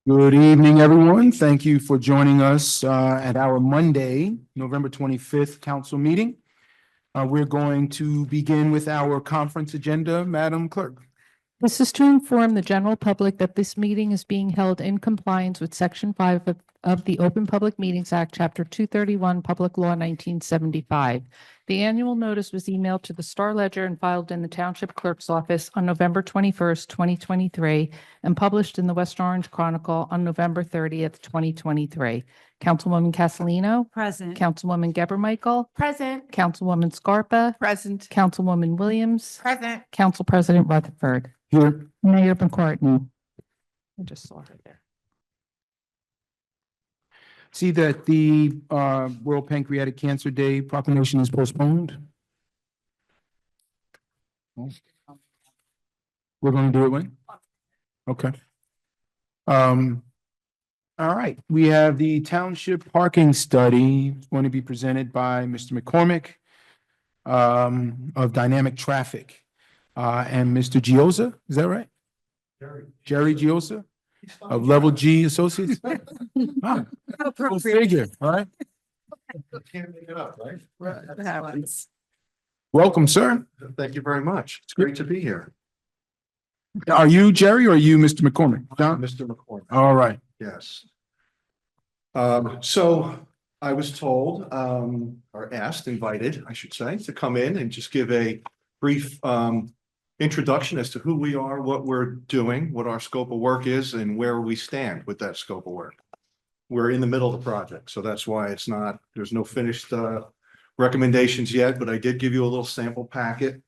Good evening, everyone. Thank you for joining us at our Monday, November 25th council meeting. We're going to begin with our conference agenda, Madam Clerk. This is to inform the general public that this meeting is being held in compliance with Section 5 of the Open Public Meetings Act, Chapter 231, Public Law 1975. The annual notice was emailed to the Star Ledger and filed in the Township Clerk's office on November 21st, 2023, and published in the West Orange Chronicle on November 30th, 2023. Councilwoman Castellino. Present. Councilwoman Geber Michael. Present. Councilwoman Scarpa. Present. Councilwoman Williams. Present. Council President Rutherford. Here. Mayor McCartney. I just saw her there. See that the World Pancreatic Cancer Day proclamation is postponed. We're going to do it when? Okay. All right, we have the Township parking study going to be presented by Mr. McCormick of Dynamic Traffic and Mr. Giosa, is that right? Jerry Giosa of Level G Associates? Ah, go figure, all right? Can't make it up, right? That happens. Welcome, sir. Thank you very much. It's great to be here. Are you Jerry or are you Mr. McCormick? John? Mr. McCormick, All right. yes. So I was told, or asked, invited, I should say, to come in and just give a brief introduction as to who we are, what we're doing, what our scope of work is, and where we stand with that scope of work. We're in the middle of the project, so that's why there's no finished recommendations yet, but I did give you a little sample packet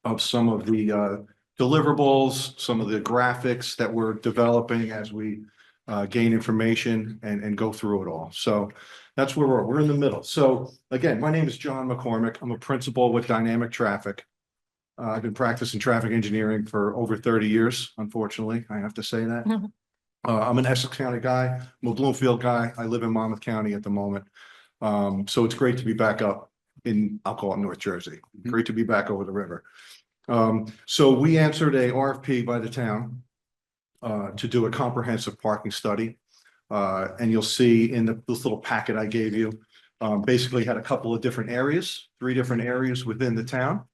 of some of the deliverables, some of the graphics that we're developing as we gain information and go through it all. So that's where we're in the middle. So again, my name is John McCormick. I'm a principal with Dynamic Traffic. I've been practicing traffic engineering for over 30 years, unfortunately, I have to say that. I'm an Essex County guy, I'm a Bloomfield guy. I live in Monmouth County at the moment. So it's great to be back up in, I'll call it North Jersey. Great to be back over the river. So we answered a RFP by the town to do a comprehensive parking study. And you'll see in this little packet I gave you, basically had a couple of different areas, 3 different areas within the town.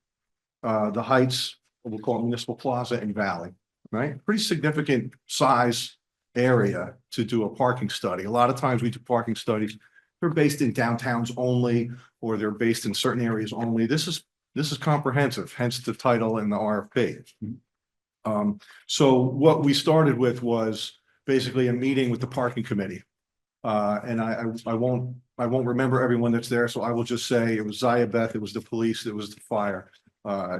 The Heights, we'll call it Municipal Plaza and Valley, right? Pretty significant size area to do a parking study. A lot of times we do parking studies, they're based in downtowns only, or they're based in certain areas only. This is comprehensive, hence the title and the RFP. So what we started with was basically a meeting with the parking committee. And I won't remember everyone that's there, so I will just say it was Zaya Beth, it was the police, it was the fire,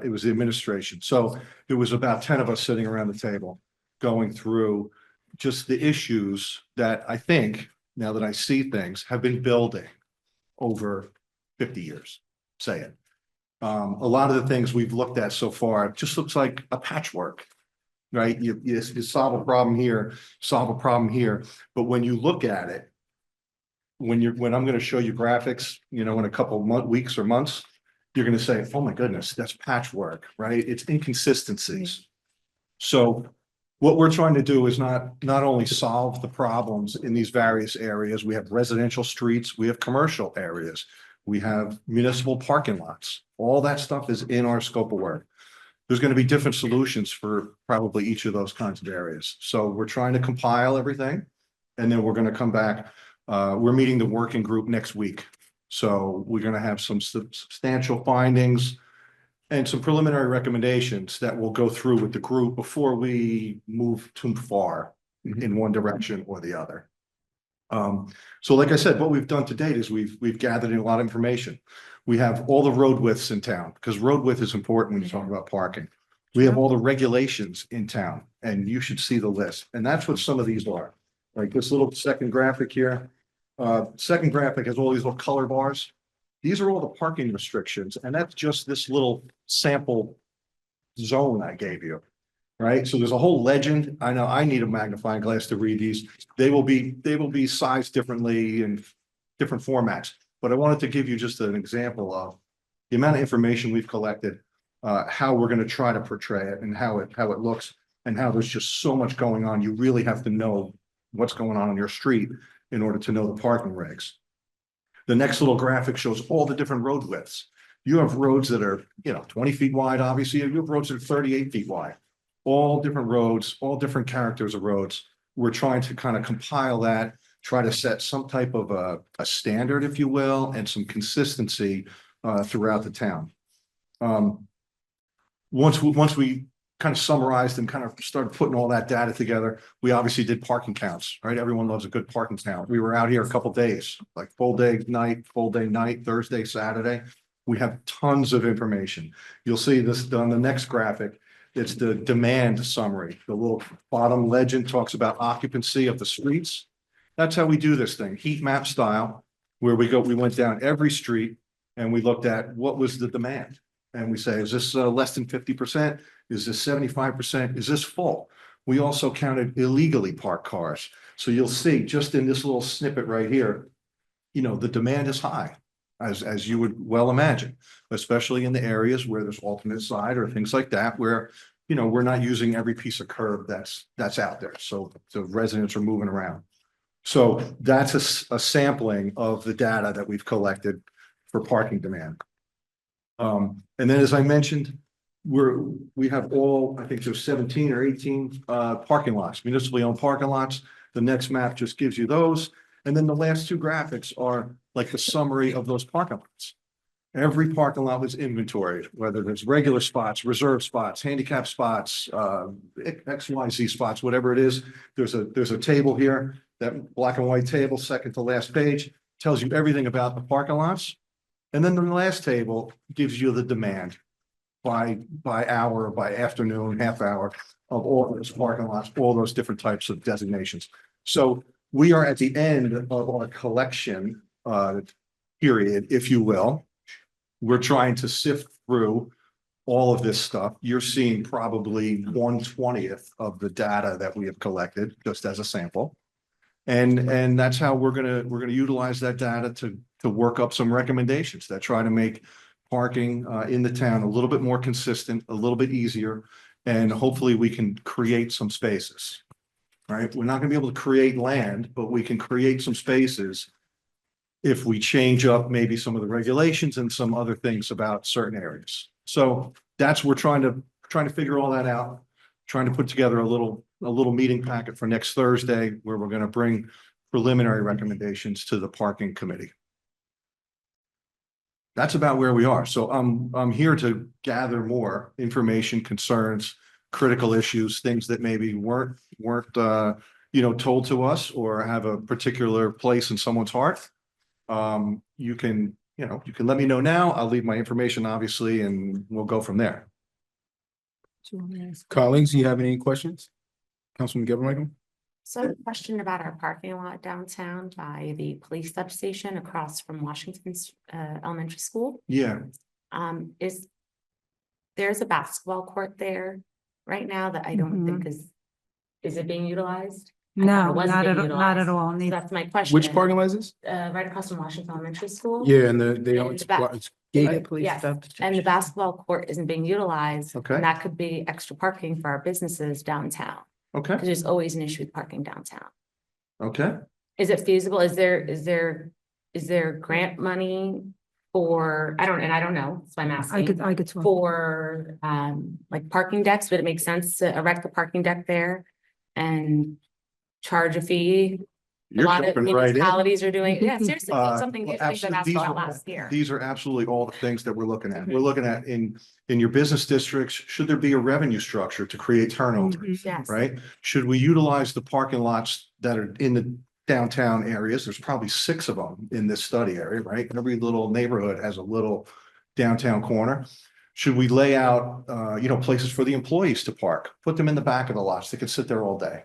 it was the administration. So it was about 10 of us sitting around the table going through just the issues that I think, now that I see things, have been building over 50 years, say it. A lot of the things we've looked at so far, it just looks like a patchwork, right? You solve a problem here, solve a problem here. But when you look at it, when I'm going to show you graphics, in a couple of weeks or months, you're going to say, oh my goodness, that's patchwork, right? It's inconsistencies. So what we're trying to do is not only solve the problems in these various areas. We have residential streets, we have commercial areas, we have municipal parking lots. All that stuff is in our scope of work. There's going to be different solutions for probably each of those kinds of areas. So we're trying to compile everything, and then we're going to come back. We're meeting the working group next week. So we're going to have some substantial findings and some preliminary recommendations that we'll go through with the group before we move too far in one direction or the other. So like I said, what we've done to date is we've gathered in a lot of information. We have all the road widths in town, because road width is important when you talk about parking. We have all the regulations in town, and you should see the list. And that's what some of these are. Like this little second graphic here. Second graphic has all these little color bars. These are all the parking restrictions, and that's just this little sample zone I gave you. Right? So there's a whole legend. I know I need a magnifying glass to read these. They will be sized differently in different formats. But I wanted to give you just an example of the amount of information we've collected, how we're going to try to portray it, and how it looks, and how there's just so much going on. You really have to know what's going on your street in order to know the parking regs. The next little graphic shows all the different road widths. You have roads that are, 20 feet wide, obviously. You have roads that are 38 feet wide. All different roads, all different characters of roads. We're trying to kind of compile that, try to set some type of a standard, if you will, and some consistency throughout the town. Once we kind of summarized and kind of started putting all that data together, we obviously did parking counts, right? Everyone loves a good parking count. We were out here a couple days, like full day night, Thursday, Saturday. We have tons of information. You'll see this on the next graphic. It's the demand summary. The little bottom legend talks about occupancy of the streets. That's how we do this thing, heat map style, where we went down every street and we looked at what was the demand. And we say, is this less than 50%? Is this 75%? Is this full? We also counted illegally parked cars. So you'll see just in this little snippet right here, the demand is high, as you would well imagine, especially in the areas where there's alternate side or things like that, where, we're not using every piece of curb that's out there. So the residents are moving around. So that's a sampling of the data that we've collected for parking demand. And then, as I mentioned, we have I think there's 17 or 18 parking lots, municipally owned parking lots. The next map just gives you those. And then the last two graphics are like the summary of those parking lots. Every parking lot was inventoried, whether there's regular spots, reserve spots, handicap spots, XYZ spots, whatever it is. There's a table here, that black and white table, second to last page, tells you everything about the parking lots. And then the last table gives you the demand by hour, by afternoon, half hour of all those parking lots, all those different types of designations. So we are at the end of our collection period, if you will. We're trying to sift through all of this stuff. You're seeing probably 1/20th of the data that we have collected, just as a sample. And that's how we're gonna utilize that data to work up some recommendations that try to make parking in the town a little bit more consistent, a little bit easier, and hopefully we can create some spaces. Right? We're not gonna be able to create land, but we can create some spaces if we change up maybe some of the regulations and some other things about certain areas. So that's, we're trying to figure all that out, trying to put together a little meeting packet for next Thursday, where we're going to bring preliminary recommendations to the parking committee. That's about where we are. So I'm here to gather more information, concerns, critical issues, things that maybe weren't told to us or have a particular place in someone's heart. You can let me know now. I'll leave my information, obviously, and we'll go from there. Colleagues, do you have any questions? Councilman Michael? So I have a question about our parking lot downtown by the police substation across from Washington's elementary school. Yeah. There's a basketball court there right now that I don't think is it being utilized? I thought No, it wasn't not being at utilized. all. So Neither. that's my question. Which parking lot is this? Right across from Washington Elementary School. Yeah, and they And don't, the back- it's gated. Yes, and the basketball court isn't being utilized. Okay. And that could be extra parking for our businesses downtown, Okay. because there's always an issue with parking downtown. Okay. Is it feasible? Is there grant money for, I don't know, that's why I'm asking. I could. For like parking decks, would it make sense to erect a parking deck there and charge a fee? A You're lot of jumping right in. municipalities are doing, yeah, seriously, it's something Well, you think I've asked absolutely. about last year. These are absolutely all the things that we're looking at. We're looking at in your business districts, should there be a revenue structure to create turnover, Yes. right? Should we utilize the parking lots that are in downtown areas. There's probably 6 of them in this study area, right? Every little neighborhood has a little downtown corner. Should we lay out, places for the employees to park, put them in the back of the lots? They could sit there all day.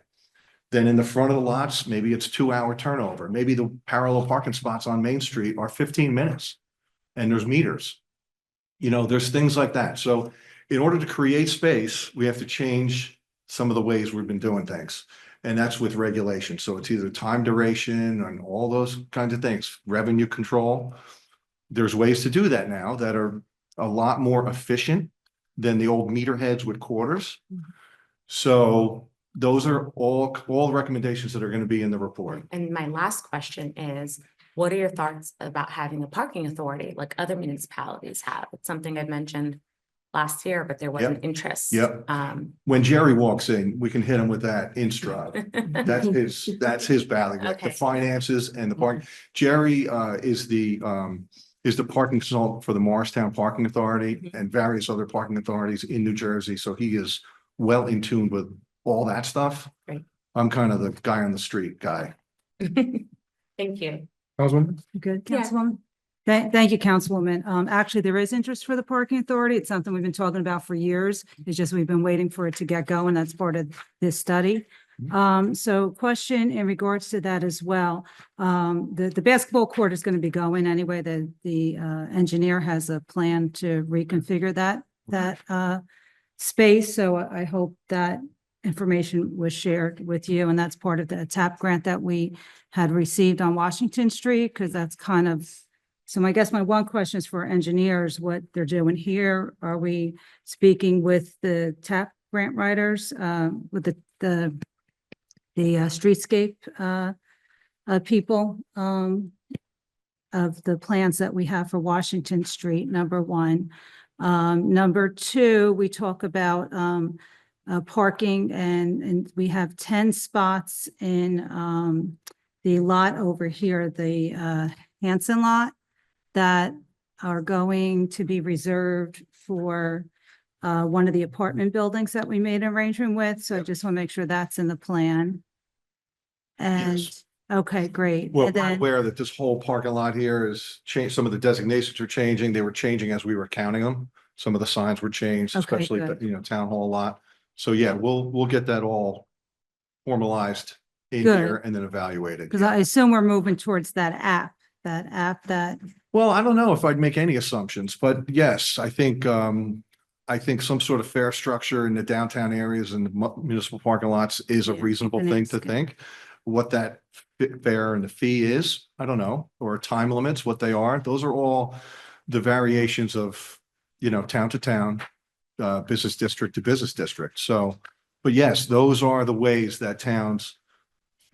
Then in the front of the lots, maybe it's 2-hour turnover. Maybe the parallel parking spots on Main Street are 15 minutes and there's meters. There's things like that. So in order to create space, we have to change some of the ways we've been doing things. And that's with regulation. So it's either time duration and all those kinds of things, revenue control. There's ways to do that now that are a lot more efficient than the old meter heads with quarters. So those are all recommendations that are going to be in the report. And my last question is, what are your thoughts about having a parking authority like other municipalities have? It's something I've mentioned last year, but there wasn't interest. Yep. When Jerry walks in, we can hit him with that in stride. That's his bailiwick, Okay. the finances and the parking. Jerry is the parking consultant for the Morristown Parking Authority and various other parking authorities in New Jersey. So he is well in tune with all that stuff. Great. I'm kind of the guy on the street guy. Thank you. Councilwoman? Good, Yeah. Councilwoman. Thank you, Councilwoman. Actually, there is interest for the parking authority. It's something we've been talking about for years. It's just we've been waiting for it to get going. That's part of this study. So question in regards to that as well. The basketball court is going to be going anyway. The engineer has a plan to reconfigure that space. So I hope that information was shared with you, and that's part of the TAP grant that we had received on Washington Street, because that's kind of, so I guess my one question is for engineers, what they're doing here. Are we speaking with the TAP grant writers, with the streetscape people of the plans that we have for Washington Street, number one. Number two, we talk about parking, and we have 10 spots in the lot over here, the Hanson lot, that are going to be reserved for one of the apartment buildings that we made an arrangement with. So I just want to make sure that's in the plan. And, Yes. okay, great. Well, And we're then, aware that this whole parking lot here is changed. Some of the designations are changing. They were changing as we were counting them. Some of the signs were changed, Okay, especially good. the, town hall lot. So yeah, we'll get that all formalized in Good. here and then evaluated. because I assume we're moving towards that app that, Well, I don't know if I'd make any assumptions, but yes, I think some sort of fare structure in the downtown areas and the municipal parking lots is a Yeah, reasonable and thing it's to good. think. What that fare and the fee is, I don't know, or time limits, what they are. Those are all the variations of, town to town, business district to business district. So, but yes, those are the ways that towns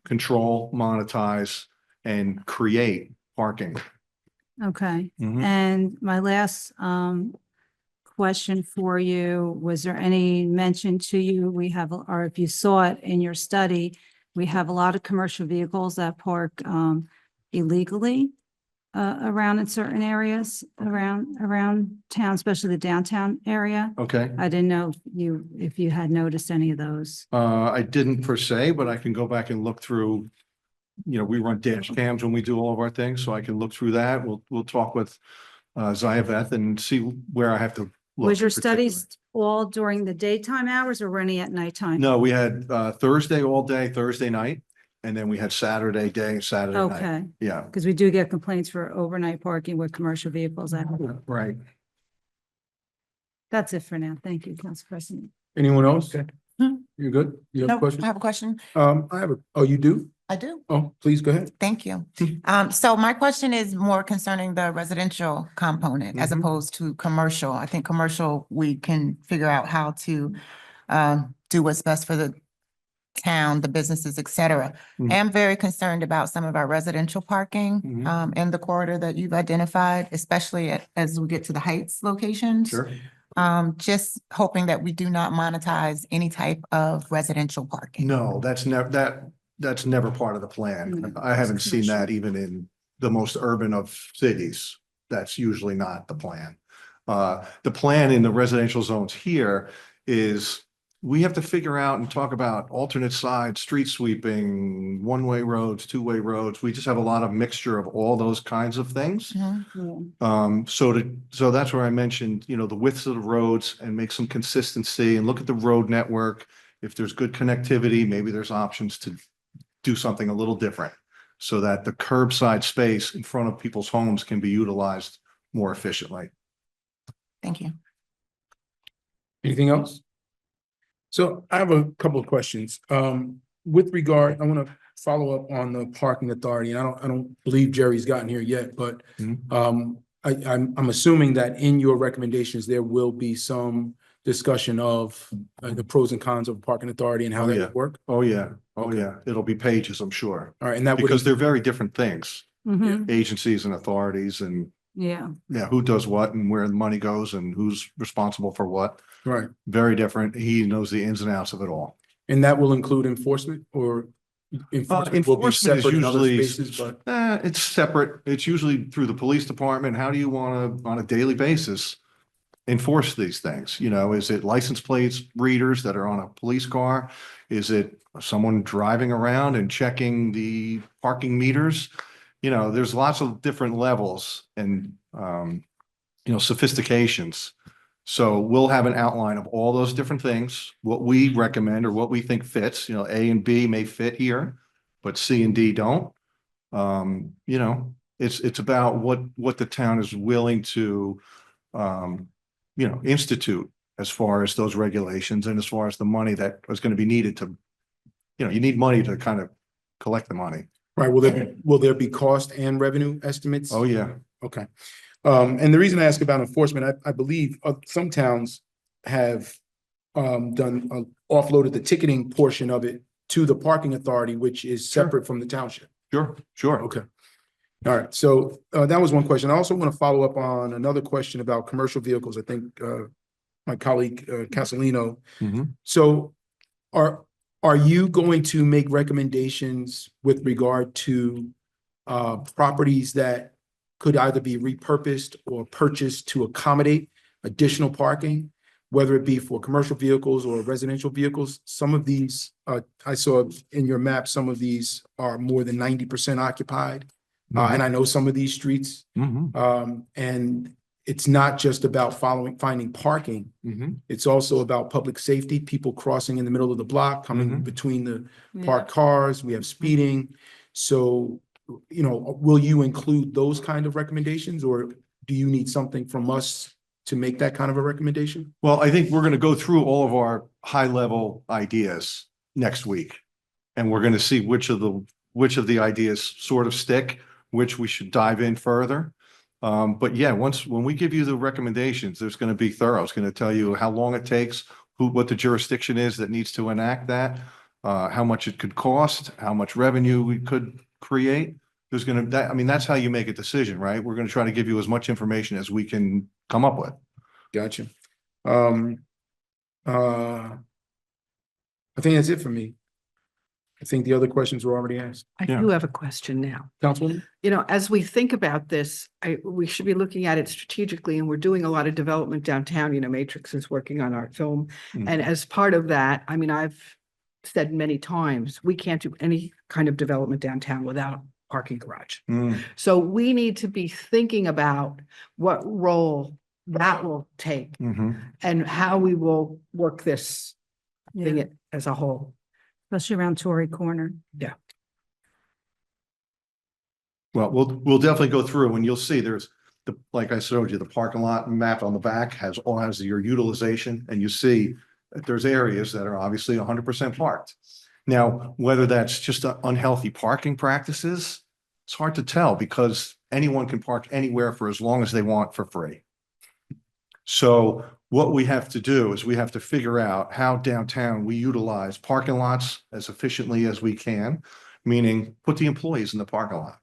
control, monetize, and create parking. okay. Mhm. And my last question for you, was there any mention to you, we have, or if you saw it in your study, we have a lot of commercial vehicles that park illegally around in certain areas around town, especially the downtown area. Okay. I didn't know if you had noticed any of those. I didn't per se, but I can go back and look through, we run dash cams when we do all of our things, so I can look through that. We'll talk with Ziaveth and see where I have to look. Was your particularly. studies all during the daytime hours or running at nighttime? No, we had Thursday all day, Thursday night, and then we had Saturday day, Saturday night. Okay, Yeah. because we do get complaints for overnight parking with commercial vehicles. Right. That's it for now. Thank you, Council President. Anyone else? Hmm. You good? You have a No, I question? have a question. Oh, you do? I do. Oh, please go ahead. Thank you. Mhm. So my question is more concerning the residential component as Mhm. opposed to commercial. I think commercial, we can figure out how to do what's best for the town, the businesses, et cetera. Mhm. I am very concerned about some of our residential parking Mhm. in the corridor that you've identified, especially as we get to the Heights locations. Sure. Just hoping that we do not monetize any type of residential parking. No, that's never part of the plan. Mm. I haven't seen Commercial. that even in the most urban of cities. That's usually not the plan. The plan in the residential zones here is we have to figure out and talk about alternate sides, street sweeping, one-way roads, two-way roads. We just have a lot of mixture of all those kinds of things. Mhm. So that's where I mentioned, you know, the widths of the roads and make some consistency and look at the road network. If there's good connectivity, maybe there's options to do something a little different so that the curbside space in front of people's homes can be utilized more efficiently. Thank you. Anything else? So I have a couple of questions. With regard, I want to follow up on the parking authority. And I don't believe Jerry's gotten here yet, but I'm assuming that in your recommendations, there will be some discussion of the pros and cons of parking authority and how Oh, that yeah. would work. Oh, yeah. Oh, Okay. yeah. It'll be pages, I'm sure, All right, and that would, because they're very different things, Mhm. agencies and authorities and Yeah. yeah, who does what and where the money goes and who's responsible for what. right, Very different. He knows the ins and outs of it all. and that will include enforcement or enforcement will be Enforcement is separate in other usually, spaces, but it's separate. It's usually through the police department. How do you want to, on a daily basis, enforce these things? You know, is it license plates readers that are on a police car? Is it someone driving around and checking the parking meters? You know, there's lots of different levels and, you know, sophistications. So we'll have an outline of all those different things, what we recommend or what we think fits, you know, A and B may fit here, but C and D don't. You know, it's about what the town is willing to, you know, institute as far as those regulations and as far as the money that is going to be needed to, you know, you need money to kind of collect the money. right, will there be cost and revenue estimates? Oh, yeah. Okay. And the reason I ask about enforcement, I believe some towns have done offloaded the ticketing portion of it to the parking authority, which is Sure. separate from the township. Sure, sure. Okay. All right. So that was one question. I also want to follow up on another question about commercial vehicles. I think my colleague Castellino. Mhm. So are you going to make recommendations with regard to properties that could either be repurposed or purchased to accommodate additional parking, whether it be for commercial vehicles or residential vehicles? Some of these, I saw in your map, some of these are more than 90% occupied. And I know some of these streets, Mhm. and it's not just about finding parking. Mhm. It's also about public safety, people crossing in the middle of the block, coming Mhm. between the Yeah. parked cars. We have speeding. So, you know, will you include those kind of recommendations, or do you need something from us to make that kind of a recommendation? Well, I think we're going to go through all of our high level ideas next week. And we're going to see which of the ideas sort of stick, which we should dive in further. But yeah, when we give you the recommendations, there's going to be thorough. It's going to tell you how long it takes, what the jurisdiction is that needs to enact that, how much it could cost, how much revenue we could create. There's going to, I mean, that's how you make a decision, right? We're going to try to give you as much information as we can come up with. Gotcha. I think that's it for me. I think the other questions were already asked. I Yeah. do have a question now. Councilwoman? You know, as we think about this, we should be looking at it strategically, and we're doing a lot of development downtown. You know, Matrix is working on our film. And as part of that, I mean, I've said many times, we can't do any kind of development downtown without a parking garage. Mm. So we need to be thinking about what role that will take Mhm. and how we will work this thing Yeah. as a whole. Especially around Torrey Corner. Well, we'll definitely go through and you'll see there's like I showed you, the parking lot map on the back has your utilization, and you see that there's areas that are obviously 100% parked. Now, whether that's just unhealthy parking practices, it's hard to tell because anyone can park anywhere for as long as they want for free. So what we have to do is we have to figure out how downtown we utilize parking lots as efficiently as we can, meaning put the employees in the parking lot.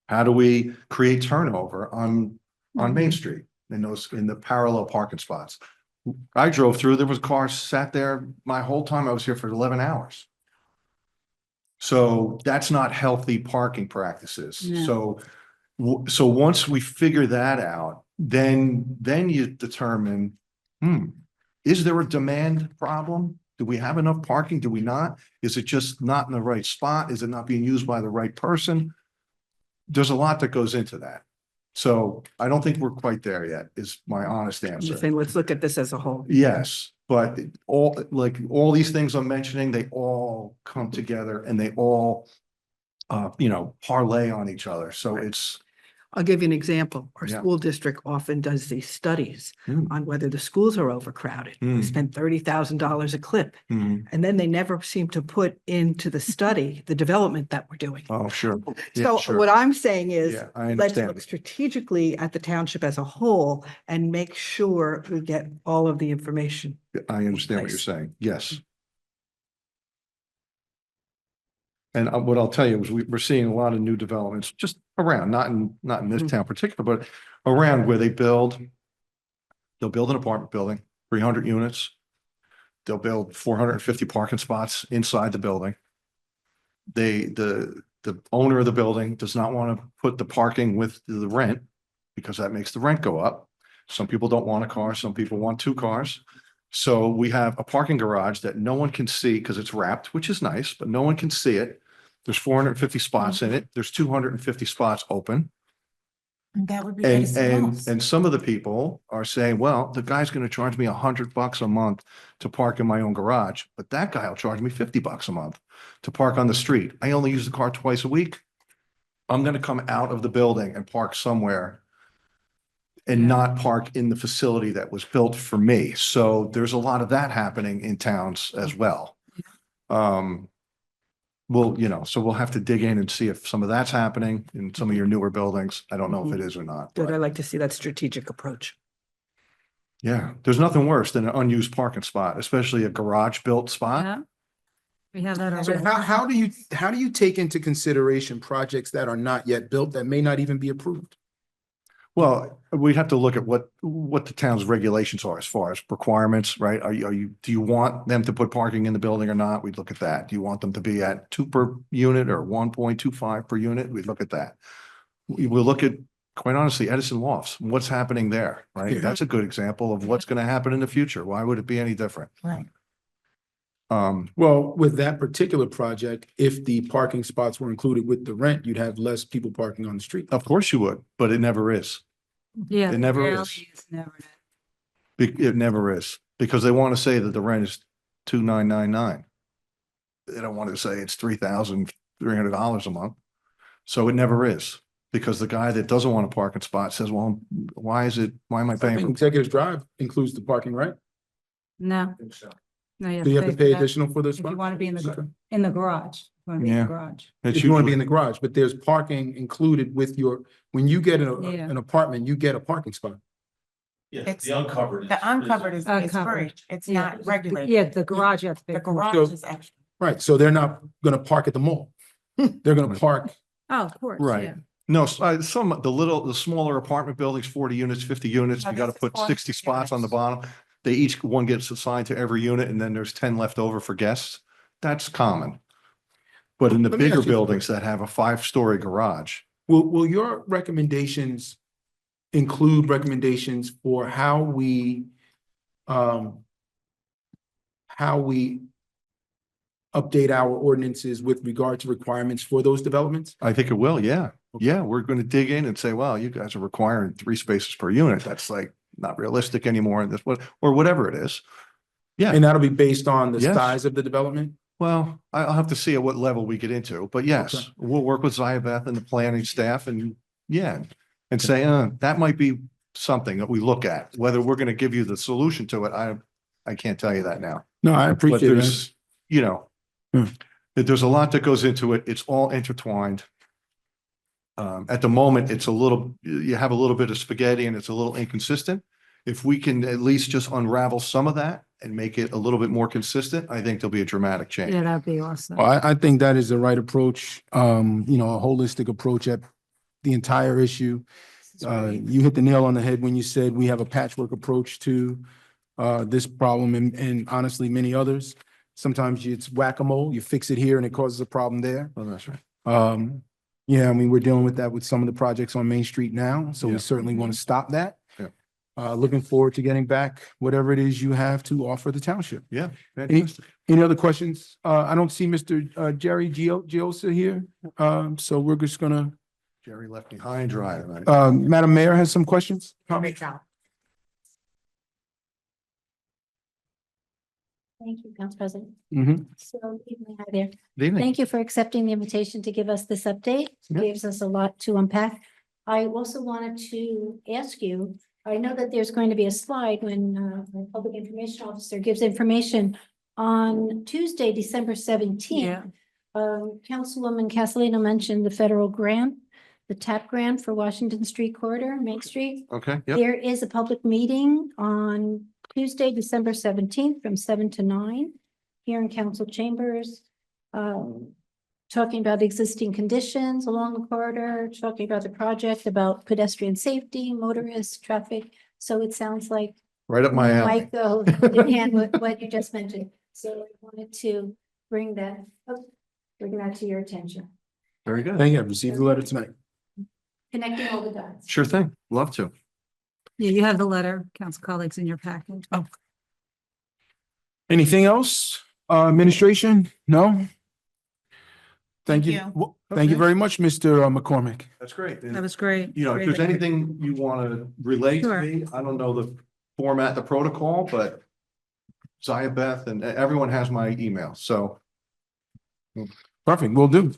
How do we create turnover on Main Street in the parallel parking spots? I drove through, there was cars sat there my whole time I was here for 11 hours. So that's not healthy parking practices. No. So once we figure that out, then you determine, Is there a demand problem? Do we have enough parking? Do we not? Is it just not in the right spot? Is it not being used by the right person? There's a lot that goes into that. So I don't think we're quite there yet, is my honest I'm answer. just saying, let's look at this as a whole. Yes, but all these things I'm mentioning, they all come together and they all parlay on each other. So it's, I'll give you an example. Our Yeah. school district often does these studies Hmm. on whether the schools are overcrowded. Hmm. We spend $30,000 a clip, Mhm. and then they never seem to put into the study the development that we're doing. Oh, sure. Yeah, So sure. what I'm saying is, Yeah, I let's understand. look strategically at the township as a whole and make sure we get all of the information. I understand what you're place. saying. Yes. And what I'll tell you is we're seeing a lot of new developments just around, not in this Mhm. town in particular, but around where they'll build an apartment building, 300 units. They'll build 450 parking spots inside the building. The owner of the building does not want to put the parking with the rent because that makes the rent go up. Some people don't want a car, some people want two cars. So we have a parking garage that no one can see because it's wrapped, which is nice, but no one can see it. There's 450 spots in it. There's 250 spots open. That would be And, Edison and, Walls. and some of the people are saying, well, the guy's going to charge me $100 a month to park in my own garage, but that guy will charge me $50 a month to park on the street. I only use the car twice a week. I'm going to come out of the building and park somewhere and not park in the facility that was built for me. So there's a lot of that happening in towns as well. So we'll have to dig in and see if some of that's happening in some of your newer buildings. I don't know if it is or not. Good, but- I like to see that strategic approach. Yeah, there's nothing worse than an unused parking spot, especially a garage built spot. Yeah. We have that So already. how do you take into consideration projects that are not yet built that may not even be approved? Well, we'd have to look at what the town's regulations are as far as requirements, right? Do you want them to put parking in the building or not? We'd look at that. Do you want them to be at 2 per unit or 1.25 per unit? We'd look at that. We'll look at, quite honestly, Edison Lofts, what's happening there, right? Yeah. That's a good example of what's going to happen in the future. Why would it be any different? Right. Well, with that particular project, if the parking spots were included with the rent, you'd have less people parking on the street. Of course you would, but it never is. Yeah. It never reality is. never is. It never is, because they want to say that the rent is $2,999. They don't want to say it's $3,300 a month. So it never is, because the guy that doesn't want a parking spot says, well, why am I paying? Executive Drive includes the parking, right? No. No, Do you have to pay for that additional for this? If you want to be in Okay. in the garage. You want to be in Yeah. the garage. If you want to be in the garage, but there's parking included with when you get Yeah. an apartment, you get a parking spot. Yeah, It's- the uncovered. The uncovered is free. Uncovered. It's Yeah. not regulated. Yeah, the garage you have to pay. The for. garage is extra. Right, so they're not gonna park at the mall. They're gonna park, Oh, of course. Right. yeah. No, the smaller apartment buildings, 40 units, 50 units, Oh, you got to this is put 60 400 spots on the units. bottom. They each one gets assigned to every unit and then there's 10 left over for guests. That's common. But in the Let me ask bigger you- buildings that have a 5-story garage, will your recommendations include recommendations for how we update our ordinances with regard to requirements for those developments? I think it will. Yeah. Yeah. We're going to dig in and say, well, you guys are requiring 3 spaces per unit. That's like not realistic anymore. And or whatever it is. Yeah. And that'll be based on the Yes. size of the development? Well, I'll have to see at what level we get into, but yes, Okay. we'll work with Ziabeth and the planning staff and say, that might be something that we look at. Whether we're going to give you the solution to it, I can't tell you that now. No, I But appreciate that. there's, there's a lot that goes into it. It's all intertwined. At the moment, you have a little bit of spaghetti and it's a little inconsistent. If we can at least just unravel some of that and make it a little bit more consistent, I think there'll be a dramatic change. Yeah, that'd be awesome. Well, I think that is the right approach, a holistic approach at the entire issue. You hit the nail on the head when you said we have a patchwork approach to this problem and honestly, many others. Sometimes it's whack-a-mole, you fix it here and it causes a problem there. Oh, that's right. We're dealing with that with some of the projects on Main Street now, so we Yeah. certainly want to stop that. Yeah. Looking forward to getting back whatever it is you have to offer the township. Yeah, fantastic. Any other questions? I don't see Mr. Jerry Giosa here. So we're just gonna, Jerry left me high and dry tonight. Madam Mayor has some questions? Great job. Thank you, Council President. Mhm. So, evening, hi there. Good evening. Thank you for accepting the invitation to give us this update. It Yeah. gives us a lot to unpack. I also wanted to ask you, I know that there's going to be a slide when the Public Information Officer gives information on Tuesday, December 17th. Councilwoman Castellino mentioned the federal grant, the TAP grant for Washington Street Corridor, Main Street. Okay, yep. There is a public meeting on Tuesday, December 17th from 7 to 9 here in council chambers. Talking about existing conditions along the corridor, talking about the project, about pedestrian safety, motorists, traffic. So it sounds like Right up my alley. might go in hand with what you just mentioned. So I wanted to bring that to your attention. Very good. Thank you. I received the letter tonight. Connecting all the dots. Sure thing. Love to. Yeah, you have the letter, council colleagues, in your package. Oh. Anything else? Administration? No? Thank you. Thank Well, thank you Okay. very much, Mr. McCormick. That's great. And, That was great. you know, if Great. there's anything you want to relay to Sure. me, I don't know the format, the protocol, but Zia Beth and everyone has my email. So. Perfect, will do.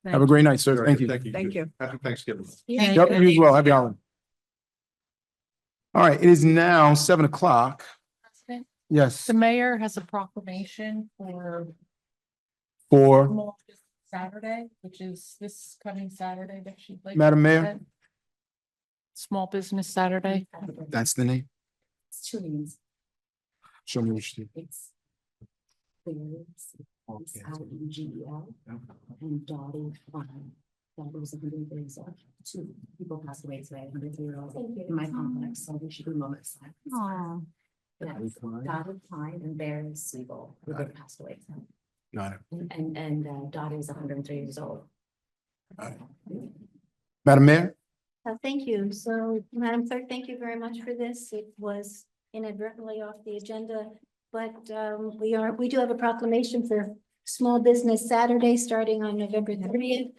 Have a great night, sir. Thank you. Thank you. Happy Thanksgiving. Yeah. Yep, you as well. Happy holiday. All right, it is now 7 o'clock. President, Yes, the mayor has a proclamation for for Small Business Saturday, which is this coming Saturday that she'd like. to Madam Mayor, present. Small Business Saturday. that's the name. It's two names. Show me what you It's Clearance, and Dottie, that was 100 days old. Two people passed away today, 103-year-old in my complex, so we should be moments. Aw. Yes, Dottie Klein and Barry Siegel both passed away. Got it. And Dottie is 103 years old. Madam Mayor, Thank you. So, Madam Clerk, thank you very much for this. It was inadvertently off the agenda, but we do have a proclamation for Small Business Saturday, starting on November 30th.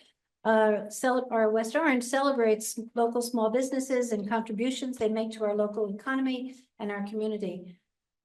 Our West Orange celebrates local small businesses and contributions they make to our local economy and our community.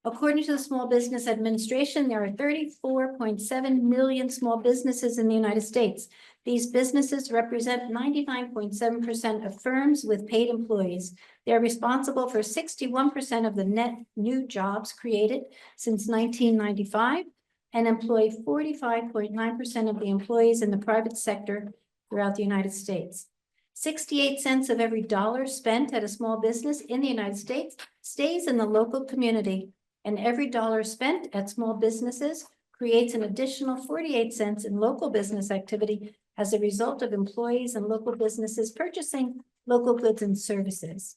According to the Small Business Administration, there are 34.7 million small businesses in the United States. These businesses represent 99.7% of firms with paid employees. They are responsible for 61% of the net new jobs created since 1995 and employ 45.9% of the employees in the private sector throughout the United States. 68 cents of every dollar spent at a small business in the United States stays in the local community, and every dollar spent at small businesses creates an additional 48 cents in local business activity as a result of employees and local businesses purchasing local goods and services.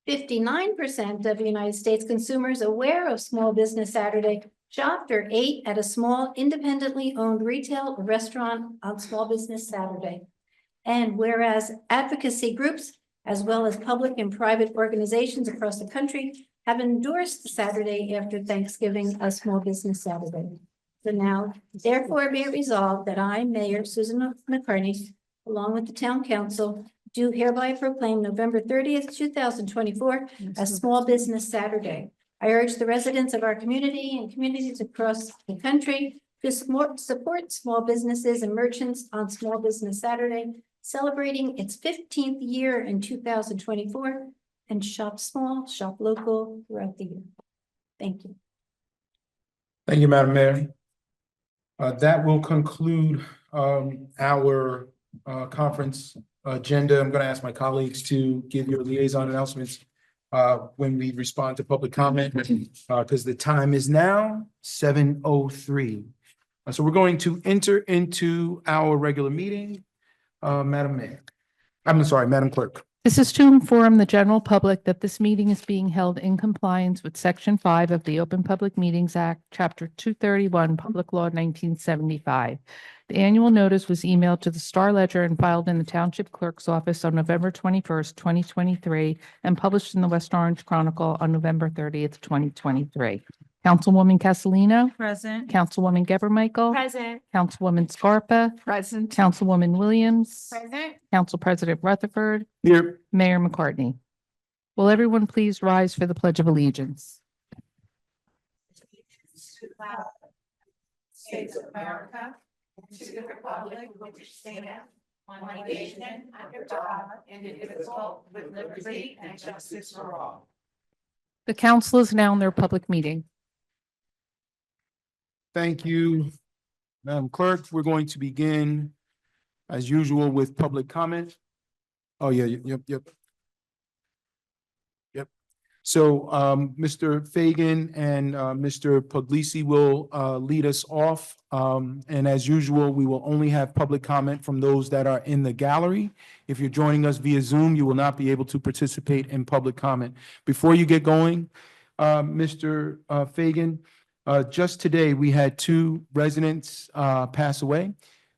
59% of United States consumers aware of Small Business Saturday shopped or ate at a small independently owned retail or restaurant on Small Business Saturday. And whereas advocacy groups, as well as public and private organizations across the country, have endorsed the Saturday after Thanksgiving as Small Business Saturday. So now, therefore be it resolved that I, Mayor Susan McCartney, along with the Town Council, do hereby proclaim November 30th, 2024 as Small Business Saturday. I urge the residents of our community and communities across the country to support small businesses and merchants on Small Business Saturday, celebrating its 15th year in 2024, and shop small, shop local throughout the year. Thank you. thank you, Madam Mayor. That will conclude our conference agenda. I'm going to ask my colleagues to give your liaison announcements when we respond to public comment, because the time is now 7:03. So we're going to enter into our regular meeting. Madam Mayor, I'm sorry, Madam Clerk. This is to inform the general public that this meeting is being held in compliance with Section 5 of the Open Public Meetings Act, Chapter 231, Public Law 1975. The annual notice was emailed to the Star Ledger and filed in the Township Clerk's office on November 21st, 2023, and published in the West Orange Chronicle on November 30th, 2023. Councilwoman Castellino, Present. Councilwoman Geber Michael, Present. Councilwoman Scarpa, Present. Councilwoman Williams, Present. Council President Rutherford, Here. Mayor McCartney. Will everyone please rise for the Pledge of Allegiance? States of America, and to the republic which stands one nation under God, indivisible, with liberty and justice for all. The council is now in their public meeting. Thank you, Madam Clerk. We're going to begin as usual with public comment. Oh, yeah, yep. So, Mr. Fagan and, Mr. Puglisi will, lead us off. And as usual, we will only have public comment from those that are in the gallery. If you're joining us via Zoom, you will not be able to participate in public comment. Before you get going, Mr. Fagan, just today, we had two residents, pass away.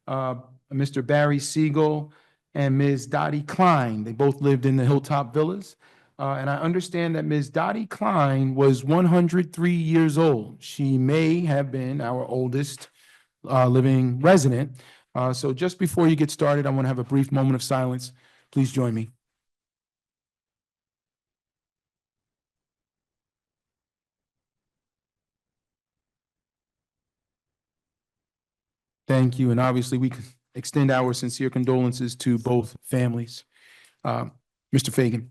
Mr. Barry Siegel and Ms. Dottie Klein. They both lived in the Hilltop Villas. And I understand that Ms. Dottie Klein was 103 years old. She may have been our oldest living resident. So just before you get started, I want to have a brief moment of silence. Please join me. Thank you. And obviously, we extend our sincere condolences to both families. Mr. Fagan.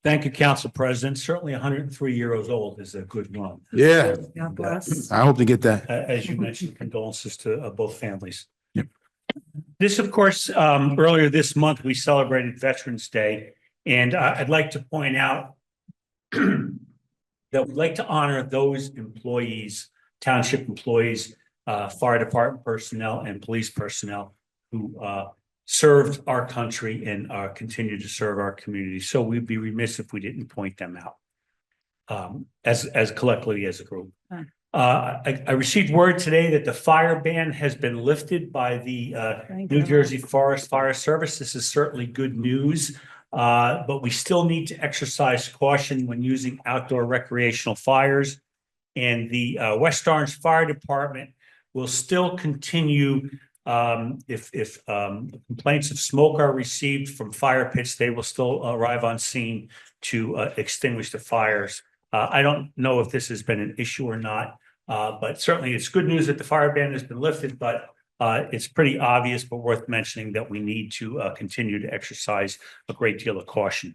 Thank you, Council President. Certainly 103 years old is a good run. Yeah, God bless. I hope to get that. As you mentioned, condolences to both families. Yep. This, of course, earlier this month, we celebrated Veterans Day, and I'd like to point out that we'd like to honor those employees, township employees, fire department personnel, and police personnel who served our country and continue to serve our community. So we'd be remiss if we didn't point them out as collectively as a group. I received word today that the fire ban has been lifted by the New Jersey Forest Fire Service. This is certainly good news, but we still need to exercise caution when using outdoor recreational fires. And the West Orange Fire Department will still continue. If complaints of smoke are received from fire pits, they will still arrive on scene to extinguish the fires. I don't know if this has been an issue or not, but certainly it's good news that the fire ban has been lifted, but it's pretty obvious, but worth mentioning that we need to continue to exercise a great deal of caution.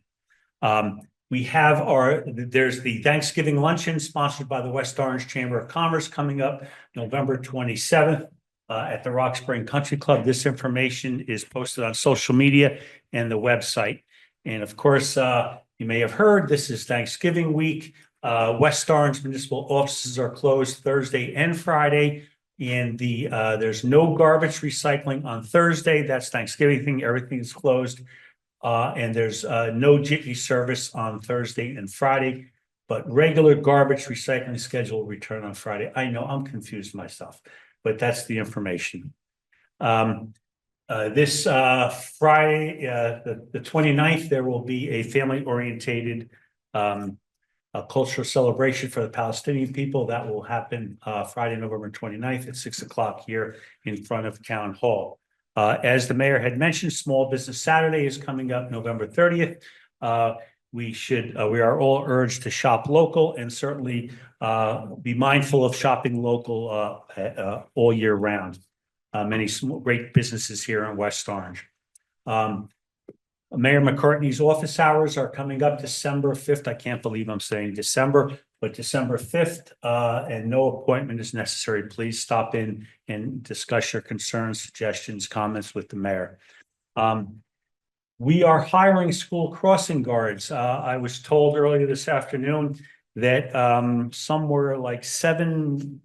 There's the Thanksgiving luncheon sponsored by the West Orange Chamber of Commerce coming up November 27th. At the Rock Spring Country Club. This information is posted on social media and the website. And of course, you may have heard this is Thanksgiving week. West Orange municipal offices are closed Thursday and Friday. And there's no garbage recycling on Thursday. That's Thanksgiving thing. Everything is closed. And there's no jitney service on Thursday and Friday. But regular garbage recycling schedule will return on Friday. I know I'm confused myself, but that's the information. This Friday, the 29th, there will be a family-orientated cultural celebration for the Palestinian people. That will happen Friday, November 29th at 6 o'clock here in front of Town Hall. As the mayor had mentioned, Small Business Saturday is coming up November 30th. We are all urged to shop local and certainly be mindful of shopping local all year round. Many great businesses here in West Orange. Mayor McCartney's office hours are coming up December 5th. I can't believe I'm saying December, but December 5th, and no appointment is necessary. Please stop in and discuss your concerns, suggestions, comments with the mayor. We are hiring school crossing guards. I was told earlier this afternoon that somewhere like 7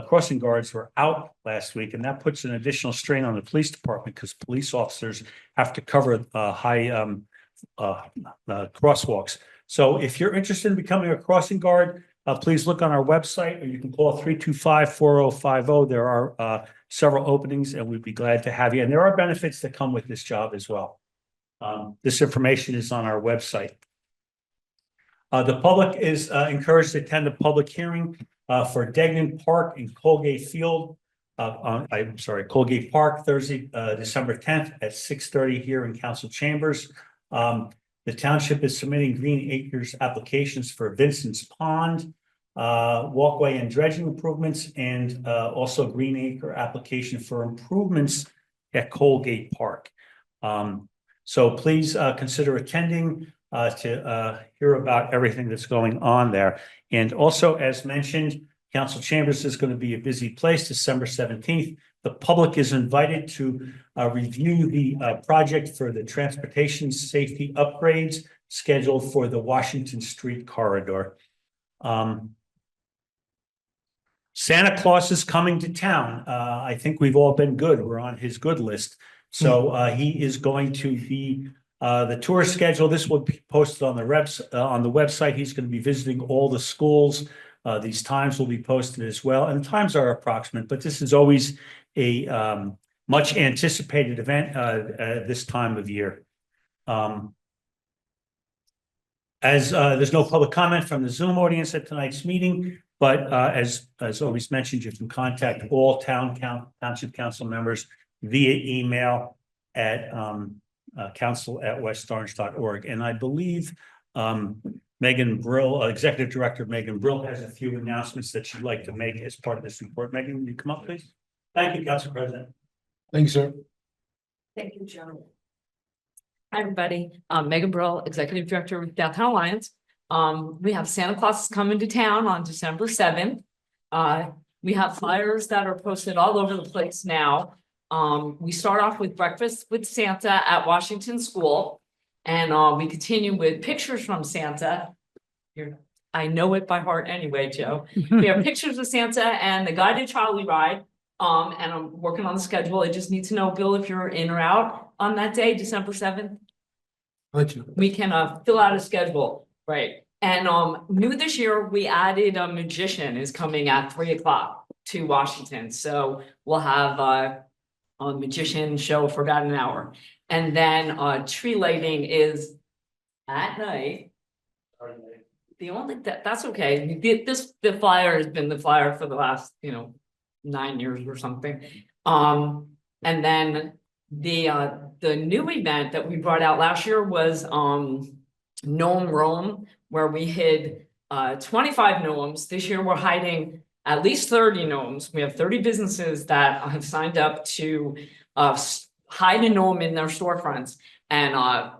crossing guards were out last week, and that puts an additional strain on the police department because police officers have to cover high crosswalks. So if you're interested in becoming a crossing guard, please look on our website, or you can call 325-4050. There are several openings, and we'd be glad to have you. And there are benefits that come with this job as well. This information is on our website. The public is encouraged to attend the public hearing for Degnan Park and Colgate Field. Colgate Park, Thursday, December 10th at 6:30 here in council chambers. The township is submitting Green Acres applications for Vincent's Pond, walkway and dredging improvements, and also Green Acre application for improvements at Colgate Park. So please consider attending to hear about everything that's going on there. And also, as mentioned, council chambers is going to be a busy place December 17th. The public is invited to review the project for the transportation safety upgrades scheduled for the Washington Street corridor. Santa Claus is coming to town. I think we've all been good. We're on his good list. So he is going to be the tour schedule. This will be posted on the website. He's going to be visiting all the schools. These times will be posted as well, and the times are approximate, but this is always a much anticipated event this time of year. As there's no public comment from the Zoom audience at tonight's meeting, but as always mentioned, you can contact all township council members via email at council@westorange.org. And I believe Megan Brill, Executive Director Megan Brill, has a few announcements that she'd like to make as part of this report. Megan, will you come up, please? Thank you, Council President. Thank you, sir. Thank you, Joe. Hi, everybody. Megan Brill, Executive Director with Downtown Alliance. We have Santa Claus coming to town on December 7th. We have flyers that are posted all over the place now. We start off with breakfast with Santa at Washington School, and we continue with pictures from Santa. I know it by heart anyway, Joe. We have pictures of Santa and the guided trolley ride. And I'm working on the schedule. I just need to know, Bill, if you're in or out on that day, December 7th. We can fill out a schedule, right? And new this year, we added a magician is coming at 3 o'clock to Washington. So we'll have a magician show for about an hour. And then tree lighting is at night. The only that's okay. The flyer has been the flyer for the last 9 years or something. And then the new event that we brought out last year was Gnome Roam, where we hid 25 gnomes. This year we're hiding at least 30 gnomes. We have 30 businesses that have signed up to hide a gnome in their storefronts, and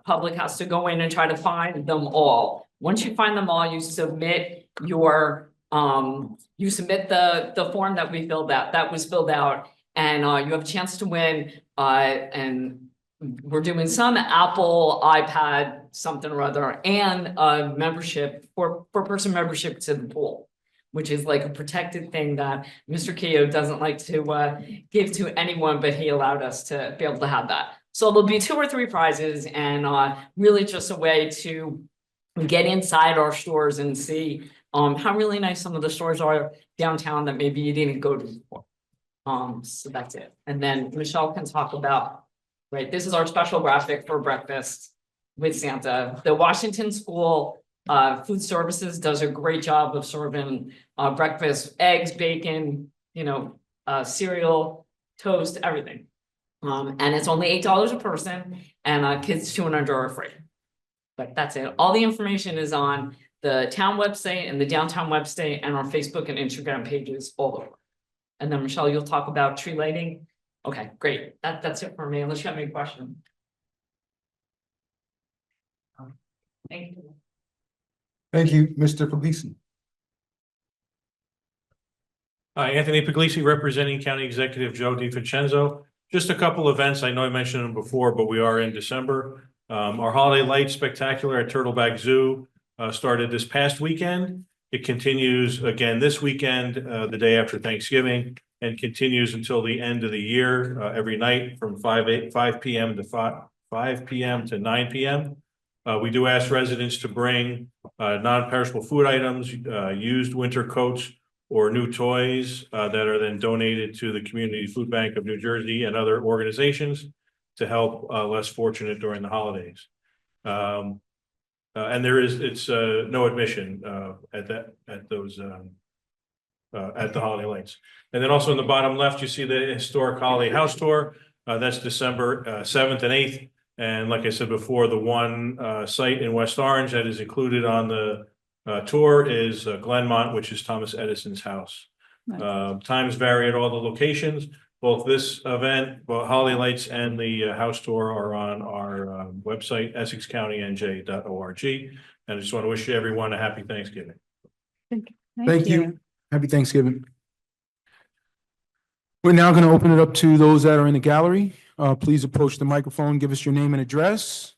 public has to go in and try to find them all. Once you find them all, you submit your the form that we filled out, that was filled out, and you have a chance to win. And we're doing some Apple iPad something or other, and a membership for person membership to the pool, which is like a protected thing that Mr. Keogh doesn't like to give to anyone, but he allowed us to be able to have that. So there'll be 2 or 3 prizes, and really just a way to get inside our stores and see how really nice some of the stores are downtown that maybe you didn't go to before. So that's it. And then Michelle can talk about, right, this is our special graphic for breakfast with Santa. The Washington School Food Services does a great job of serving breakfast, eggs, bacon, cereal, toast, everything. And it's only $8 a person, and kids 2 and under are free. But that's it. All the information is on the town website and the downtown website and our Facebook and Instagram pages all over. And then Michelle, you'll talk about tree lighting. Okay, great. That's it for me, unless you have any questions. Thank you. Thank you, Mr. Puglisi. Hi, Anthony Puglisi, representing County Executive Joe DiVincenzo. Just a couple events. I know I mentioned them before, but we are in December. Our Holiday Light Spectacular at Turtleback Zoo started this past weekend. It continues again this weekend, the day after Thanksgiving, and continues until the end of the year, every night from 5 p.m. to 5 p.m. to 9 p.m. We do ask residents to bring non-perishable food items, used winter coats, or new toys that are then donated to the Community Food Bank of New Jersey and other organizations to help less fortunate during the holidays. And it's no admission at the holiday lights. And then also in the bottom left, you see the historic holiday house tour. That's December 7th and 8th. And like I said before, the one site in West Orange that is included on the tour is Glenmont, which is Thomas Edison's house. Times vary at all the locations. Both this event, both holiday lights and the house tour are on our website, EssexCountyNJ.org. And I just want to wish everyone a happy Thanksgiving. Thank you. Happy Thanksgiving. We're now going to open it up to those that are in the gallery. Please approach the microphone, give us your name and address.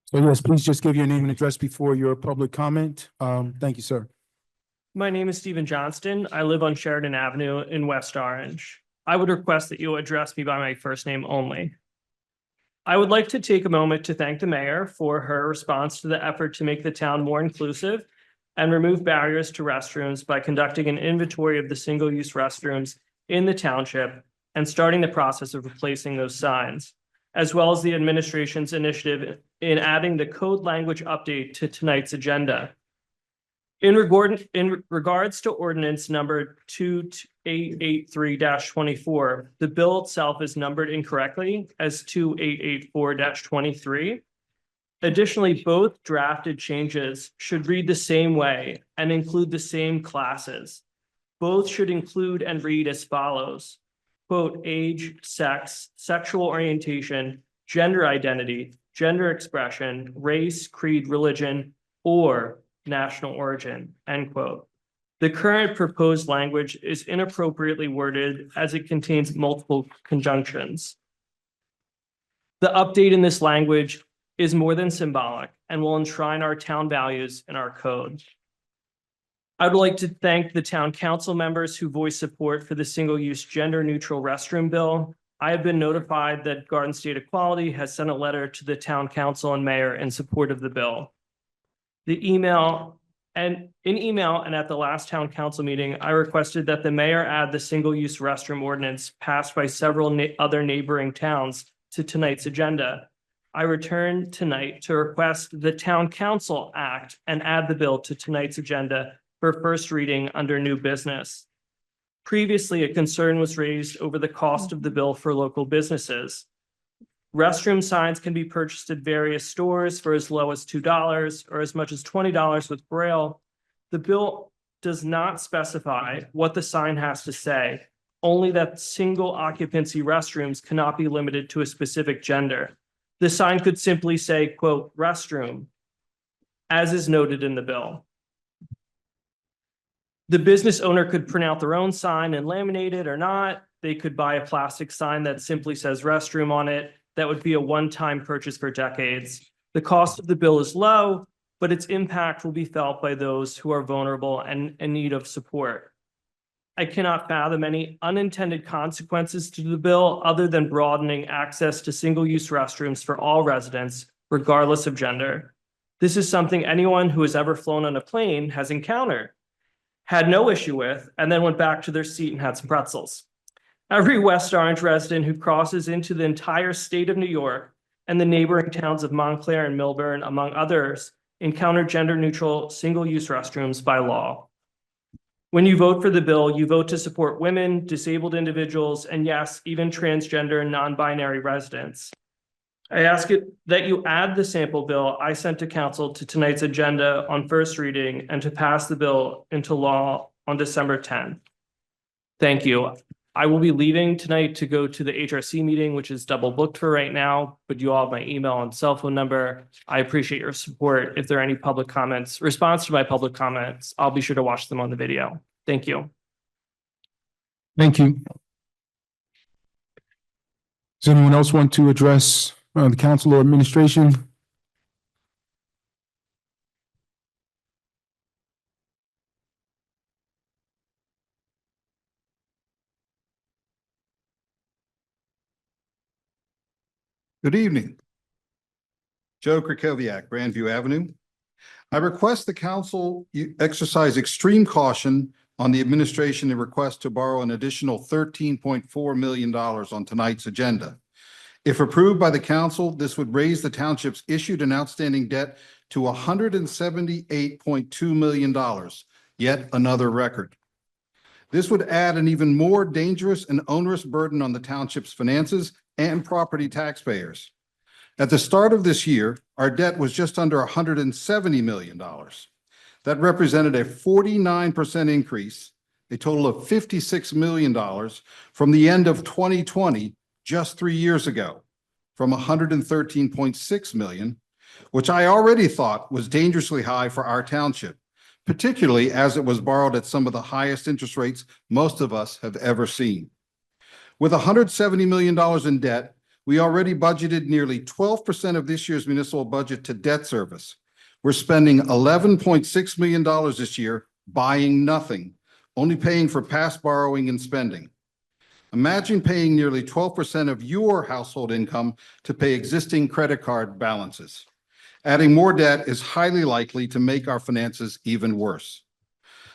So yes, please just give your name and address before your public comment. Thank you, sir. My name is Stephen Johnston. I live on Sheridan Avenue in West Orange. I would request that you address me by my first name only. I would like to take a moment to thank the mayor for her response to the effort to make the town more inclusive and remove barriers to restrooms by conducting an inventory of the single-use restrooms in the township and starting the process of replacing those signs, as well as the administration's initiative in adding the code language update to tonight's agenda. In regards to ordinance number 2883-24, the bill itself is numbered incorrectly as 2884-23. Additionally, both drafted changes should read the same way and include the same classes. Both should include and read as follows: quote, age, sex, sexual orientation, gender identity, gender expression, race, creed, religion, or national origin, end quote. The current proposed language is inappropriately worded as it contains multiple conjunctions. The update in this language is more than symbolic and will enshrine our town values in our code. I would like to thank the town council members who voiced support for the single-use gender-neutral restroom bill. I have been notified that Garden State Equality has sent a letter to the town council and mayor in support of the bill. In email and at the last town council meeting, I requested that the mayor add the single-use restroom ordinance passed by several other neighboring towns to tonight's agenda. I return tonight to request the town council act and add the bill to tonight's agenda for first reading under new business. Previously, a concern was raised over the cost of the bill for local businesses. Restroom signs can be purchased at various stores for as low as $2 or as much as $20 with Braille. The bill does not specify what the sign has to say, only that single occupancy restrooms cannot be limited to a specific gender. The sign could simply say, quote, restroom, as is noted in the bill. The business owner could print out their own sign and laminate it or not. They could buy a plastic sign that simply says restroom on it. That would be a one-time purchase for decades. The cost of the bill is low, but its impact will be felt by those who are vulnerable and in need of support. I cannot fathom any unintended consequences to the bill other than broadening access to single-use restrooms for all residents, regardless of gender. This is something anyone who has ever flown on a plane has encountered, had no issue with, and then went back to their seat and had some pretzels. Every West Orange resident who crosses into the entire state of New York and the neighboring towns of Montclair and Milburn, among others, encounter gender-neutral single-use restrooms by law. When you vote for the bill, you vote to support women, disabled individuals, and yes, even transgender and non-binary residents. I ask that you add the sample bill I sent to council to tonight's agenda on first reading and to pass the bill into law on December 10th. Thank you. I will be leaving tonight to go to the HRC meeting, which is double booked for right now, but you all have my email and cell phone number. I appreciate your support. If there are any public comments, response to my public comments, I'll be sure to watch them on the video. Thank you. Thank you. Does anyone else want to address the council or administration? Good evening. Joe Krakowiak, Grandview Avenue. I request the council exercise extreme caution on the administration and request to borrow an additional $13.4 million on tonight's agenda. If approved by the council, this would raise the township's issued and outstanding debt to $178.2 million, yet another record. This would add an even more dangerous and onerous burden on the township's finances and property taxpayers. At the start of this year, our debt was just under $170 million. That represented a 49% increase, a total of $56 million from the end of 2020, just 3 years ago, from $113.6 million, which I already thought was dangerously high for our township, particularly as it was borrowed at some of the highest interest rates most of us have ever seen. With $170 million in debt, we already budgeted nearly 12% of this year's municipal budget to debt service. We're spending $11.6 million this year buying nothing, only paying for past borrowing and spending. Imagine paying nearly 12% of your household income to pay existing credit card balances. Adding more debt is highly likely to make our finances even worse.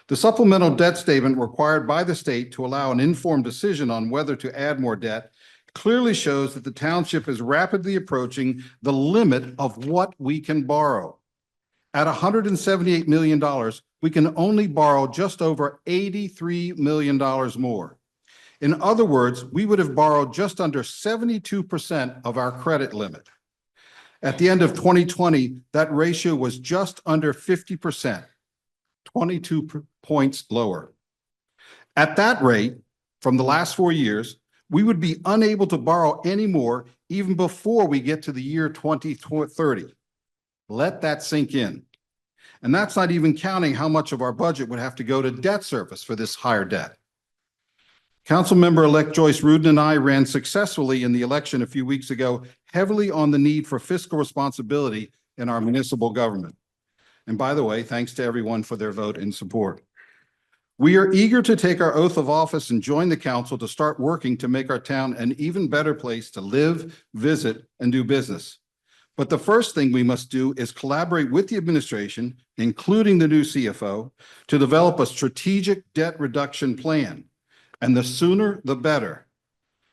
The supplemental debt statement required by the state to allow an informed decision on whether to add more debt clearly shows that the township is rapidly approaching the limit of what we can borrow. At $178 million, we can only borrow just over $83 million more. In other words, we would have borrowed just under 72% of our credit limit. At the end of 2020, that ratio was just under 50%, 22 points lower. At that rate, from the last 4 years, we would be unable to borrow any more even before we get to the year 2030. Let that sink in. And that's not even counting how much of our budget would have to go to debt service for this higher debt. Councilmember-elect Joyce Rudin and I ran successfully in the election a few weeks ago, heavily on the need for fiscal responsibility in our municipal government. And by the way, thanks to everyone for their vote in support. We are eager to take our oath of office and join the council to start working to make our town an even better place to live, visit, and do business. But the first thing we must do is collaborate with the administration, including the new CFO, to develop a strategic debt reduction plan. And the sooner, the better.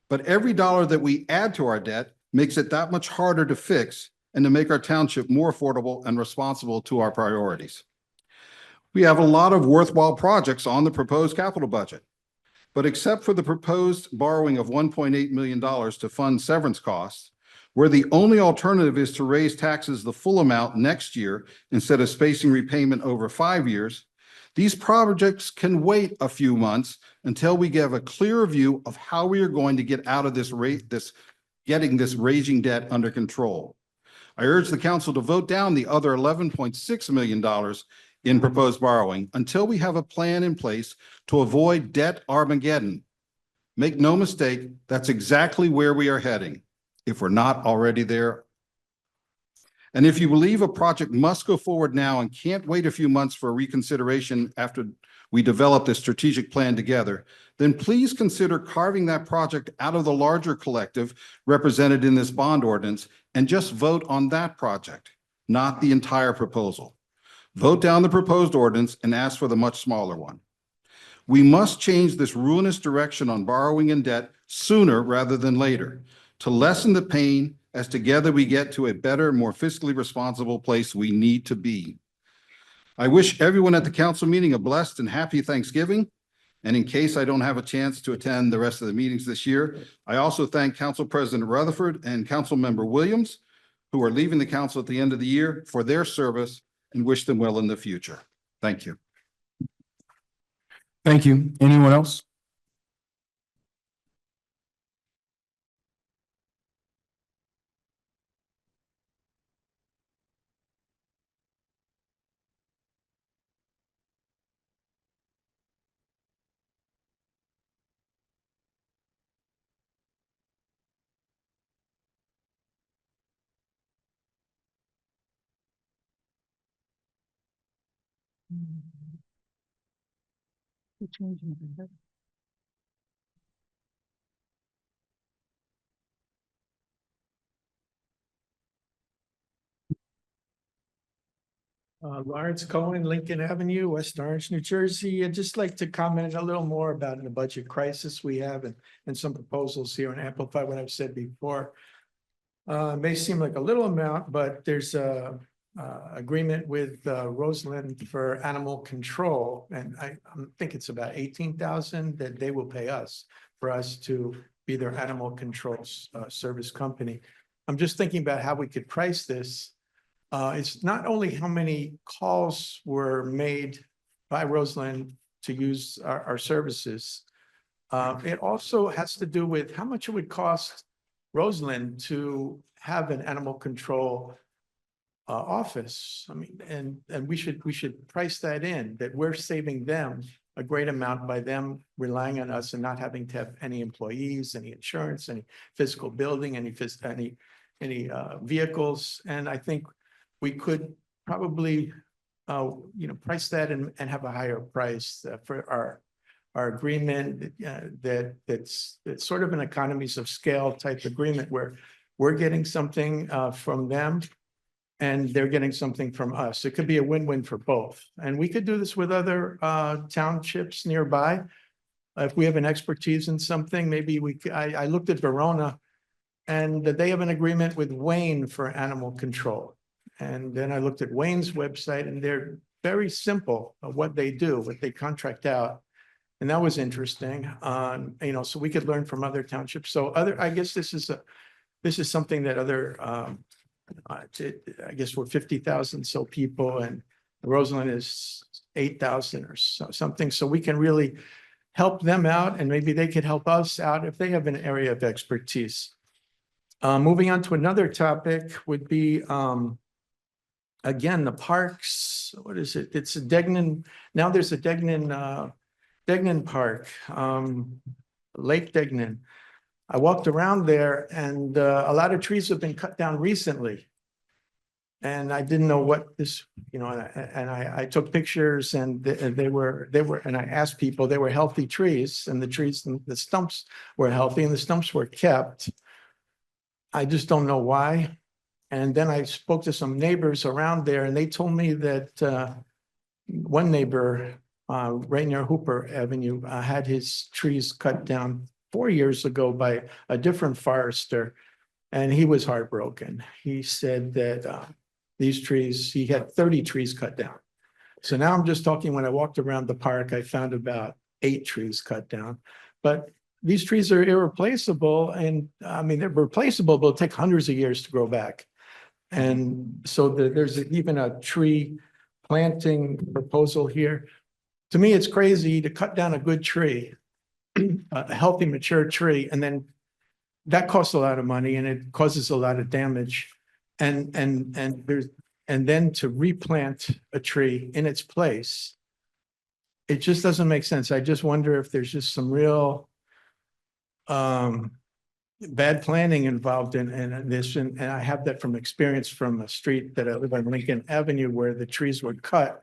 But every dollar that we add to our debt makes it that much harder to fix and to make our township more affordable and responsible to our priorities. We have a lot of worthwhile projects on the proposed capital budget, but except for the proposed borrowing of $1.8 million to fund severance costs, where the only alternative is to raise taxes the full amount next year instead of spacing repayment over 5 years, these projects can wait a few months until we get a clearer view of how we are going to get out of getting this raging debt under control. I urge the council to vote down the other $11.6 million in proposed borrowing until we have a plan in place to avoid debt Armageddon. Make no mistake, that's exactly where we are heading, if we're not already there. And if you believe a project must go forward now and can't wait a few months for reconsideration after we develop this strategic plan together, then please consider carving that project out of the larger collective represented in this bond ordinance and just vote on that project, not the entire proposal. Vote down the proposed ordinance and ask for the much smaller one. We must change this ruinous direction on borrowing and debt sooner rather than later to lessen the pain as together we get to a better, more fiscally responsible place we need to be. I wish everyone at the council meeting a blessed and happy Thanksgiving. And in case I don't have a chance to attend the rest of the meetings this year, I also thank Council President Rutherford and Councilmember Williams, who are leaving the council at the end of the year, for their service and wish them well in the future. Thank you. Thank you. Anyone else? Lawrence Cohen, Lincoln Avenue, West Orange, New Jersey. I'd just like to comment a little more about the budget crisis we have and some proposals here and amplify what I've said before. It may seem like a little amount, but there's a agreement with Roseland for animal control. And I think it's about 18,000 that they will pay us for us to be their animal control service company. I'm just thinking about how we could price this. It's not only how many calls were made by Roseland to use our services. It also has to do with how much it would cost Roseland to have an animal control office. I mean, and we should price that in, that we're saving them a great amount by them relying on us and not having to have any employees, any insurance, any physical building, any vehicles. And I think we could probably, price that and have a higher price for our agreement. That's sort of an economies of scale type agreement where we're getting something from them and they're getting something from us. It could be a win-win for both. And we could do this with other townships nearby. If we have an expertise in something, maybe I looked at Verona and they have an agreement with Wayne for animal control. And then I looked at Wayne's website and they're very simple of what they do, what they contract out. And that was interesting. So we could learn from other townships. So I guess this is something that other, I guess we're 50,000 so people and Roseland is 8,000 or something. So we can really help them out and maybe they could help us out if they have an area of expertise. Moving on to another topic would be, again, the parks. What is it? It's a Degnan. Now there's a Degnan Park, Lake Degnan. I walked around there and a lot of trees have been cut down recently. And I didn't know what this, and I took pictures and they were, and I asked people, they were healthy trees and the trees, the stumps were healthy and the stumps were kept. I just don't know why. And then I spoke to some neighbors around there and they told me that one neighbor right near Hooper Avenue had his trees cut down 4 years ago by a different forester. And he was heartbroken. He said that these trees, he had 30 trees cut down. So now I'm just talking, when I walked around the park, I found about 8 trees cut down. But these trees are irreplaceable. And I mean, they're replaceable, but it'll take hundreds of years to grow back. And so there's even a tree planting proposal here. To me, it's crazy to cut down a good tree, a healthy, mature tree, and then that costs a lot of money and it causes a lot of damage. And then to replant a tree in its place, it just doesn't make sense. I just wonder if there's just some real bad planning involved in this. And I have that from experience from a street that I live on, Lincoln Avenue, where the trees were cut,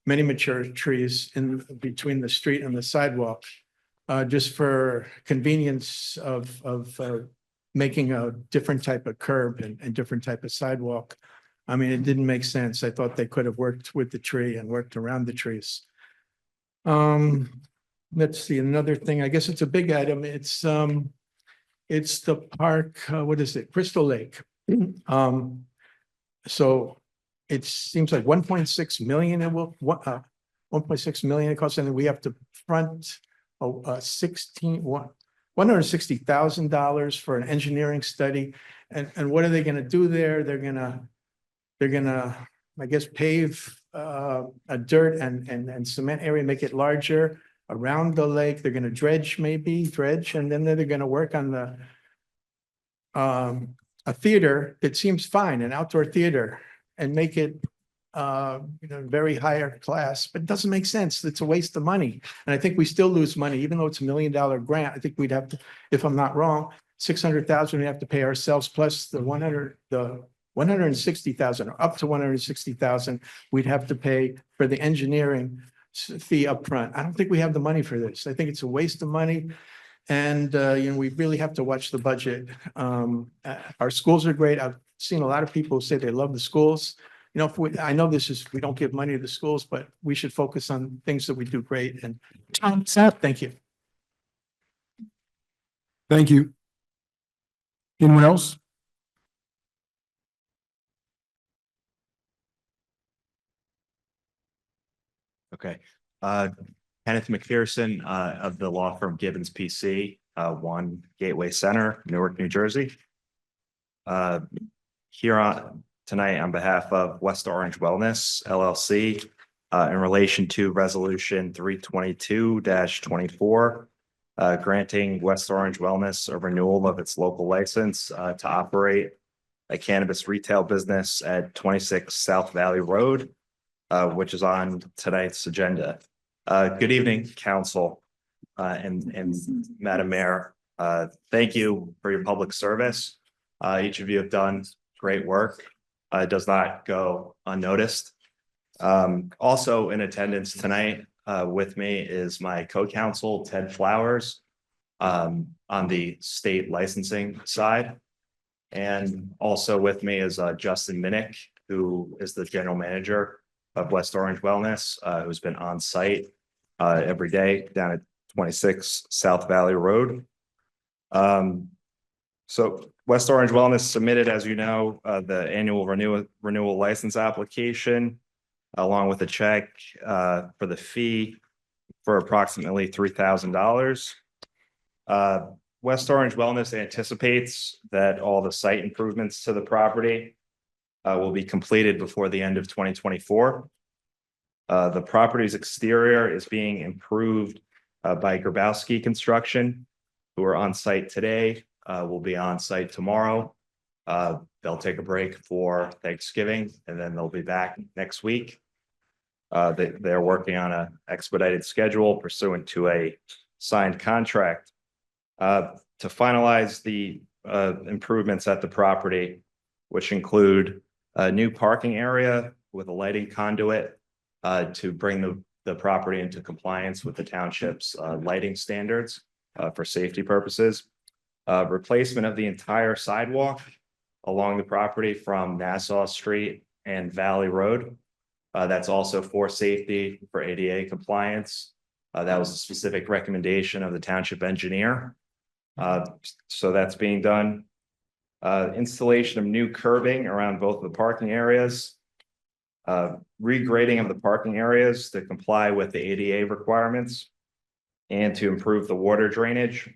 many mature trees in between the street and the sidewalk, just for convenience of making a different type of curb and different type of sidewalk. I mean, it didn't make sense. I thought they could have worked with the tree and worked around the trees. Let's see, another thing, I guess it's a big item. It's the park, what is it? Crystal Lake. So it seems like 1.6 million, it will, 1.6 million it costs, and then we have to front $160,000 for an engineering study. And what are they going to do there? They're gonna, I guess, pave a dirt and cement area, make it larger around the lake. They're gonna dredge, and then they're gonna work on the a theater that seems fine, an outdoor theater, and make it very higher class, but it doesn't make sense. It's a waste of money. And I think we still lose money, even though it's $1 million grant. I think we'd have to, if I'm not wrong, 600,000 we have to pay ourselves, plus the 160,000 or up to 160,000 we'd have to pay for the engineering fee up front. I don't think we have the money for this. I think it's a waste of money. And we really have to watch the budget. Our schools are great. I've seen a lot of people say they love the schools. you know, if we, I know this is, we don't give money to the schools, but we should focus on things that we do great and Time's up. thank you. Thank you. Anyone else? Okay. Kenneth McPherson, of the law firm Gibbons PC, 1 Gateway Center, Newark, New Jersey. Here tonight on behalf of West Orange Wellness LLC, in relation to resolution 322-24, granting West Orange Wellness a renewal of its local license, to operate a cannabis retail business at 26 South Valley Road, which is on tonight's agenda. Good evening, council, and Madam Mayor. Thank you for your public service. Each of you have done great work. It does not go unnoticed. Also in attendance tonight with me is my co-counsel, Ted Flowers, on the state licensing side. And also with me is Justin Minnick, who is the general manager of West Orange Wellness, who's been on site every day down at 26 South Valley Road. So West Orange Wellness submitted, as you know, the annual renewal license application, along with a check for the fee for approximately $3,000. West Orange Wellness anticipates that all the site improvements to the property will be completed before the end of 2024. The property's exterior is being improved by Grabowski Construction, who are on site today, will be on site tomorrow. They'll take a break for Thanksgiving and then they'll be back next week. They're working on an expedited schedule pursuant to a signed contract. To finalize the improvements at the property, which include a new parking area with a lighting conduit to bring the property into compliance with the township's lighting standards for safety purposes. Replacement of the entire sidewalk along the property from Nassau Street and Valley Road. That's also for safety, for ADA compliance. That was a specific recommendation of the township engineer. So that's being done. Installation of new curbing around both the parking areas. Regrading of the parking areas to comply with the ADA requirements and to improve the water drainage.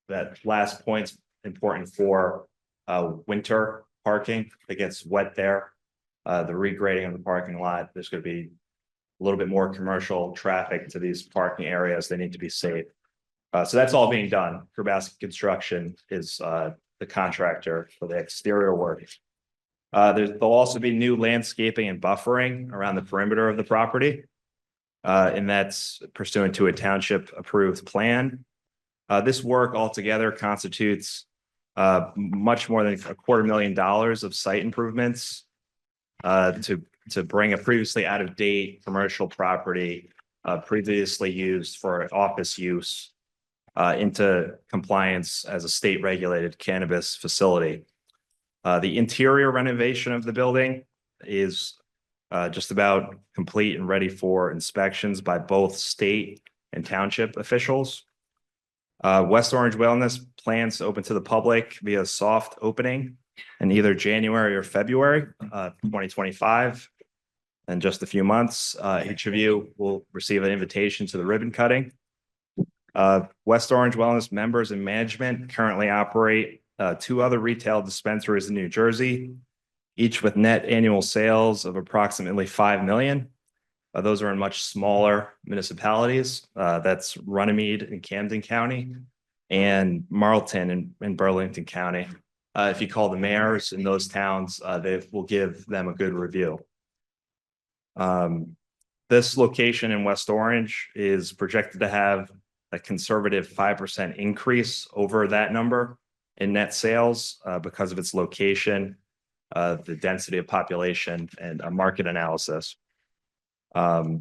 That last point's important for winter parking. It gets wet there. The regrading of the parking lot, there's going to be a little bit more commercial traffic to these parking areas. They need to be safe. So that's all being done. Grabowski Construction is the contractor for the exterior work. There'll also be new landscaping and buffering around the perimeter of the property. And that's pursuant to a township approved plan. This work altogether constitutes much more than $250,000 of site improvements to bring a previously out of date commercial property previously used for office use into compliance as a state regulated cannabis facility. The interior renovation of the building is just about complete and ready for inspections by both state and township officials. West Orange Wellness plans to open to the public via soft opening in either January or February 2025. In just a few months, each of you will receive an invitation to the ribbon cutting. West Orange Wellness members and management currently operate 2 other retail dispensaries in New Jersey, each with net annual sales of approximately $5 million. Those are in much smaller municipalities. That's Runnymede in Camden County and Marlton in Burlington County. If you call the mayors in those towns, they will give them a good review. This location in West Orange is projected to have a conservative 5% increase over that number in net sales because of its location, the density of population, and a market analysis. There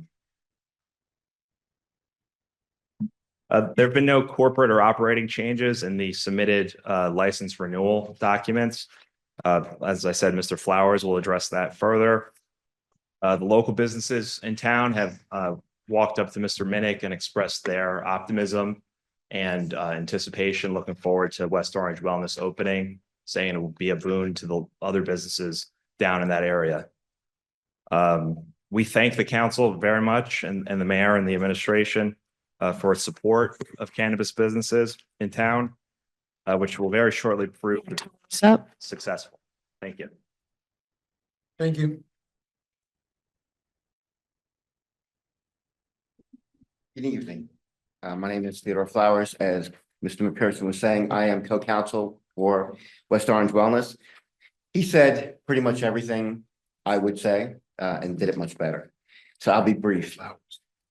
have been no corporate or operating changes in the submitted license renewal documents. As I said, Mr. Flowers will address that further. The local businesses in town have walked up to Mr. Minnick and expressed their optimism and anticipation, looking forward to West Orange Wellness opening, saying it will be a boon to the other businesses down in that area. We thank the council very much and the mayor and the administration for its support of cannabis businesses in town, which will very shortly prove successful. Thank you. Thank you. Good evening. My name is Theodore Flowers. As Mr. McPherson was saying, I am co-counsel for West Orange Wellness. He said pretty much everything I would say and did it much better. So I'll be brief.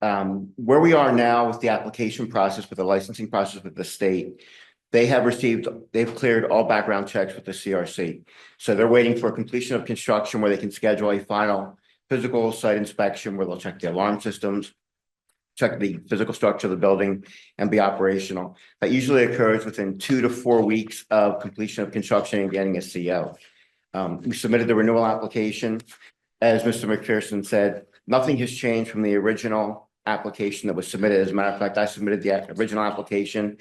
Where we are now with the application process, with the licensing process with the state, they've cleared all background checks with the CRC. So they're waiting for completion of construction where they can schedule a final physical site inspection where they'll check the alarm systems, check the physical structure of the building, and be operational. That usually occurs within 2 to 4 weeks of completion of construction and getting a CO. We submitted the renewal application. As Mr. McPherson said, nothing has changed from the original application that was submitted. As a matter of fact, I submitted the original application,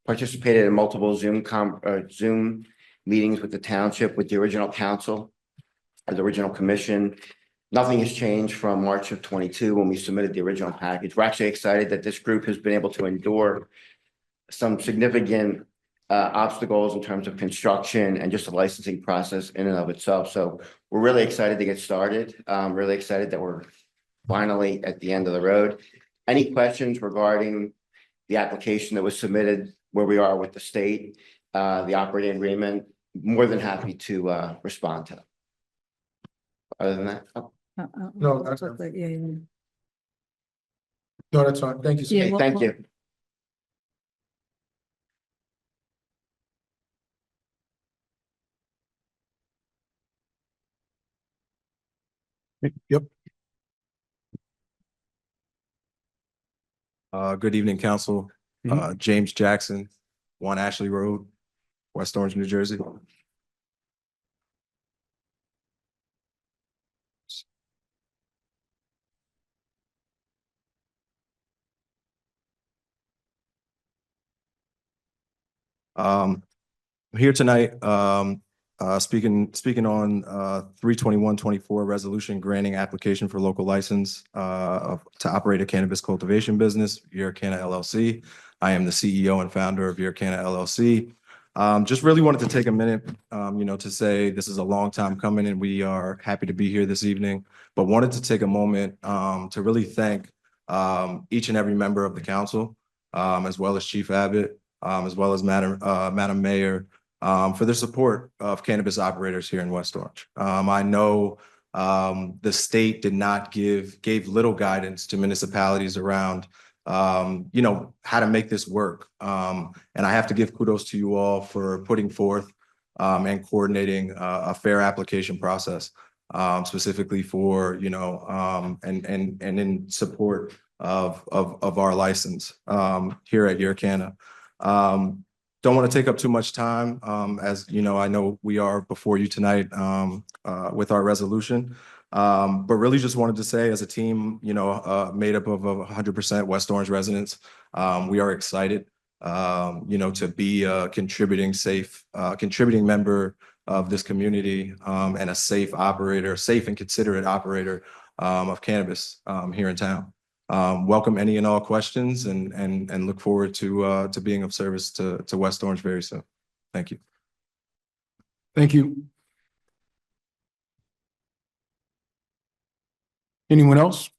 participated in multiple Zoom meetings with the township, with the original council, the original commission. Nothing has changed from March of 22 when we submitted the original package. We're actually excited that this group has been able to endure some significant obstacles in terms of construction and just the licensing process in and of itself. So we're really excited to get started. Really excited that we're finally at the end of the road. Any questions regarding the application that was submitted, where we are with the state, the operating agreement, more than happy to respond to them. Other than that, No, that's fine. No, that's fine. Thank you, sir. okay, thank you. Yep. Good evening, council. James Jackson, 1 Ashley Road, West Orange, New Jersey. I'm here tonight, speaking on 3/21/24 resolution granting application for local license to operate a cannabis cultivation business, Canna LLC. I am the CEO and founder of Canna LLC. Just really wanted to take a minute, to say this is a long time coming and we are happy to be here this evening, but wanted to take a moment to really thank each and every member of the council, as well as Chief Abbott, as well as Madam Mayor, for their support of cannabis operators here in West Orange. I know the state gave little guidance to municipalities around, how to make this work. And I have to give kudos to you all for putting forth and coordinating a fair application process, specifically for, and in support of our license here at Canna. Don't want to take up too much time. As you know, I know we are before you tonight with our resolution. But really just wanted to say as a team, made up of 100% West Orange residents, we are excited, to be a contributing member of this community and a safe and considerate operator of cannabis here in town. Welcome any and all questions and look forward to being of service to West Orange very soon. Thank you. Thank you. Anyone else?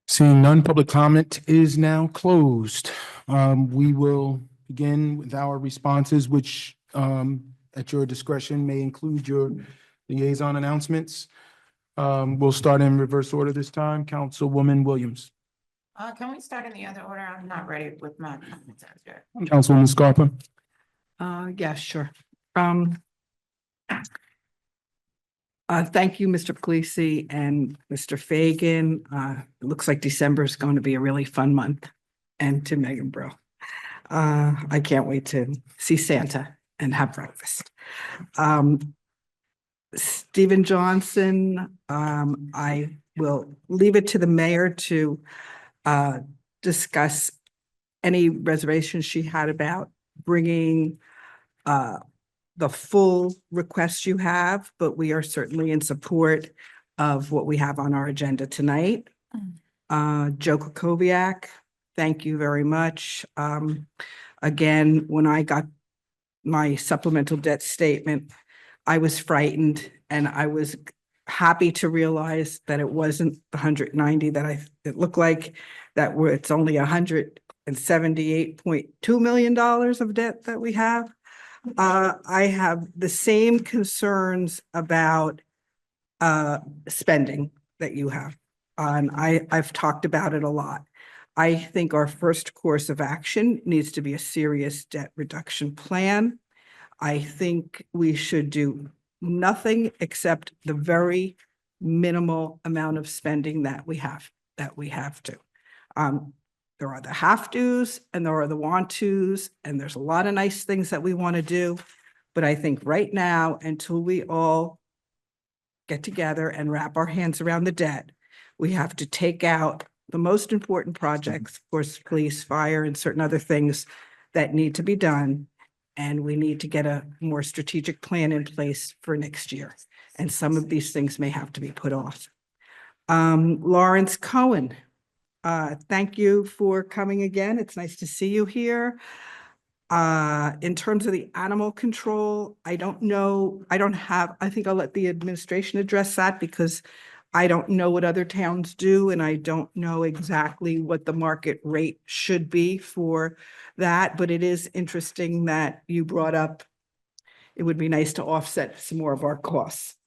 Seeing none, public comment is now closed. We will begin with our responses, which at your discretion may include your liaison announcements. We'll start in reverse order this time. Councilwoman Williams. Can we start in the other order? I'm not ready with my comments yet. Councilwoman Scarpa. Yeah, sure. Thank you, Mr. Puglisi and Mr. Fagan. It looks like December is going to be a really fun month. And to Megan Brill. I can't wait to see Santa and have breakfast. Stephen Johnson, I will leave it to the mayor to discuss any reservations she had about bringing the full request you have, but we are certainly in support of what we have on our agenda tonight. Joe Kukoviac, thank you very much. Again, when I got my supplemental debt statement, I was frightened and I was happy to realize that it wasn't the 190 that it looked like, it's only $178.2 million of debt that we have. I have the same concerns about spending that you have. And I've talked about it a lot. I think our first course of action needs to be a serious debt reduction plan. I think we should do nothing except the very minimal amount of spending that we have to. There are the have tos and there are the want tos, and there's a lot of nice things that we want to do. But I think right now, until we all get together and wrap our hands around the debt, we have to take out the most important projects, of course, police, fire, and certain other things that need to be done. And we need to get a more strategic plan in place for next year. And some of these things may have to be put off. Lawrence Cohen, thank you for coming again. It's nice to see you here. In terms of the animal control, I don't know. I think I'll let the administration address that because I don't know what other towns do, and I don't know exactly what the market rate should be for that, but it is interesting that you brought up, it would be nice to offset some more of our costs.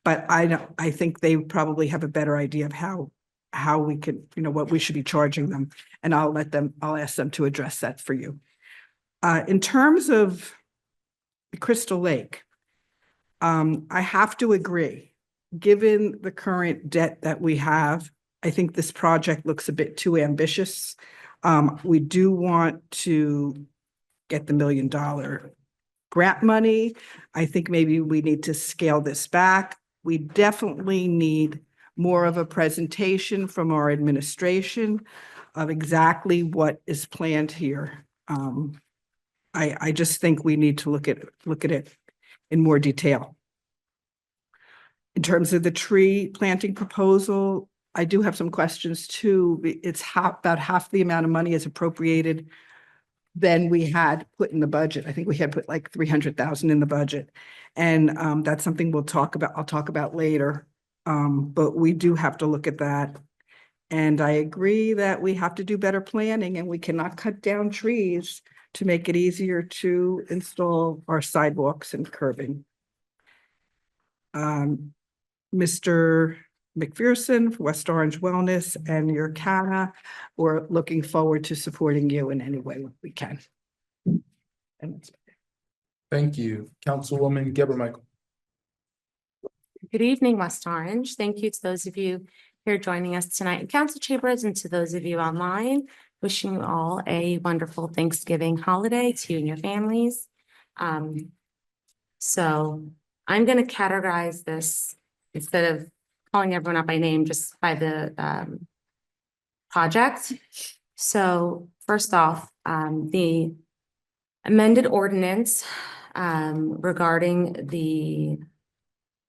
But I think they probably have a better idea of how we could, what we should be charging them, and I'll ask them to address that for you. In terms of Crystal Lake, I have to agree. Given the current debt that we have, I think this project looks a bit too ambitious. We do want to get the $1 million grant money. I think maybe we need to scale this back. We definitely need more of a presentation from our administration of exactly what is planned here. I just think we need to look at it in more detail. In terms of the tree planting proposal, I do have some questions too. It's about half the amount of money is appropriated than we had put in the budget. I think we had put like 300,000 in the budget. And that's something I'll talk about later. But we do have to look at that. And I agree that we have to do better planning and we cannot cut down trees to make it easier to install our sidewalks and curbing. Mr. McPherson, West Orange Wellness, and your CANA, we're looking forward to supporting you in any way we can. Thank you. Councilwoman Geber Michael. Good evening, West Orange. Thank you to those of you here joining us tonight in council chambers and to those of you online. Wishing you all a wonderful Thanksgiving holiday to you and your families. So I'm going to categorize this instead of calling everyone out by name, just by the project. So first off, the amended ordinance regarding the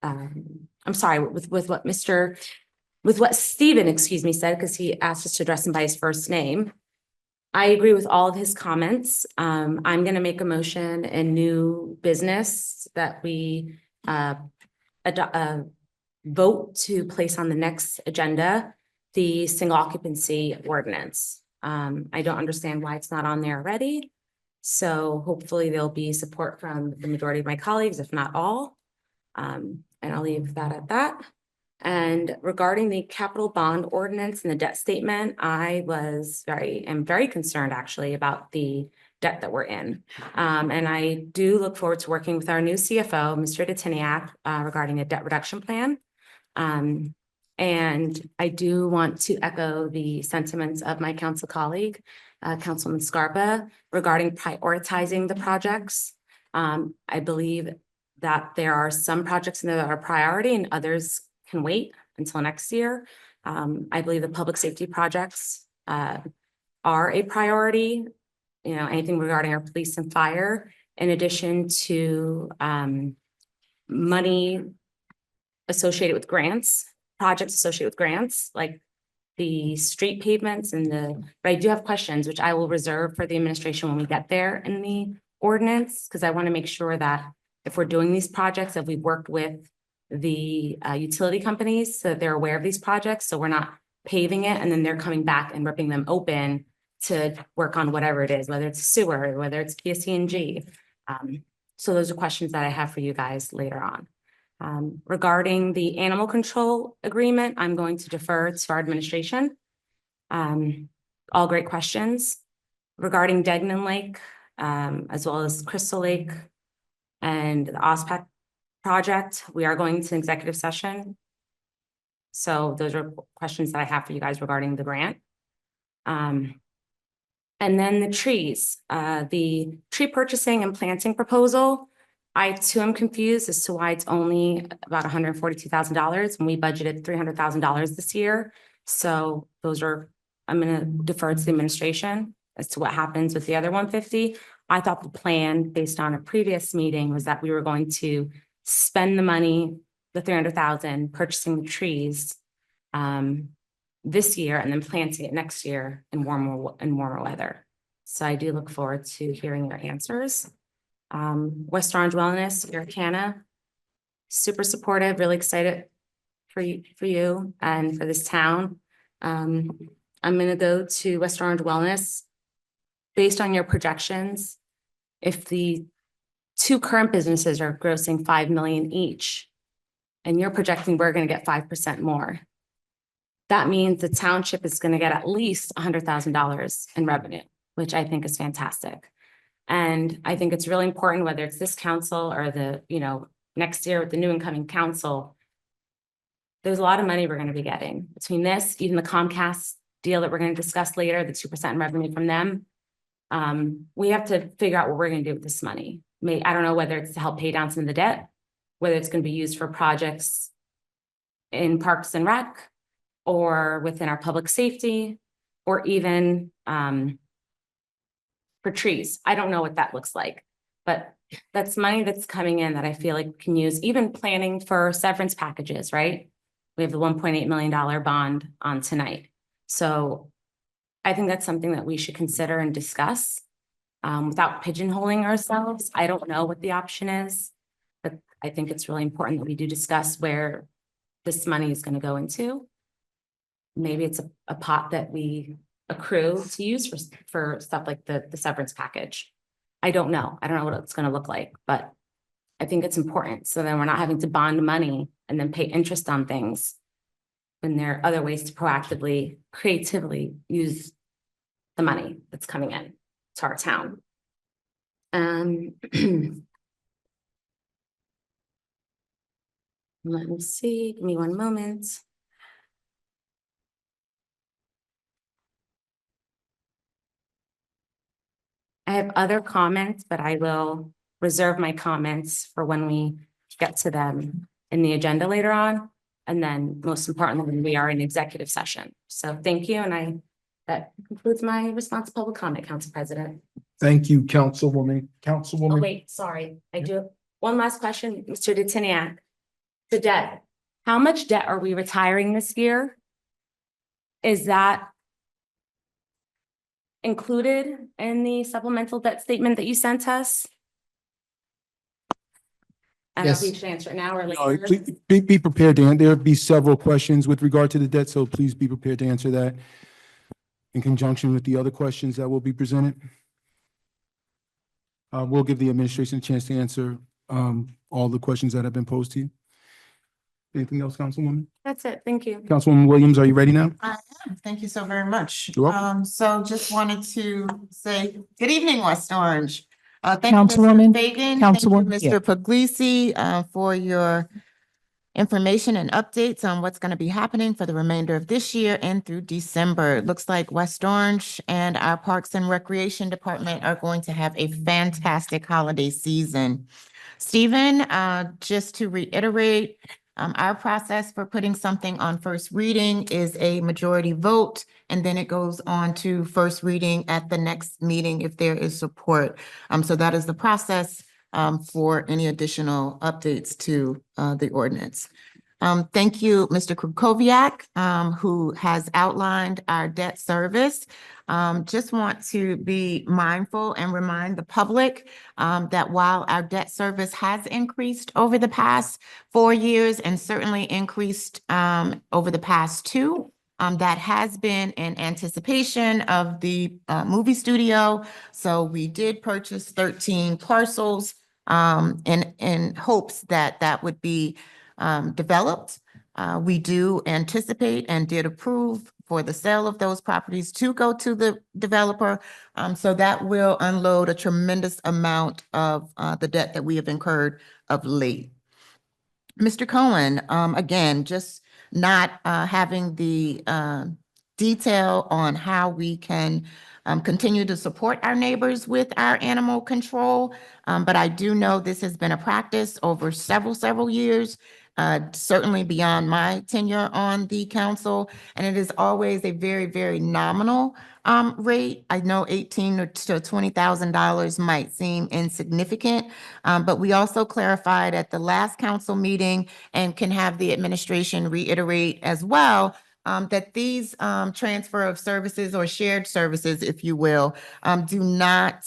I'm sorry, with what Stephen, said, because he asked us to address him by his first name. I agree with all of his comments. I'm going to make a motion in new business that we vote to place on the next agenda the single occupancy ordinance. I don't understand why it's not on there already. So hopefully there'll be support from the majority of my colleagues, if not all. And I'll leave that at that. And regarding the capital bond ordinance and the debt statement, I am very concerned actually about the debt that we're in. And I do look forward to working with our new CFO, Mr. Detiniak, regarding a debt reduction plan. And I do want to echo the sentiments of my council colleague, Councilman Scarpa, regarding prioritizing the projects. I believe that there are some projects in there that are priority and others can wait until next year. I believe the public safety projects are a priority, you know, anything regarding our police and fire, in addition to money associated with grants, projects associated with grants, like the street pavements and but I do have questions, which I will reserve for the administration when we get there in the ordinance, because I want to make sure that if we're doing these projects, that we've worked with the utility companies so that they're aware of these projects, so we're not paving it and then they're coming back and ripping them open to work on whatever it is, whether it's sewer, whether it's PSC&G. So those are questions that I have for you guys later on. Regarding the animal control agreement, I'm going to defer to our administration. All great questions. Regarding Degnan Lake, as well as Crystal Lake and the OSPAC project, we are going to executive session. So those are questions that I have for you guys regarding the grant. And then the trees, the tree purchasing and planting proposal, I too am confused as to why it's only about $142,000 when we budgeted $300,000 this year. So those are, I'm going to defer to the administration as to what happens with the other 150. I thought the plan based on a previous meeting was that we were going to spend the money, the $300,000 purchasing the trees this year and then planting it next year in warmer weather. So I do look forward to hearing your answers. West Orange Wellness, Irricana, super supportive, really excited for you and for this town. I'm going to go to West Orange Wellness. Based on your projections, if the two current businesses are grossing $5 million each, and you're projecting we're going to get 5% more, that means the township is going to get at least $100,000 in revenue, which I think is fantastic. And I think it's really important, whether it's this council or the, next year with the new incoming council, there's a lot of money we're going to be getting between this, even the Comcast deal that we're going to discuss later, the 2% in revenue from them. We have to figure out what we're going to do with this money. I don't know whether it's to help pay down some of the debt, whether it's going to be used for projects in Parks and Rec or within our public safety, or even for trees. I don't know what that looks like, but that's money that's coming in that I feel like we can use, even planning for severance packages, right? We have the $1.8 million bond on tonight. So I think that's something that we should consider and discuss without pigeonholing ourselves. I don't know what the option is, but I think it's really important that we do discuss where this money is going to go into. Maybe it's a pot that we accrue to use for stuff like the severance package. I don't know what it's going to look like, but I think it's important. So then we're not having to bond money and then pay interest on things when there are other ways to proactively, creatively use the money that's coming in to our town. Let me see, give me one moment. I have other comments, but I will reserve my comments for when we get to them in the agenda later on. And then most importantly, when we are in executive session. So thank you. And that concludes my response to public comment, Council President. Thank you, Councilwoman. Oh, wait, sorry. I do have one last question, Mr. Detiniak. The debt. How much debt are we retiring this year? Is that included in the supplemental debt statement that you sent us? I don't know if you should answer it now or No, later. please be prepared to, there'll be several questions with regard to the debt, so please be prepared to answer that in conjunction with the other questions that will be presented. We'll give the administration a chance to answer all the questions that have been posed to you. Anything else, Councilwoman? That's it. Thank you. Councilwoman Williams, are you ready now? I am. Thank you so very much. You're welcome. So just wanted to say, good evening, West Orange. Thank you, Councilwoman, Mr. Fagan. Thank you, Councilwoman, yeah. Mr. Puglisi, for your information and updates on what's going to be happening for the remainder of this year and through December. It looks like West Orange and our Parks and Recreation Department are going to have a fantastic holiday season. Stephen, just to reiterate, our process for putting something on first reading is a majority vote, and then it goes on to first reading at the next meeting if there is support. So that is the process for any additional updates to the ordinance. Thank you, Mr. Kukoviac, who has outlined our debt service. Just want to be mindful and remind the public that while our debt service has increased over the past 4 years and certainly increased over the past 2, that has been in anticipation of the movie studio. So we did purchase 13 parcels in hopes that that would be developed. We do anticipate and did approve for the sale of those properties to go to the developer. So that will unload a tremendous amount of the debt that we have incurred of late. Mr. Cohen, again, just not having the detail on how we can continue to support our neighbors with our animal control. But I do know this has been a practice over several years, certainly beyond my tenure on the council. And it is always a very nominal rate. I know $18,000 to $20,000 might seem insignificant, but we also clarified at the last council meeting and can have the administration reiterate as well that these transfer of services or shared services, if you will, do not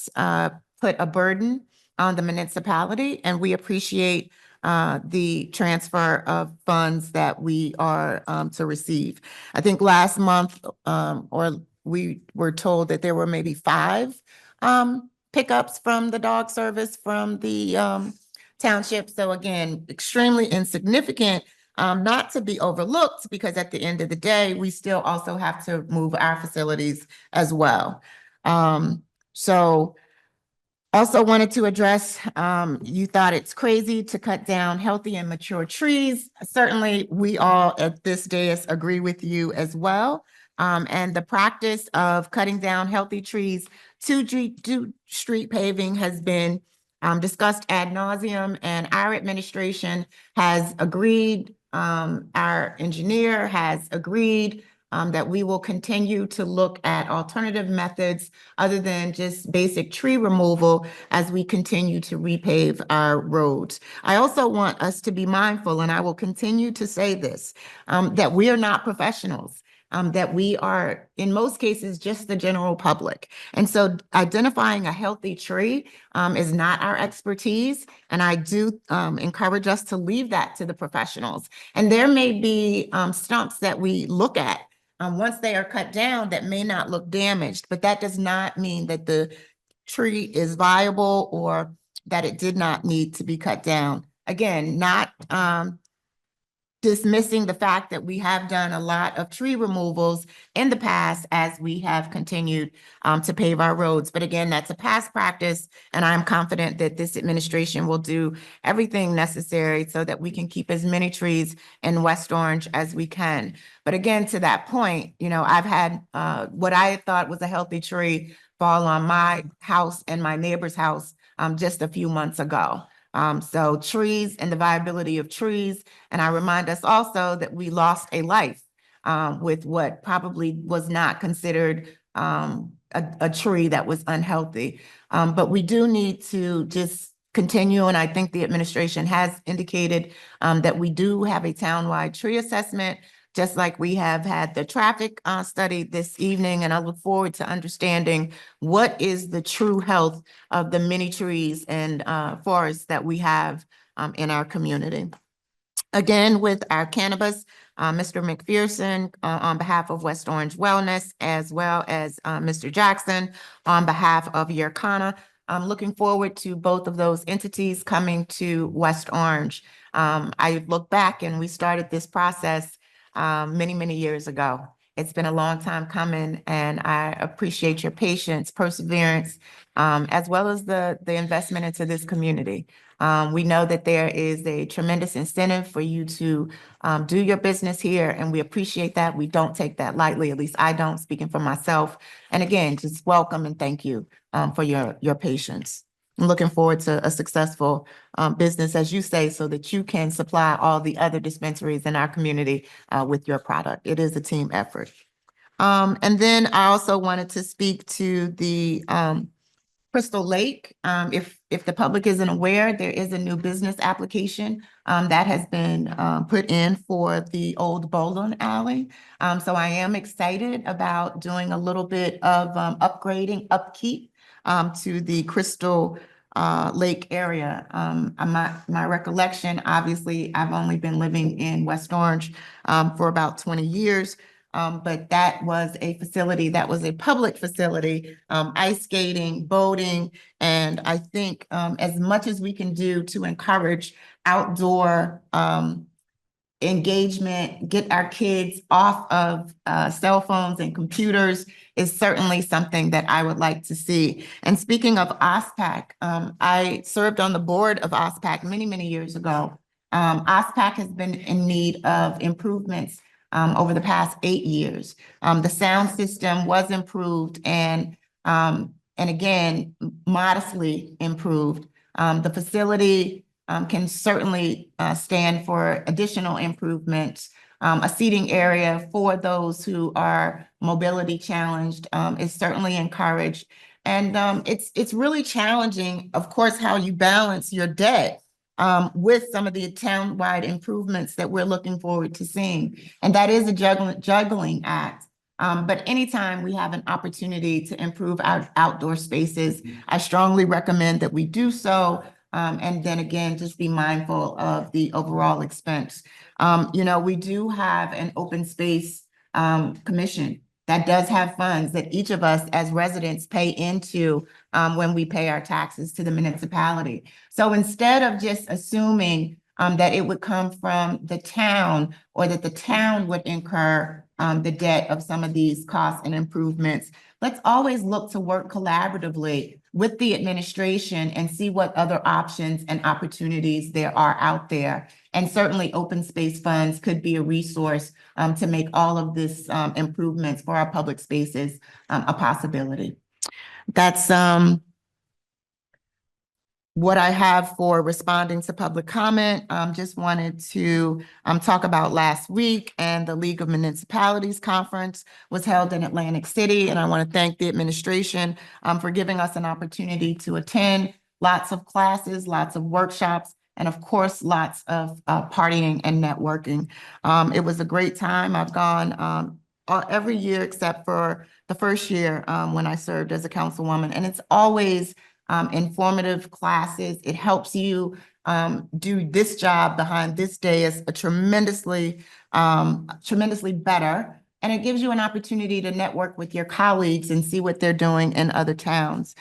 put a burden on the municipality. And we appreciate the transfer of funds that we are to receive. I think last month or we were told that there were maybe 5 pickups from the dog service from the township. So again, extremely insignificant, not to be overlooked, because at the end of the day, we still also have to move our facilities as well. So also wanted to address, you thought it's crazy to cut down healthy and mature trees. Certainly, we all at this dais agree with you as well. And the practice of cutting down healthy trees to do street paving has been discussed ad nauseum, and our administration has agreed, our engineer has agreed that we will continue to look at alternative methods other than just basic tree removal as we continue to repave our roads. I also want us to be mindful, and I will continue to say this, that we are not professionals. That we are, in most cases, just the general public. And so identifying a healthy tree is not our expertise. And I do encourage us to leave that to the professionals. And there may be stumps that we look at once they are cut down that may not look damaged, but that does not mean that the tree is viable or that it did not need to be cut down. Again, not dismissing the fact that we have done a lot of tree removals in the past as we have continued to pave our roads. But again, that's a past practice, and I'm confident that this administration will do everything necessary so that we can keep as many trees in West Orange as we can. But again, to that point, you know, I've had what I thought was a healthy tree fall on my house and my neighbor's house just a few months ago. So trees and the viability of trees. And I remind us also that we lost a life with what probably was not considered a tree that was unhealthy. But we do need to just continue. And I think the administration has indicated that we do have a townwide tree assessment, just like we have had the traffic study this evening. And I look forward to understanding what is the true health of the many trees and forests that we have in our community. Again, with our cannabis, Mr. McPherson, on behalf of West Orange Wellness, as well as Mr. Jackson, on behalf of Yerkana, I'm looking forward to both of those entities coming to West Orange. I look back and we started this process many years ago. It's been a long time coming, and I appreciate your patience, perseverance, as well as the investment into this community. We know that there is a tremendous incentive for you to do your business here, and we appreciate that. We don't take that lightly, at least I don't, speaking for myself. And again, just welcome and thank you for your patience. I'm looking forward to a successful business, as you say, so that you can supply all the other dispensaries in our community with your product. It is a team effort. And then I also wanted to speak to the Crystal Lake. If the public isn't aware, there is a new business application that has been put in for the old bowling alley. So I am excited about doing a little bit of upkeep to the Crystal Lake area. My recollection, obviously, I've only been living in West Orange for about 20 years. But that was a facility, that was a public facility, ice skating, boating, and I think as much as we can do to encourage outdoor engagement, get our kids off of cell phones and computers is certainly something that I would like to see. And speaking of OSPAC, I served on the board of OSPAC many, many years ago. OSPAC has been in need of improvements over the past 8 years. The sound system was improved and again, modestly improved. The facility can certainly stand for additional improvements. A seating area for those who are mobility challenged is certainly encouraged. And it's really challenging, of course, how you balance your debt with some of the town-wide improvements that we're looking forward to seeing. And that is a juggling act. But anytime we have an opportunity to improve our outdoor spaces, I strongly recommend that we do so. And then again, just be mindful of the overall expense. You know, we do have an open space commission that does have funds that each of us as residents pay into when we pay our taxes to the municipality. So instead of just assuming that it would come from the town or that the town would incur the debt of some of these costs and improvements, let's always look to work collaboratively with the administration and see what other options and opportunities there are out there. And certainly open space funds could be a resource to make all of this improvements for our public spaces a possibility. That's what I have for responding to public comment. Just wanted to talk about last week, and the League of Municipalities Conference was held in Atlantic City. And I want to thank the administration for giving us an opportunity to attend lots of classes, lots of workshops, and of course, lots of partying and networking. It was a great time. I've gone every year except for the first year when I served as a councilwoman, and it's always informative classes. It helps you do this job behind this dais tremendously better. And it gives you an opportunity to network with your colleagues and see what they're doing in other towns.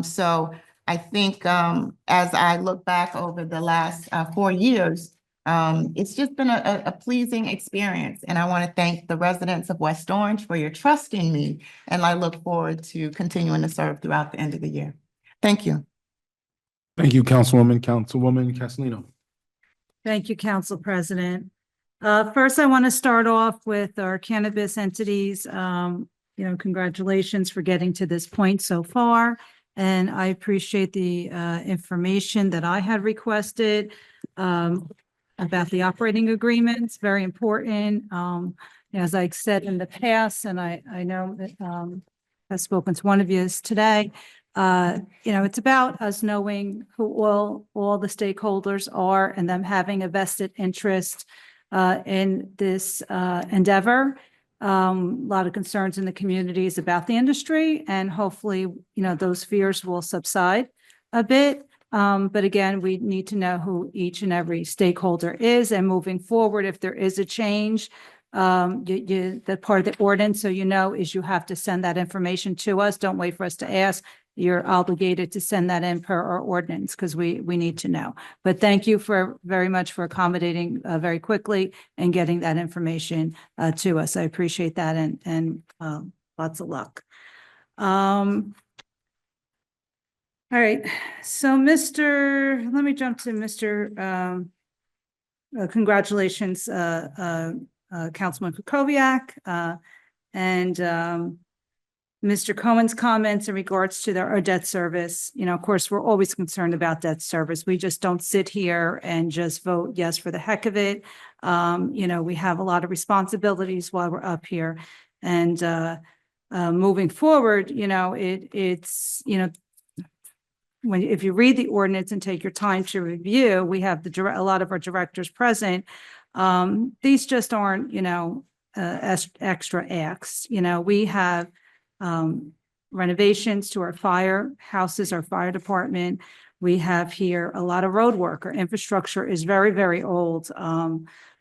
So I think as I look back over the last 4 years, it's just been a pleasing experience. And I want to thank the residents of West Orange for your trust in me. And I look forward to continuing to serve throughout the end of the year. Thank you. Thank you, Councilwoman. Councilwoman Castellino. Thank you, Council President. First, I want to start off with our cannabis entities. Congratulations for getting to this point so far. And I appreciate the information that I had requested about the operating agreements. Very important. As I said in the past, and I know that I've spoken to one of you today, it's about us knowing who all the stakeholders are and them having a vested interest in this endeavor. A lot of concerns in the communities about the industry, and hopefully, those fears will subside a bit. But again, we need to know who each and every stakeholder is, and moving forward, if there is a change, the part of the ordinance, so is you have to send that information to us. Don't wait for us to ask. You're obligated to send that in per our ordinance, because we need to know. But thank you very much for accommodating very quickly and getting that information to us. I appreciate that, and lots of luck. All right, so let me jump to Mr. Congratulations, Councilman Kukoviac, and Mr. Cohen's comments in regards to our debt service. You know, of course, we're always concerned about debt service. We just don't sit here and just vote yes for the heck of it. You know, we have a lot of responsibilities while we're up here. And moving forward, you know, it's, you know, if you read the ordinance and take your time to review, we have a lot of our directors present. These just aren't, you know, extra acts. You know, we have renovations to our firehouses, our fire department. We have here a lot of road work. Our infrastructure is very, very old. I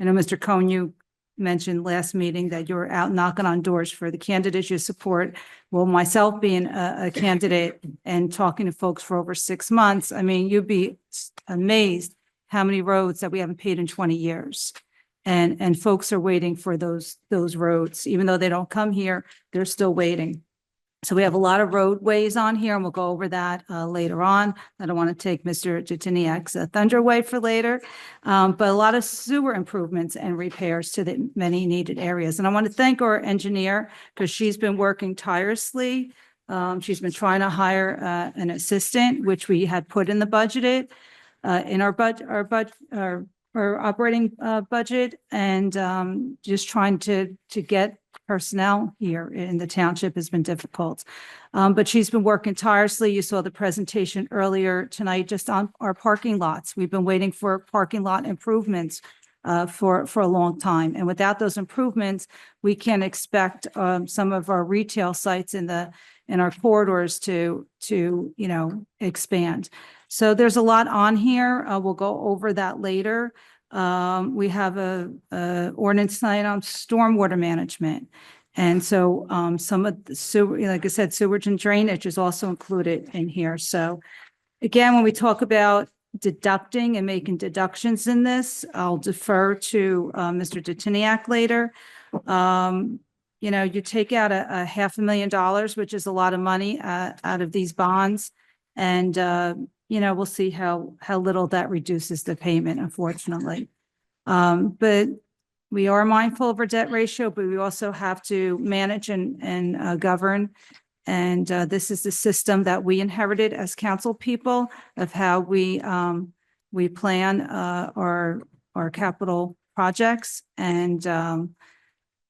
know, Mr. Cohen, you mentioned last meeting that you're out knocking on doors for the candidates you support. Well, myself being a candidate and talking to folks for over 6 months, I mean, you'd be amazed how many roads that we haven't paid in 20 years. And folks are waiting for those roads. Even though they don't come here, they're still waiting. So we have a lot of roadways on here, and we'll go over that later on. I don't want to take Mr. Jatiniak's thunder away for later, but a lot of sewer improvements and repairs to the many needed areas. And I want to thank our engineer because she's been working tirelessly. She's been trying to hire an assistant, which we had put in the budgeted in our operating budget, and just trying to get personnel here in the township has been difficult. But she's been working tirelessly. You saw the presentation earlier tonight just on our parking lots. We've been waiting for parking lot improvements for a long time. And without those improvements, we can expect some of our retail sites in our corridors to you know, expand. So there's a lot on here. We'll go over that later. We have a ordinance tonight on stormwater management. And so some of the sewer, like I said, sewage and drainage is also included in here. So again, when we talk about deducting and making deductions in this, I'll defer to Mr. Jatiniak later. You know, you take out a $500,000, which is a lot of money out of these bonds. And you know, we'll see how little that reduces the payment, unfortunately. But we are mindful of our debt ratio, but we also have to manage and govern. And this is the system that we inherited as council people of how we plan our capital projects. And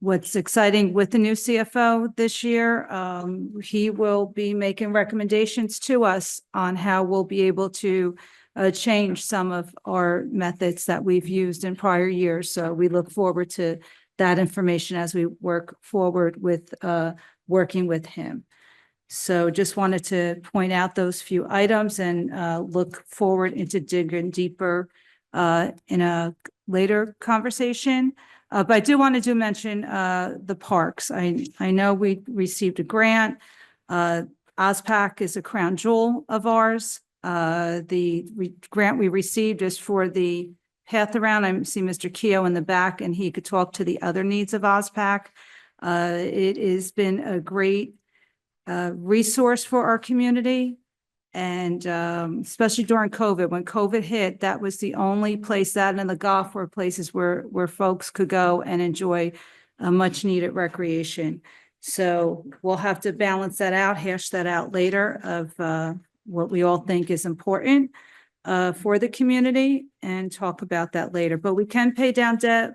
what's exciting with the new CFO this year, he will be making recommendations to us on how we'll be able to change some of our methods that we've used in prior years. So we look forward to that information as we work forward with working with him. So just wanted to point out those few items and look forward into digging deeper in a later conversation. But I do want to mention the parks. I know we received a grant. OSPAC is a crown jewel of ours. The grant we received is for the path around. I see Mr. Keogh in the back, and he could talk to the other needs of OSPAC. It has been a great resource for our community. And especially during COVID, when COVID hit, that was the only place, that and the golf were places where folks could go and enjoy a much needed recreation. So we'll have to balance that out, hash that out later of what we all think is important for the community, and talk about that later. But we can pay down debt.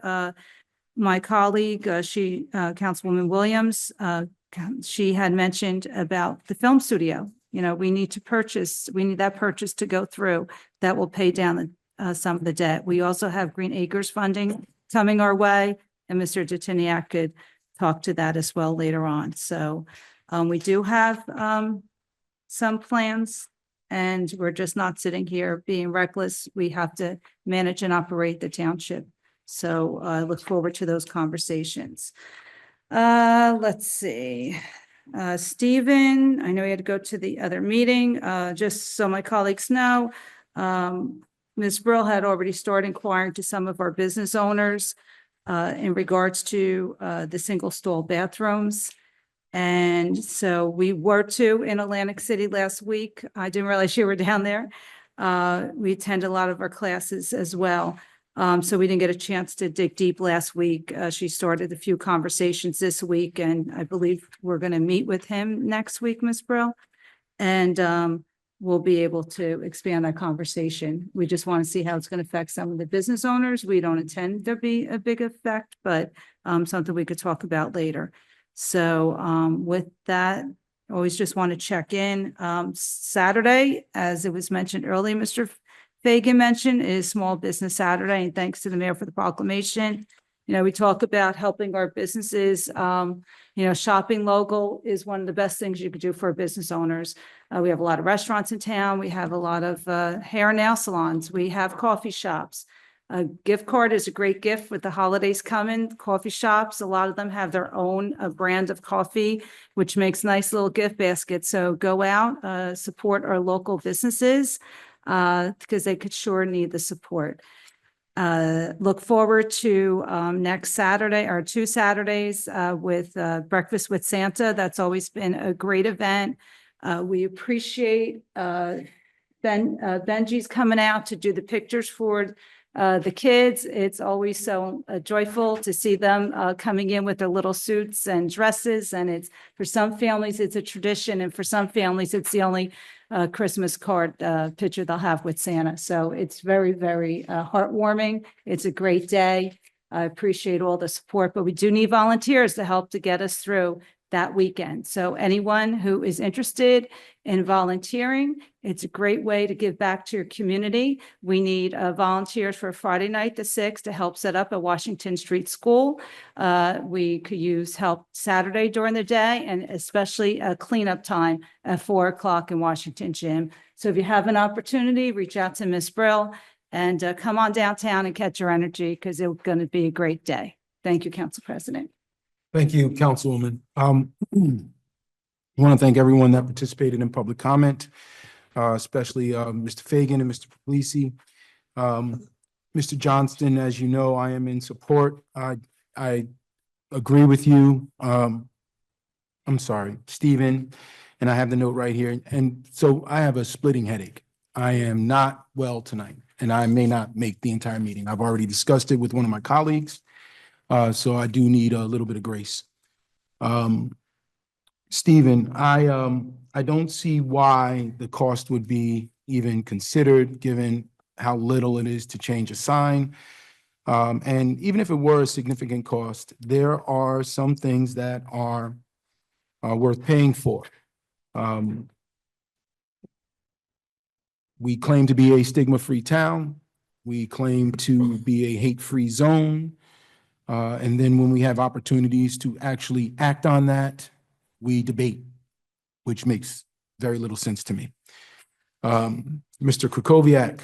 My colleague, Councilwoman Williams, she had mentioned about the film studio. You know, we need that purchase to go through. That will pay down some of the debt. We also have Green Acres funding coming our way, and Mr. Jatiniak could talk to that as well later on. So we do have some plans, and we're just not sitting here being reckless. We have to manage and operate the township. So I look forward to those conversations. Let's see. Stephen, I know he had to go to the other meeting. Just so my colleagues know, Ms. Brill had already started inquiring to some of our business owners in regards to the single stall bathrooms. And so we were two in Atlantic City last week. I didn't realize you were down there. We attend a lot of our classes as well. So we didn't get a chance to dig deep last week. She started a few conversations this week, and I believe we're going to meet with him next week, Ms. Brill. And we'll be able to expand that conversation. We just want to see how it's going to affect some of the business owners. We don't intend to be a big effect, but something we could talk about later. So with that, always just want to check in. Saturday, as it was mentioned earlier, Mr. Fagan mentioned, is Small Business Saturday, and thanks to the mayor for the proclamation. You know, we talk about helping our businesses. You know, shopping local is one of the best things you could do for business owners. We have a lot of restaurants in town. We have a lot of hair and nail salons. We have coffee shops. A gift card is a great gift with the holidays coming. Coffee shops, a lot of them have their own brand of coffee, which makes nice little gift baskets. So go out, support our local businesses because they could sure need the support. Look forward to next Saturday or 2 Saturdays with Breakfast with Santa. That's always been a great event. We appreciate Benji's coming out to do the pictures for the kids. It's always so joyful to see them coming in with their little suits and dresses. And it's, for some families, it's a tradition. And for some families, it's the only Christmas card picture they'll have with Santa. So it's very, very heartwarming. It's a great day. I appreciate all the support, but we do need volunteers to help to get us through that weekend. So anyone who is interested in volunteering, it's a great way to give back to your community. We need volunteers for Friday night, the 6th, to help set up a Washington Street School. We could use help Saturday during the day, and especially a cleanup time at 4 o'clock in Washington Gym. So if you have an opportunity, reach out to Ms. Brill and come on downtown and catch your energy, because it's going to be a great day. Thank you, Council President. Thank you, Councilwoman. I want to thank everyone that participated in public comment, especially Mr. Fagan and Mr. Puglisi. Mr. Johnston, as you know, I am in support. I agree with you. I'm sorry, Stephen, and I have the note right here. And so I have a splitting headache. I am not well tonight, and I may not make the entire meeting. I've already discussed it with one of my colleagues. So I do need a little bit of grace. Stephen, I don't see why the cost would be even considered, given how little it is to change a sign. And even if it were a significant cost, there are some things that are worth paying for. We claim to be a stigma-free town. We claim to be a hate-free zone. And then when we have opportunities to actually act on that, we debate, which makes very little sense to me. Mr. Krakowiak,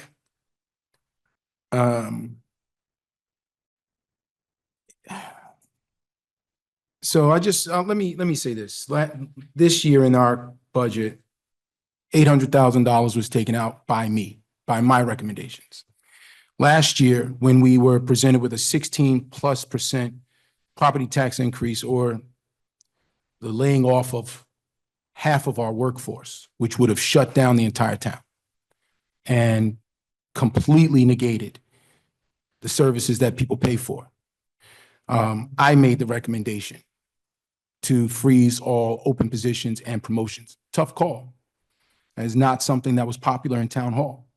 so I just, let me say this. This year in our budget, $800,000 was taken out by me, by my recommendations. Last year, when we were presented with a 16+% property tax increase, or the laying off of half of our workforce, which would have shut down the entire town and completely negated the services that people pay for, I made the recommendation to freeze all open positions and promotions. Tough call. It's not something that was popular in town hall.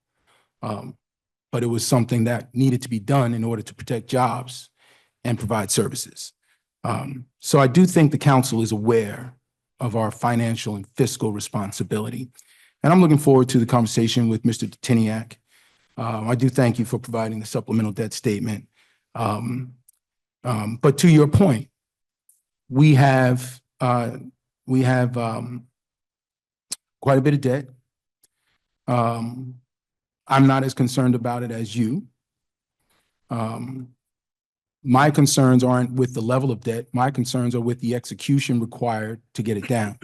But it was something that needed to be done in order to protect jobs and provide services. So I do think the council is aware of our financial and fiscal responsibility. And I'm looking forward to the conversation with Mr. Tiniak. I do thank you for providing the supplemental debt statement. But to your point, we have quite a bit of debt. I'm not as concerned about it as you. My concerns aren't with the level of debt. My concerns are with the execution required to get it down.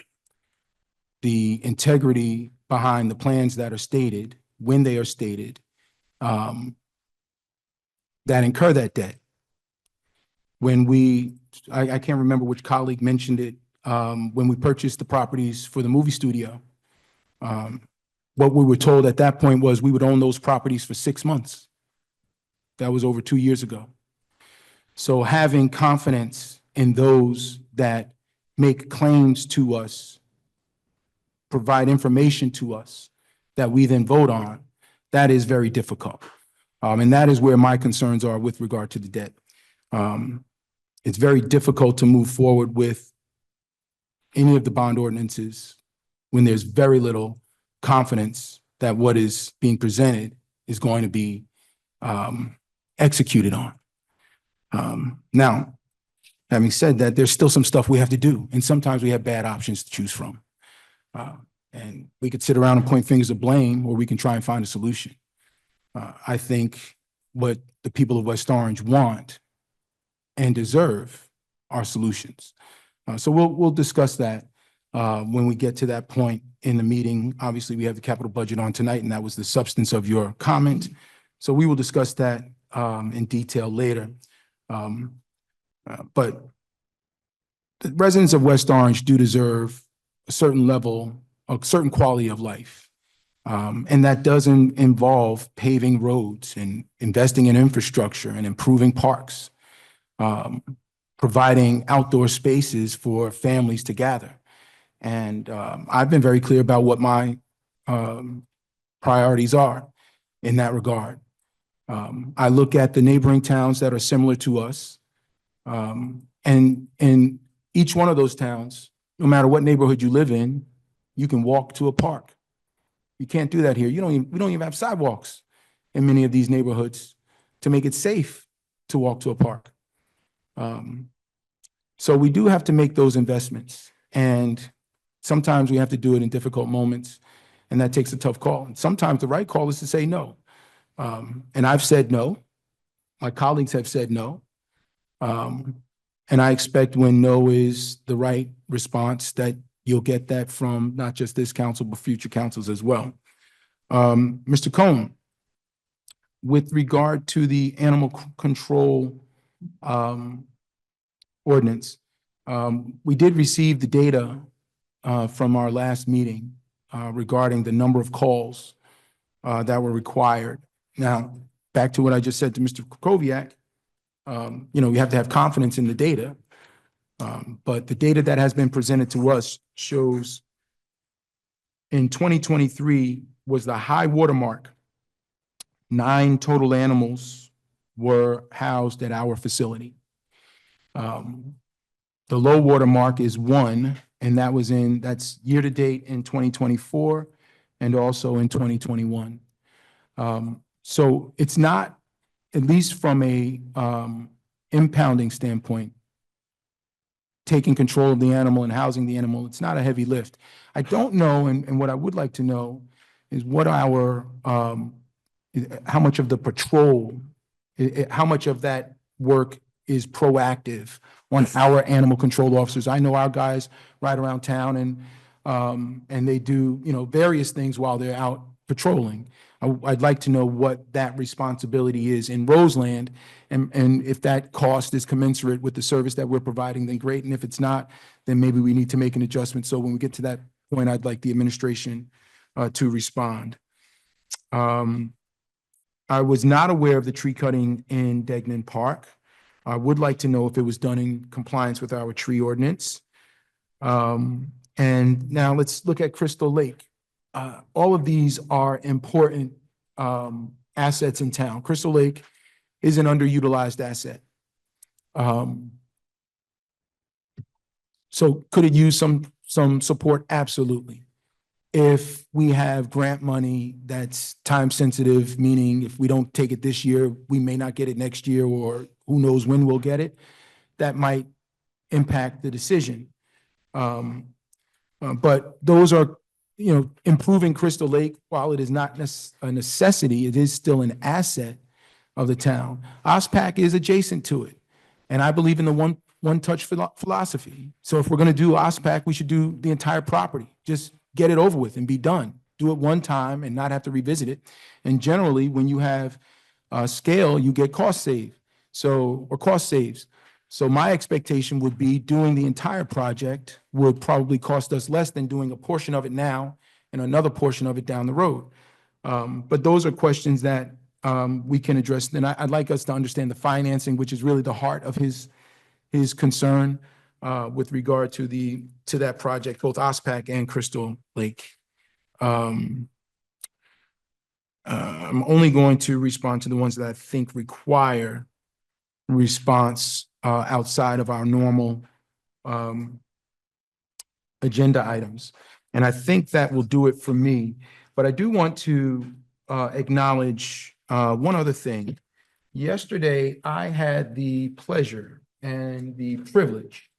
The integrity behind the plans that are stated, when they are stated, that incur that debt. When I can't remember which colleague mentioned it when we purchased the properties for the movie studio. What we were told at that point was we would own those properties for 6 months. That was over 2 years ago. So having confidence in those that make claims to us, provide information to us that we then vote on, that is very difficult. And that is where my concerns are with regard to the debt. It's very difficult to move forward with any of the bond ordinances when there's very little confidence that what is being presented is going to be executed on. Now, having said that, there's still some stuff we have to do, and sometimes we have bad options to choose from. And we could sit around and point fingers of blame, or we can try and find a solution. I think what the people of West Orange want and deserve are solutions. So we'll discuss that when we get to that point in the meeting. Obviously, we have the capital budget on tonight, and that was the substance of your comment. So we will discuss that in detail later. But the residents of West Orange do deserve a certain level, a certain quality of life. And that doesn't involve paving roads and investing in infrastructure and improving parks, providing outdoor spaces for families to gather. And I've been very clear about what my priorities are in that regard. I look at the neighboring towns that are similar to us. And in each one of those towns, no matter what neighborhood you live in, you can walk to a park. You can't do that here. We don't even have sidewalks in many of these neighborhoods to make it safe to walk to a park. So we do have to make those investments. And sometimes we have to do it in difficult moments, and that takes a tough call. And sometimes the right call is to say no. And I've said no. My colleagues have said no. And I expect when no is the right response, that you'll get that from not just this council, but future councils as well. Mr. Cohn, with regard to the animal control ordinance, we did receive the data from our last meeting regarding the number of calls that were required. Now, back to what I just said to Mr. Krokowiak, we have to have confidence in the data. But the data that has been presented to us shows in 2023 was the high watermark. 9 total animals were housed at our facility. The low watermark is 1, and that's year to date in 2024 and also in 2021. So it's not, at least from a impounding standpoint, taking control of the animal and housing the animal, it's not a heavy lift. I don't know, and what I would like to know is what our, how much of the patrol, how much of that work is proactive on our animal control officers. I know our guys ride around town and they do, various things while they're out patrolling. I'd like to know what that responsibility is in Roseland, and if that cost is commensurate with the service that we're providing, then great. And if it's not, then maybe we need to make an adjustment. So when we get to that point, I'd like the administration to respond. I was not aware of the tree cutting in Degnan Park. I would like to know if it was done in compliance with our tree ordinance. And now let's look at Crystal Lake. All of these are important assets in town. Crystal Lake is an underutilized asset. So could it use some support? Absolutely. If we have grant money that's time sensitive, meaning if we don't take it this year, we may not get it next year, or who knows when we'll get it, that might impact the decision. But those are, improving Crystal Lake, while it is not a necessity, it is still an asset of the town. OSPAC is adjacent to it. And I believe in the one-touch philosophy. So if we're going to do OSPAC, we should do the entire property. Just get it over with and be done. Do it one time and not have to revisit it. And generally, when you have scale, you get cost saves. So So my expectation would be doing the entire project would probably cost us less than doing a portion of it now and another portion of it down the road. But those are questions that we can address. And I'd like us to understand the financing, which is really the heart of his concern with regard to that project, both OSPAC and Crystal Lake. I'm only going to respond to the ones that I think require response outside of our normal agenda items. And I think that will do it for me. But I do want to acknowledge one other thing. Yesterday, I had the pleasure and the privilege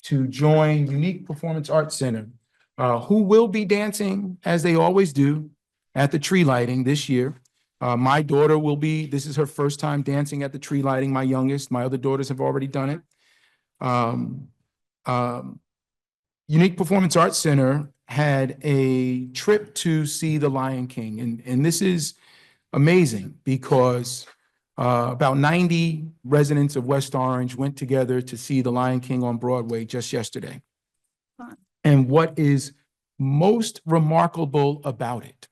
to join Unique Performance Arts Center, who will be dancing, as they always do, at the tree lighting this year. My daughter will be, this is her first time dancing at the tree lighting, my youngest. My other daughters have already done it. Unique Performance Arts Center had a trip to see The Lion King. And this is amazing because about 90 residents of West Orange went together to see The Lion King on Broadway just yesterday. And what is most remarkable about it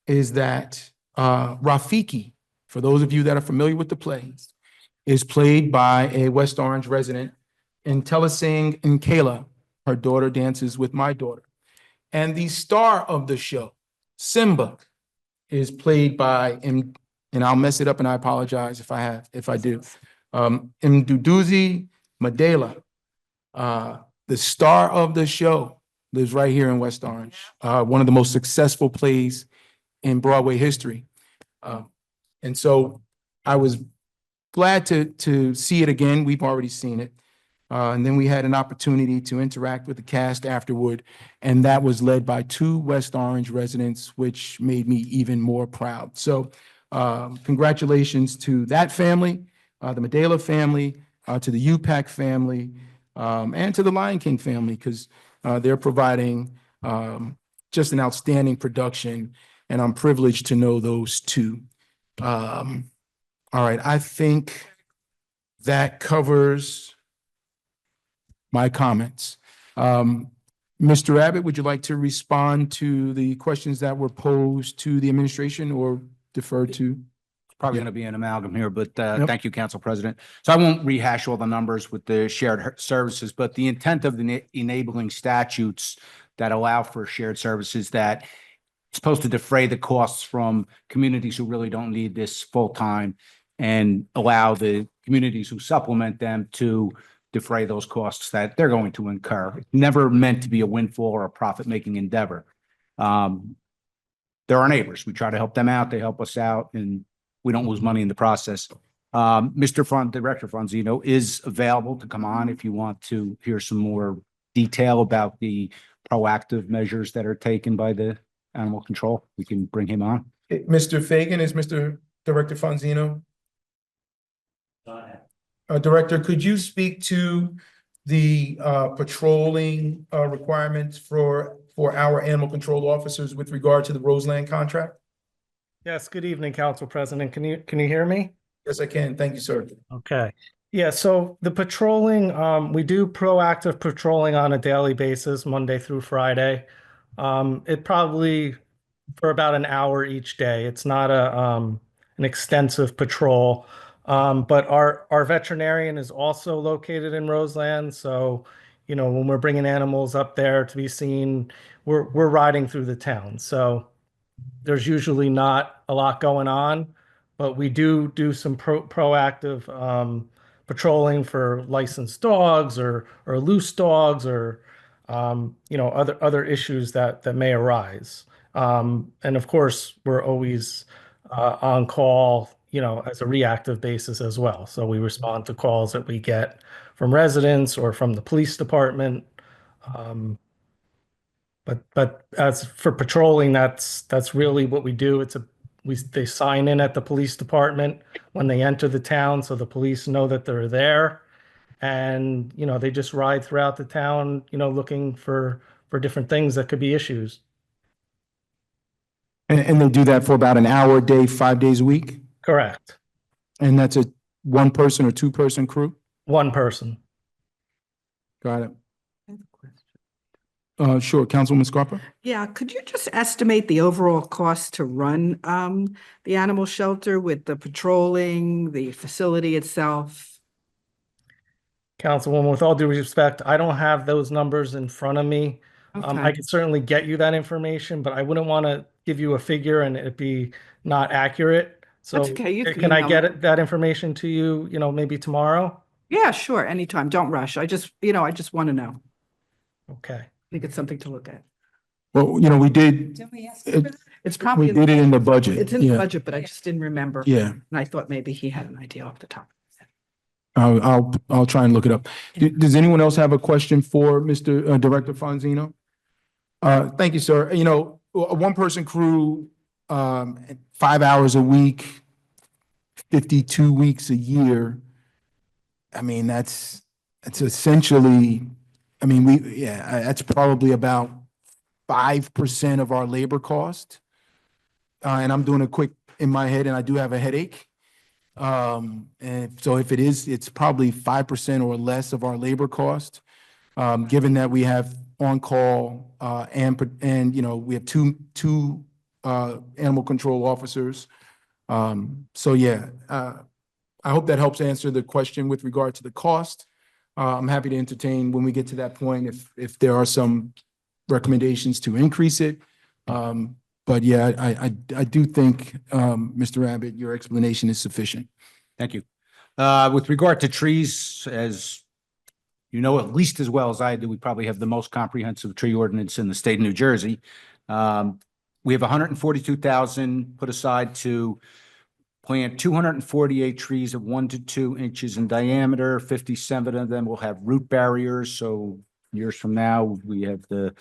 is that Rafiki, for those of you that are familiar with the play, is played by a West Orange resident, and Telasing and Kayla, her daughter, dances with my daughter. And the star of the show, Simba, is played by, and I'll mess it up and I apologize if I do, Mduduzi Madela. The star of the show lives right here in West Orange, one of the most successful plays in Broadway history. And so I was glad to see it again. We've already seen it. And then we had an opportunity to interact with the cast afterward, and that was led by 2 West Orange residents, which made me even more proud. So congratulations to that family, the Madela family, to the UPAC family, and to the Lion King family, because they're providing just an outstanding production, and I'm privileged to know those 2. All right, I think that covers my comments. Mr. Abbott, would you like to respond to the questions that were posed to the administration or defer to? Probably going to be an amalgam here, but Yep. thank you, Council President. So I won't rehash all the numbers with the shared services, but the intent of the enabling statutes that allow for shared services that it's supposed to defray the costs from communities who really don't need this full-time and allow the communities who supplement them to defray those costs that they're going to incur. It's never meant to be a windfall or a profit-making endeavor. They're our neighbors. We try to help them out. They help us out, and we don't lose money in the process. Director Fonzino is available to come on if you want to hear some more detail about the proactive measures that are taken by the animal control. We can bring him on. Mr. Fagan, is Mr. Director Fonzino? Director, could you speak to the patrolling requirements for our animal control officers with regard to the Roseland contract? Yes, good evening, Council President. Can you hear me? Yes, I can. Thank you, sir. Okay. Yeah, so the patrolling, we do proactive patrolling on a daily basis, Monday through Friday. It probably for about an hour each day. It's not an extensive patrol. But our veterinarian is also located in Roseland. So, when we're bringing animals up there to be seen, we're riding through the town. So there's usually not a lot going on, but we do some proactive patrolling for licensed dogs or loose dogs or other issues that may arise. And of course, we're always on call, as a reactive basis as well. So we respond to calls that we get from residents or from the police department. But as for patrolling, that's really what we do. They sign in at the police department when they enter the town, so the police know that they're there, and they just ride throughout the town, looking for different things that could be issues. And they do that for about an hour a day, 5 days a week? Correct. And that's a 1-person or 2-person crew? One person. Got it. Sure, Councilwoman Scarpa? Yeah, could you just estimate the overall cost to run the animal shelter with the patrolling, the facility itself? Councilwoman, with all due respect, I don't have those numbers in front of me. I Okay. could certainly get you that information, but I wouldn't want to give you a figure and it be not accurate. So That's okay, you can can I email get it. that information to you, maybe tomorrow? Yeah, sure, anytime. Don't rush. I just want to know. Okay. I think it's something to look at. Well, we did, It's probably. we did it in the budget. It's in the Yeah. budget, but I just didn't remember. Yeah. And I thought maybe he had an idea off the top. I'll try and look it up. Does anyone else have a question for Mr. Director Fonzino? Thank you, sir. A one-person crew, 5 hours a week, 52 weeks a year. I mean, that's essentially, that's probably about 5% of our labor cost. And I'm doing a quick in my head, and I do have a headache. And so if it is, it's probably 5% or less of our labor cost. Given that we have on-call, and we have two animal control officers. So yeah, I hope that helps answer the question with regard to the cost. I'm happy to entertain when we get to that point, if there are some recommendations to increase it. But yeah, I do think, Mr. Abbott, your explanation is sufficient. Thank you. With regard to trees, as you know, at least as well as I do, we probably have the most comprehensive tree ordinance in the state of New Jersey. We have 142,000 put aside to plant 248 trees of 1 to 2 inches in diameter. 57 of them will have root barriers. So years from now, we have the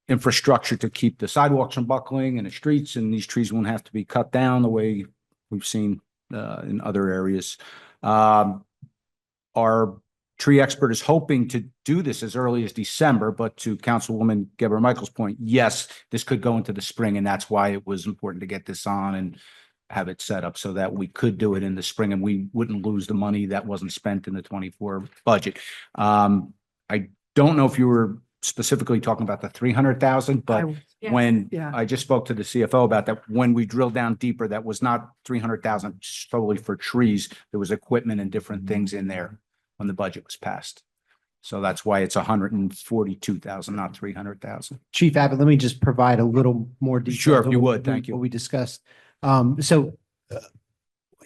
infrastructure to keep the sidewalks from buckling and the streets, and these trees won't have to be cut down the way we've seen in other areas. Our tree expert is hoping to do this as early as December, but to Councilwoman Geber Michael's point, yes, this could go into the spring, and that's why it was important to get this on and have it set up so that we could do it in the spring and we wouldn't lose the money that wasn't spent in the 24 budget. I don't know if you were specifically talking about the 300,000, but when I just spoke to the CFO about that, when we drilled down deeper, that was not 300,000 solely for trees. There was equipment and different things in there when the budget was passed. So that's why it's 142,000, not 300,000. Chief Abbott, let me just provide a little more detail. Sure, if you would, thank you. What we discussed.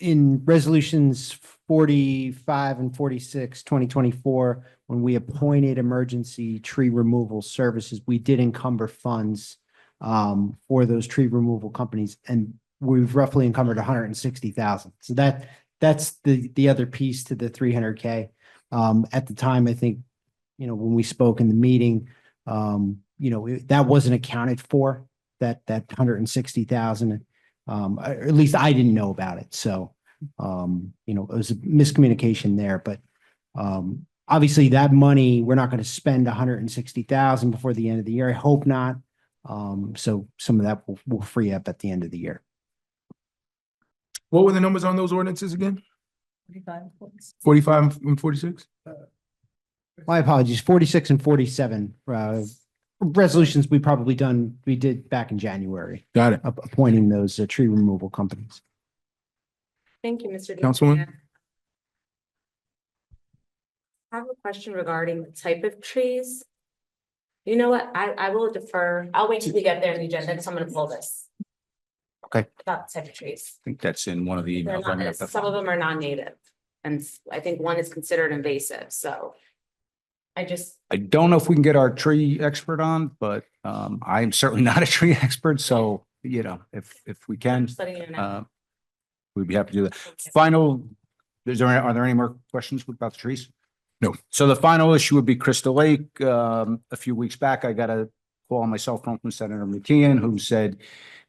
In resolutions 45 and 46, 2024, when we appointed emergency tree removal services, we did encumber funds for those tree removal companies, and we've roughly encumbered 160,000. So that's the other piece to the 300K. At the time, I think, when we spoke in the meeting, that wasn't accounted for, that 160,000. Or at least I didn't know about it. So, it was a miscommunication there, but obviously that money, we're not going to spend 160,000 before the end of the year. I hope not. So some of that will free up at the end of the year. What were the numbers on those ordinances again? 45 and 46? My apologies, 46 and 47, resolutions we did back in January. Got it. Appointing those tree removal companies. Thank you, Mr. Councilwoman? I have a question regarding the type of trees. You know what? I will defer. I'll wait till we get there in the agenda because I'm going to pull this. Okay. About the type of trees. I think that's in one of the They're emails. I'm gonna not, have to some of find. them are non-native, and I think one is considered invasive, so. I don't know if we can get our tree expert on, but I'm certainly not a tree expert. So, if we can, Just letting you know. we'd be happy to do that. Are there any more questions about the trees? No. So the final issue would be Crystal Lake. A few weeks back, I got a call on my cell phone from Senator McKeon, who said,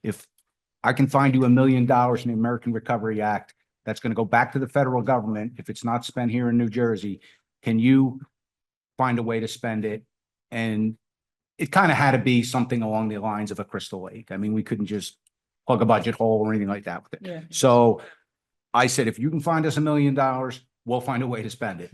if I can find you $1 million in the American Recovery Act, that's going to go back to the federal government. If it's not spent here in New Jersey, can you find a way to spend it? And it kind of had to be something along the lines of a Crystal Lake. I mean, we couldn't just plug a budget hole or anything like that with it. Yeah. So I said, if you can find us $1 million, we'll find a way to spend it.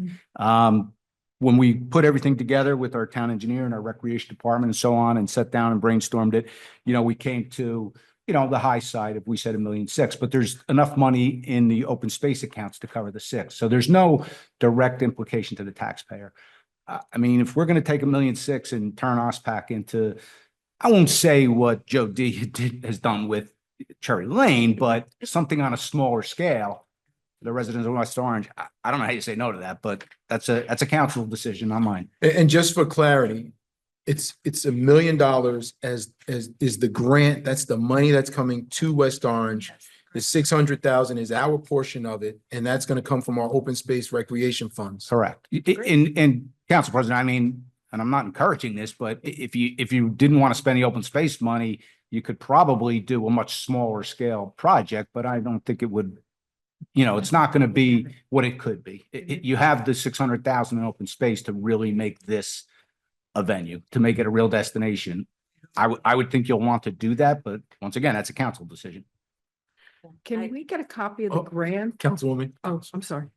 When we put everything together with our town engineer and our recreation department and so on and sat down and brainstormed it, we came to, the high side if we said 1.6 million, but there's enough money in the open space accounts to cover the 6. So there's no direct implication to the taxpayer. I mean, if we're going to take 1.6 million and turn OSPAC into, I won't say what Joe D has done with Cherry Lane, but something on a smaller scale, the residents of West Orange, I don't know how you say no to that, but that's a council decision, not mine. And just for clarity, it's $1 million as is the grant. That's the money that's coming to West Orange. The 600,000 is our portion of it, and that's going to come from our open space recreation funds. Correct. And Council President, I mean, and I'm not encouraging this, but if you didn't want to spend the open space money, you could probably do a much smaller scale project, but I don't think it would, it's not going to be what it could be. You have the 600,000 in open space to really make this a venue, to make it a real destination. I would think you'll want to do that, but once again, that's a council decision. Can we get a copy of the grant? Councilwoman. Oh, I'm sorry.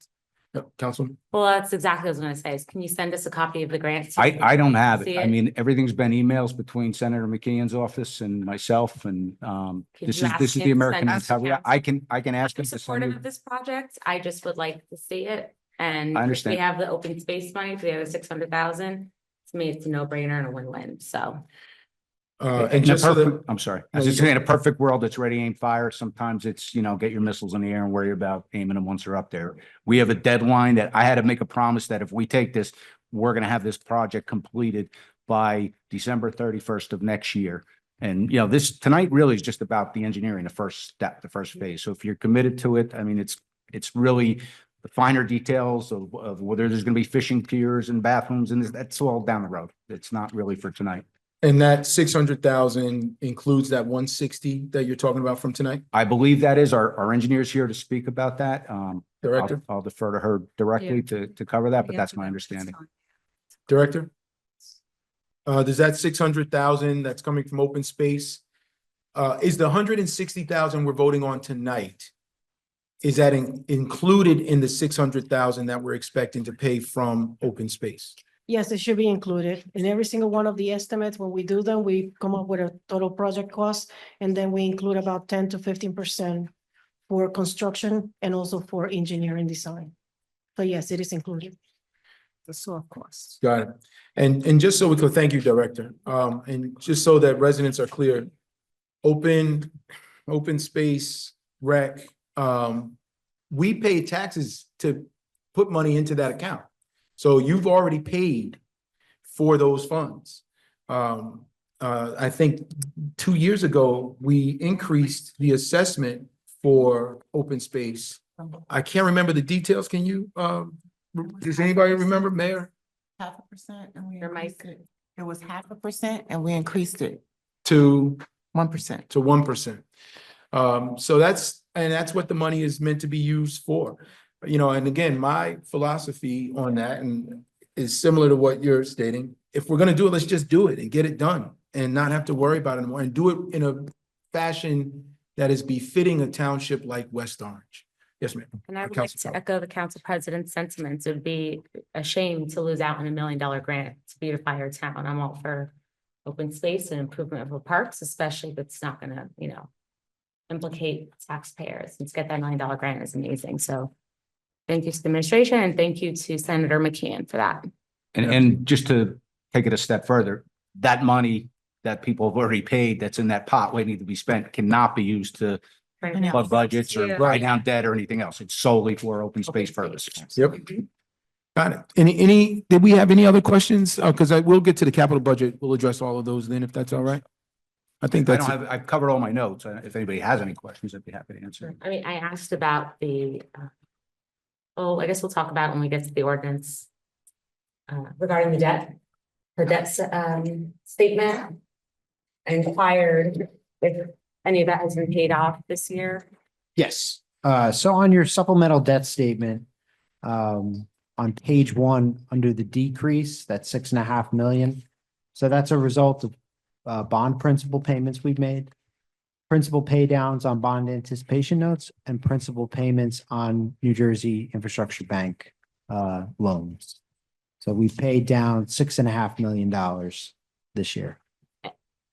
Councilwoman. Well, that's exactly what I was gonna say, is can you send us a copy of the grant? I don't have See it. I mean, everything's been emails between Senator McKeon's office and myself, and Could this you is ask the him to American send us Recovery. council? I can ask him I'm to send supportive you. of this project. I just would like to see it. And I if understand. we have the open space money, if we have the 600,000, to me, it's a no-brainer and a win-win, so. And In a just so that, perfect, I'm sorry. I was No, just you saying, in a perfect world, it's ready, aim, fire. Sometimes it's, get your missiles in the air and worry about aiming them once they're up there. We have a deadline that I had to make a promise that if we take this, we're going to have this project completed by December 31st of next year. And, this tonight really is just about the engineering, the first step, the first phase. So if you're committed to it, I mean, it's really the finer details of whether there's going to be fishing piers and bathrooms, and that's all down the road. It's not really for tonight. and that 600,000 includes that 160 that you're talking about from tonight? I believe that is our engineer's here to speak about that. Director? I'll defer to her directly to cover that, but that's my understanding. Director? Does that 600,000 that's coming from open space, is the 160,000 we're voting on tonight, is that included in the 600,000 that we're expecting to pay from open space? Yes, it should be included in every single one of the estimates. When we do them, we come up with a total project cost, and then we include about 10 to 15% for construction and also for engineering design. So yes, it is included. The soft costs. Got it. And just so we could, thank you, Director. And just so that residents are clear, open space rec, we pay taxes to put money into that account. So you've already paid for those funds. I think 2 years ago, we increased the assessment for open space. I can't remember the details. Can you, does anybody remember, Mayor? 0.5%, and we increased it. It was 0.5% and we increased it To 1%. to 1%. So that's what the money is meant to be used for. And again, my philosophy on that and is similar to what you're stating. If we're gonna do it, let's just do it and get it done and not have to worry about it anymore, and do it in a fashion that is befitting a township like West Orange. Yes, ma'am. And I would like Council to Powell. echo the council president's sentiments. It would be a shame to lose out on $1 million grant to beautify our town. I'm all for open space and improvement of our parks, especially if it's not gonna, implicate taxpayers. And to get that $1 million grant is amazing. So thank you to the administration and thank you to Senator McKeon for that. And just to take it a step further, that money that people have already paid that's in that pot waiting to be spent cannot be used to plug budgets or write down debt or anything else. It's solely for open space purposes. Yep. Got it. Did we have any other questions? Because I will get to the capital budget. We'll address all of those then, if that's all right. I think that's, I've covered all my notes. If anybody has any questions, I'd be happy to answer. I mean, I asked about the, I guess we'll talk about it when we get to the ordinance regarding the debt statement. I inquired if any of that has been paid off this year. Yes. So on your supplemental debt statement, on page 1, under the decrease, that's 6.5 million. So that's a result of bond principal payments we've made. principal pay downs on bond anticipation notes, and principal payments on New Jersey Infrastructure Bank loans. So we paid down $6.5 million this year.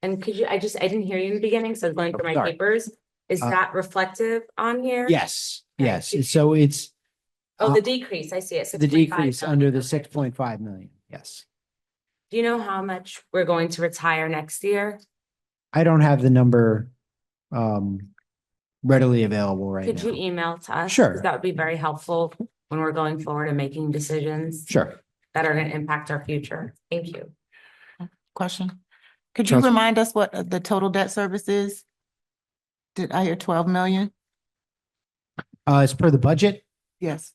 And could you, I didn't hear you in the beginning, so I was going through my Sorry. papers. Is that reflective on here? Yes, Okay. yes. So it's Oh, the decrease, I see it. the 6.5 decrease million. under the Okay. 6.5 million. Yes. Do you know how much we're going to retire next year? I don't have the number readily available right Could you now. email to us? Sure. 'Cause that would be very helpful when we're going forward and making decisions Sure. that are going to impact our future. Thank you. Question. Could you Council- remind us what the total debt service is? Did I hear 12 million? As per the budget, Yes.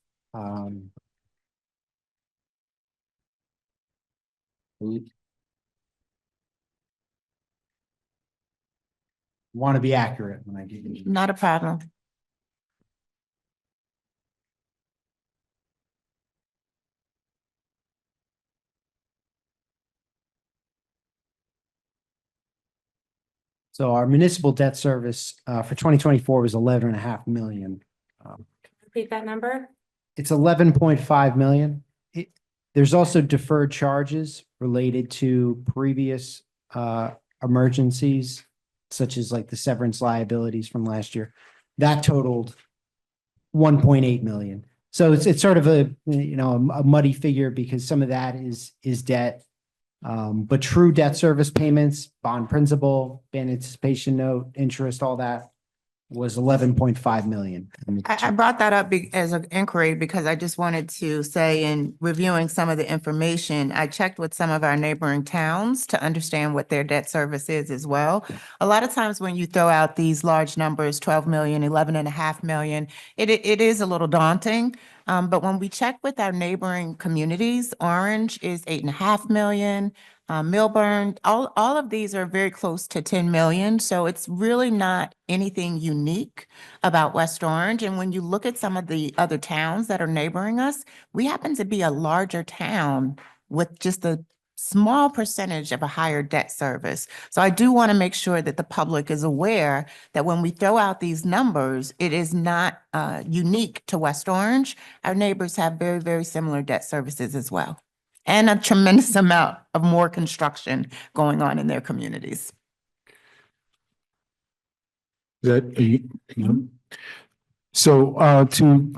Want to be accurate when I give you. Not a problem. So our municipal debt service for 2024 was 11.5 million. Repeat that number? It's 11.5 million. There's also deferred charges related to previous emergencies, such as like the severance liabilities from last year. That totaled 1.8 million. So it's sort of a muddy figure because some of that is debt. But true debt service payments, bond principal, bond anticipation note, interest, all that was 11.5 million. I brought that up as an inquiry because I just wanted to say in reviewing some of the information, I checked with some of our neighboring towns to understand what their debt service is as well. A lot of times when you throw out these large numbers, 12 million, 11.5 million, it is a little daunting. But when we check with our neighboring communities, Orange is 8.5 million. Milburn, all of these are very close to 10 million. So it's really not anything unique about West Orange. And when you look at some of the other towns that are neighboring us, we happen to be a larger town with just a small percentage of a higher debt service. So I do want to make sure that the public is aware that when we throw out these numbers, it is not unique to West Orange. Our neighbors have very, very similar debt services as well. And a tremendous amount of more construction going on in their communities. So to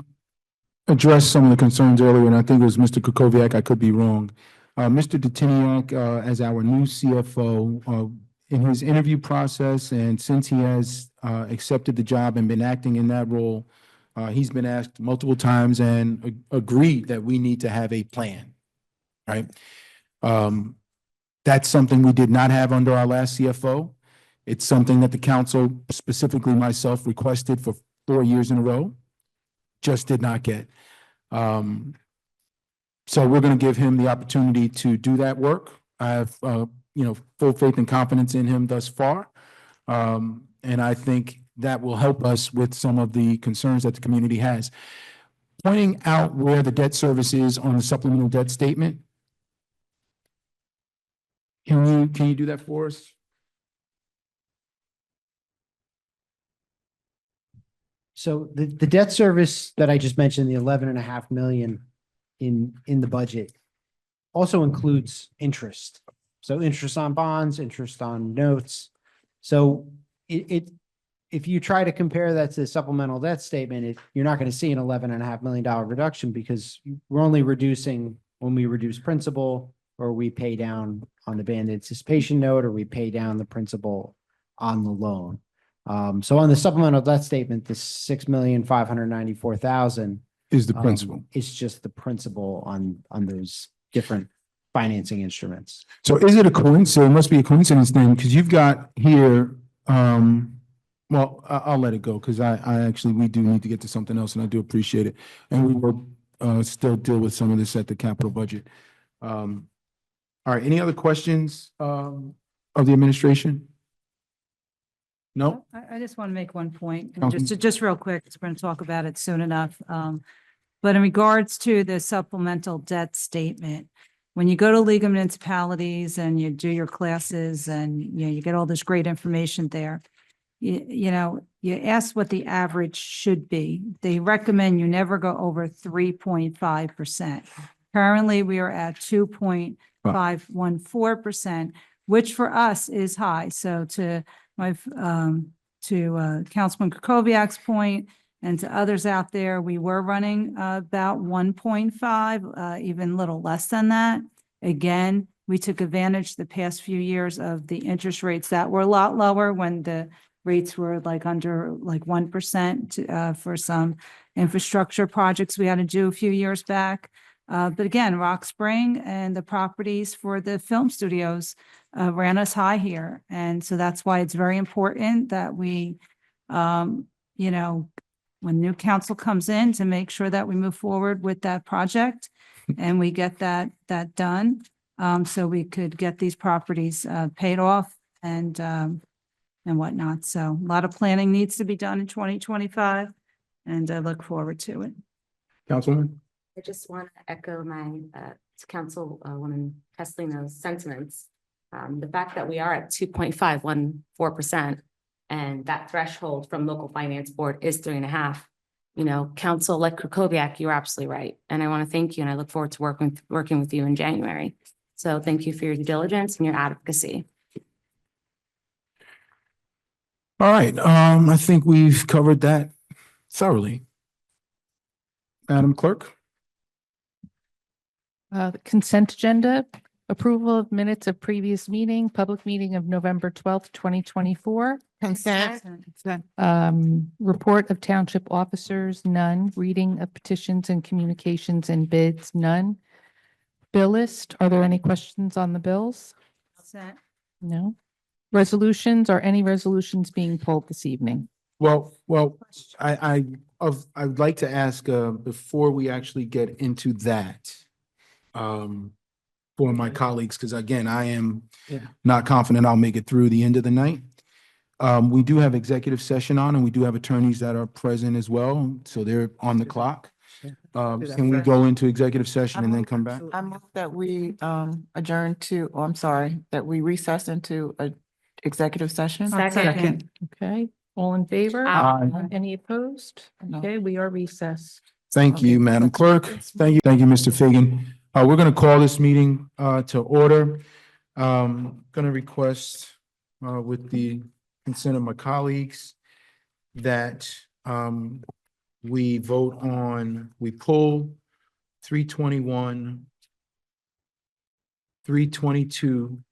address some of the concerns earlier, and I think it was Mr. Kukoviac, I could be wrong. Mr. Detiniak, as our new CFO, in his interview process, and since he has accepted the job and been acting in that role, he's been asked multiple times and agreed that we need to have a plan. Right. That's something we did not have under our last CFO. It's something that the council, specifically myself, requested for 4 years in a row, just did not get. So we're going to give him the opportunity to do that work. I have, full faith and confidence in him thus far. And I think that will help us with some of the concerns that the community has. Pointing out where the debt service is on the supplemental debt statement. Can you do that for us? So the debt service that I just mentioned, the 11.5 million in the budget also includes interest. So interest on bonds, interest on notes. So if you try to compare that to the supplemental debt statement, you're not going to see an $11.5 million reduction because we're only reducing when we reduce principal or we pay down on the band anticipation note or we pay down the principal on the loan. So on the supplemental debt statement, the $6,594,000 is the principal. It's just the principal on those different financing instruments. So is it a coincidence? It must be a coincidence then, because you've got here, well, I'll let it go because we do need to get to something else and I do appreciate it. And we will still deal with some of this at the capital budget. All right, any other questions of the administration? No? I just want to make one point, Councilman. just real quick, because we're going to talk about it soon enough. But in regards to the supplemental debt statement, when you go to League of Municipalities and you do your classes and, you get all this great information there, you know, you ask what the average should be. They recommend you never go over 3.5%. Currently, we are at 2.514%, which for us is high. So to Councilman Kukoviac's point and to others out there, we were running about 1.5, even a little less than that. Again, we took advantage the past few years of the interest rates that were a lot lower when the rates were like under like 1% for some infrastructure projects we had to do a few years back. But again, Rock Spring and the properties for the film studios ran us high here. And so that's why it's very important that we, you know, when new council comes in, to make sure that we move forward with that project and we get that done. So we could get these properties paid off and whatnot. So a lot of planning needs to be done in 2025, and I look forward to it. Councilwoman? I just want to echo my Councilwoman Castellino's sentiments. The fact that we are at 2.514% and that threshold from local finance board is 3.5. You know, Council-elect Kukoviac, you're absolutely right. And I want to thank you, and I look forward to working with you in January. So thank you for your due diligence and your advocacy. All right, I think we've covered that thoroughly. Madam Clerk? The consent agenda, approval of minutes of previous meeting, public meeting of November 12th, 2024. Consent. Report of township officers, none. Reading of petitions and communications and bids, none. Bill list, are there any questions on the bills? No. Resolutions, are any resolutions being pulled this evening? Well, I'd like to ask, before we actually get into that, for my colleagues, because again, I am not confident I'll make it through the end of the night. We do have executive session on, and we do have attorneys that are present as well, so they're on the clock. Can we go into executive session and then come back? I move that we adjourn to, oh, I'm sorry, that we recess into a executive session. Second. Okay, all in favor? Aye. Any opposed? Okay, we are recessed. Thank you, Madam Clerk. Thank you, Mr. Fagan. We're going to call this meeting to order. Going to request, with the consent of my colleagues, that we pull 321, 322,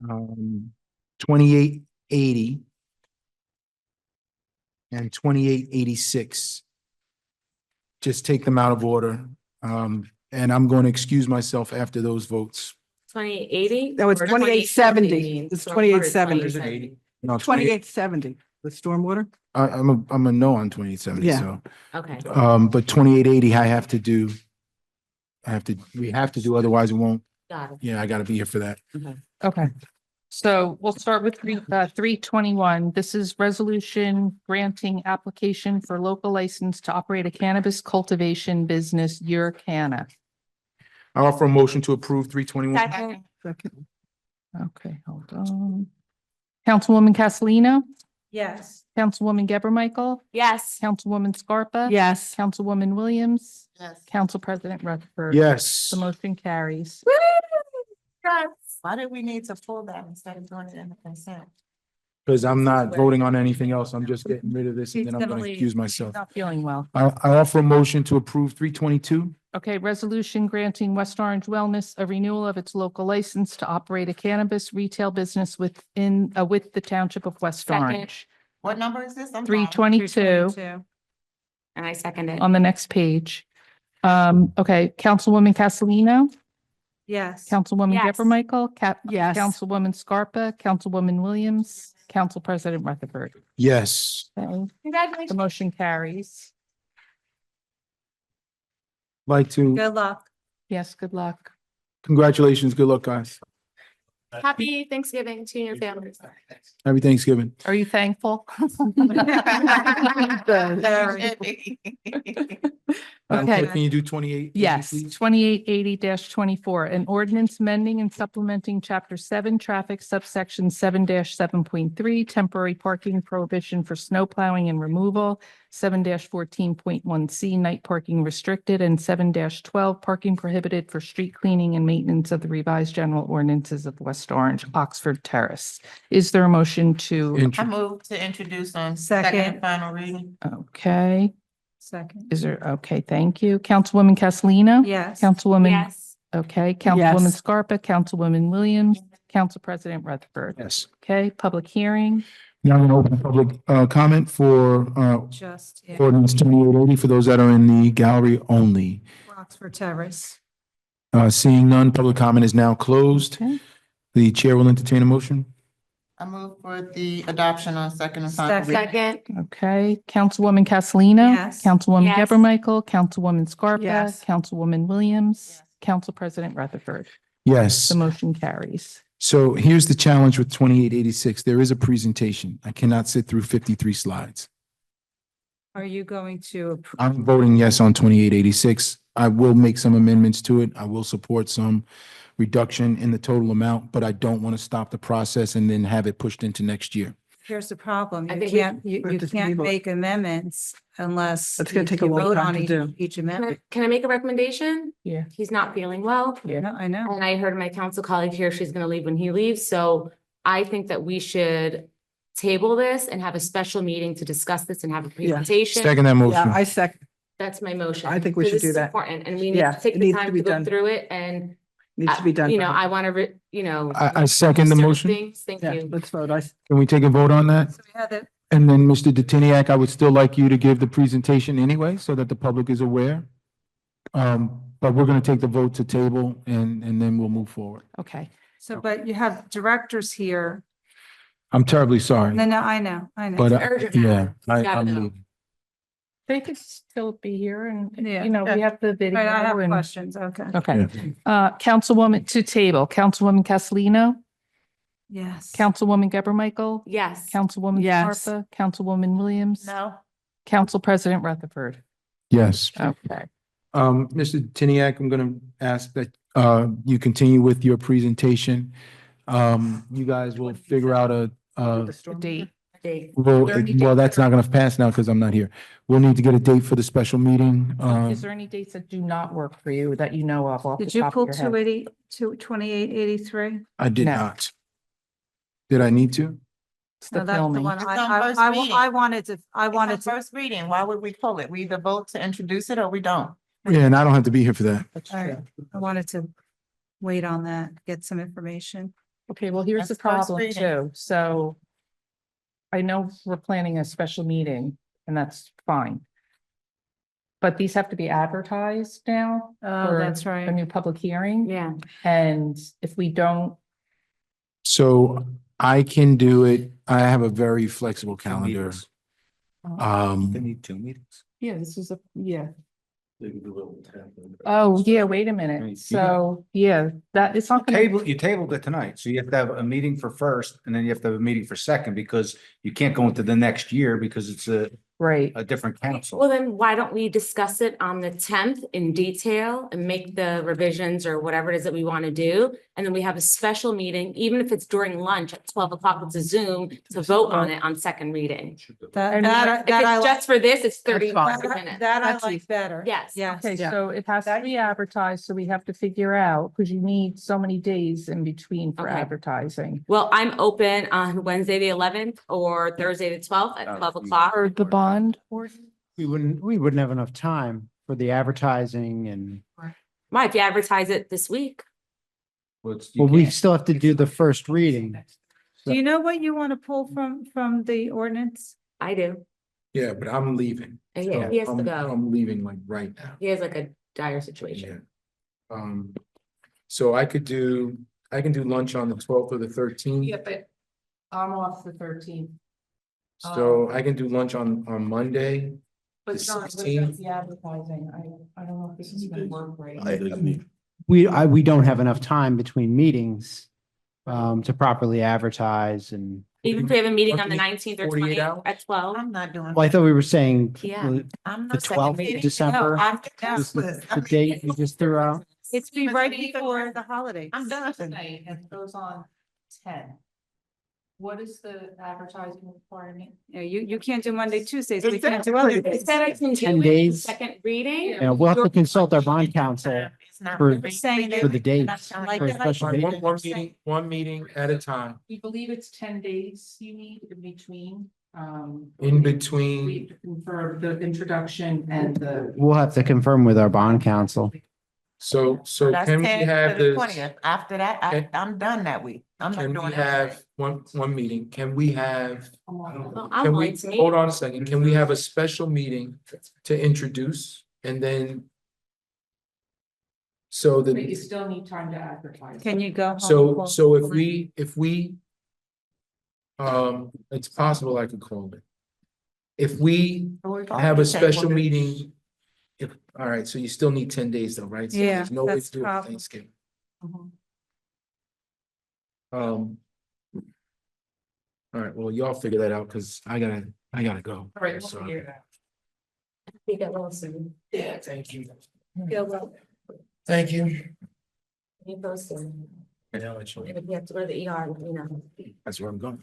um, 2880 and 2886. Just take them out of order. And I'm going to excuse myself after those votes. 2880? No, it's 2870. It's 2870. No, 2870, the stormwater? I'm a no on 2870, Yeah. so. Okay. But 2880, we have to do, otherwise it won't. Got it. Yeah, I gotta be here for that. Okay. So we'll start with 321. This is resolution granting application for local license to operate a cannabis cultivation business, Canna. I offer a motion to approve 321. Second. Okay, hold on. Councilwoman Castellino? Yes. Councilwoman Geber Michael? Yes. Councilwoman Scarpa? Yes. Councilwoman Williams? Yes. Council President Rutherford? Yes. The motion carries. Why did we need to pull that instead of doing it in the consent? Because I'm not voting on anything else. I'm just getting rid of this and He's then I'm gonna gonna leave. excuse He's myself. not feeling well. I offer a motion to approve 322. Okay, resolution granting West Orange Wellness a renewal of its local license to operate a cannabis retail business with the Township of West Second. Orange. What number is this? I'm sorry. 322 And I second it. on the next page. Okay, Councilwoman Castellino? Yes. Councilwoman Yes. Geber Michael? Yes. Councilwoman Scarpa? Councilwoman Williams? Council President Rutherford? Yes. Okay, the Congratulations. motion carries. Like to, Good luck. Yes, good luck. congratulations. Good luck, guys. Happy Thanksgiving to your families. Happy Thanksgiving. Are you thankful? Madam Okay. Clerk, can you do 28? Yes, please? 2880-24, an ordinance amending and supplementing Chapter 7, Traffic, subsection 7-7.3, temporary parking prohibition for snow plowing and removal, 7-14.1C, night parking restricted, and 7-12, parking prohibited for street cleaning and maintenance of the revised general ordinances of West Orange, Oxford Terrace. Is there a motion to? I move to introduce on Second. second and final reading. Okay, Second. is there, okay, thank you. Councilwoman Castellino? Yes. Councilwoman? Yes. Okay, Councilwoman Yes. Scarpa, Councilwoman Williams, Council President Rutherford. Yes. Okay, public hearing. Now I'm going to open public comment for Just, ordinance 2880 for those that are in the gallery only. Oxford Terrace. Seeing none, public comment is now closed. Okay. The chair will entertain a motion. I move for the adoption on second and final reading. Second, Okay, Councilwoman Castellino? Yes. Councilwoman Yes. Geber Michael, Councilwoman Scarpa? Yes. Councilwoman Williams? Council President Rutherford. Yes. The motion carries. So here's the challenge with 2886. There is a presentation. I cannot sit through 53 slides. Are you going to approve? I'm voting yes on 2886. I will make some amendments to it. I will support some reduction in the total amount, but I don't want to stop the process and then have it pushed into next year. Here's the problem. I You think we- can't, you we have to can't table it. make amendments unless. That's gonna you take a long vote time on to each- do. Each can amendment. I make a recommendation? Yeah. He's not feeling well. No, I know. And I heard my council colleague here, she's gonna leave when he leaves, so I think that we should table this and have a special meeting to discuss this and have a presentation. Second that Yeah, motion. I second, That's my motion. I think we because should this do is that. Important, and we need Yeah, to take it the needs to time be to go done. through it and, needs to be done. you know, I wanna, you know. I second the certain motion. things. Thank Yeah, you. let's vote. Can we take a vote on that? So we had it. And then, Mr. Detiniak, I would still like you to give the presentation anyway, so that the public is aware. But we're going to take the vote to table and then we'll move forward. Okay, So, but you have directors here. I'm terribly sorry, No, no, I know. but urgent yeah, matter. I, Gotta I'm know. leaving. they could still be here and, Yeah. you know, we have the video. Right, I have and- questions. Okay. Okay, Councilwoman to table, Councilwoman Castellino? Yes. Councilwoman Geber Michael? Yes. Councilwoman Yes. Scarpa? Councilwoman Williams? No. Council President Rutherford. Yes. Okay. Mr. Detiniak, I'm going to ask that you continue with your presentation. You guys will figure out a Date. well, that's not going to pass now because I'm not here. We'll need to get a date for the special meeting. Is there any dates that do not work for you that you know of off the Did you top pull of your head? 2883? I did No. not. Did I need to? It's the No, that's the filming. one It's on first reading. I wanted to, I It's wanted on to. first reading. Why would we pull it? We either vote to introduce it or we don't. Yeah, and I don't have to be here for that. That's All right. true. I wanted to wait on that, get some information. Okay, well, here's the That's first problem reading. too. So I know we're planning a special meeting and that's fine. But these have to be advertised now. Oh, for that's right. A new public hearing. Yeah. And if we don't, So I can do it. I have a very flexible calendar. need 2 meetings. yeah, this is oh, yeah, wait a minute. So, yeah, that it's not gonna. You tabled it tonight, so you have to have a meeting for first, and then you have to have a meeting for second, because you can't go into the next year because it's Right. a different council. Well, then why don't we discuss it on the 10th in detail and make the revisions or whatever it is that we want to do? And then we have a special meeting, even if it's during lunch at 12 o'clock, it's a Zoom to vote on it on second reading. That, And that, If that I it's like, just for this, it's 30 fine. minutes. that I That's like better. Yes. Yes. Okay, Yeah. so it has to be advertised, so we have to figure out, because you need so many days in between for Okay. advertising. Well, I'm open on Wednesday, the 11th or Thursday, the 12th at 12 o'clock. Or the bond. We wouldn't have enough time for the advertising and, Why, if you advertise it this week? well, we still have to do the first reading. Do you know what you want to pull from the ordinance? I do. Yeah, but I'm leaving. And yeah, So he has to I'm- go. I'm leaving like right now. He has like a dire situation. So I can do lunch on the 12th or the 13th. but I'm off the 13th. So I can do lunch on Monday. But The John, what 16th? about the advertising, I don't know if this is gonna work right. We don't have enough time between meetings to properly advertise and Even if we have a meeting on the 19th or 48 20th hours? at 12. I'm not doing. Well, I thought we were saying Yeah. I'm the not second 12th reading. of December No, is the date you just threw out. It's be right before the holidays. I'm done. It goes on 10. What is the advertising requirement? Yeah, you can't do Monday, Tuesdays. We can't do other days. Instead I can 10 do it days. second reading. Yeah, we'll have to consult our bond counsel It's not for, for saying for the dates, Like for a that. special meeting. One meeting at a time. We believe it's 10 days you need in between. In between. For the introduction and the. We'll have to confirm with our bond counsel. So That's can we 10 have to the the, 20th. After that, I'm done that week. I'm not can doing we it. have one meeting? Can we have? Well, I'm Can we, willing to meet. hold on a second, can we have a special meeting to introduce and then? So But you that, still need time to advertise. Can you go? home? so if we, it's possible I could call it. If we have a special meeting, all right, so you still need 10 days though, right? So Yeah, there's no way that's to do it problem. Thanksgiving. Mhm. All right, well, y'all figure that out, cause I gotta go. All right, we'll So- figure it out. We get well soon. Yeah, thank you. Feel well. Thank you. You go soon. And I'll let you know. If you have to go to the ER, you know. That's where I'm going.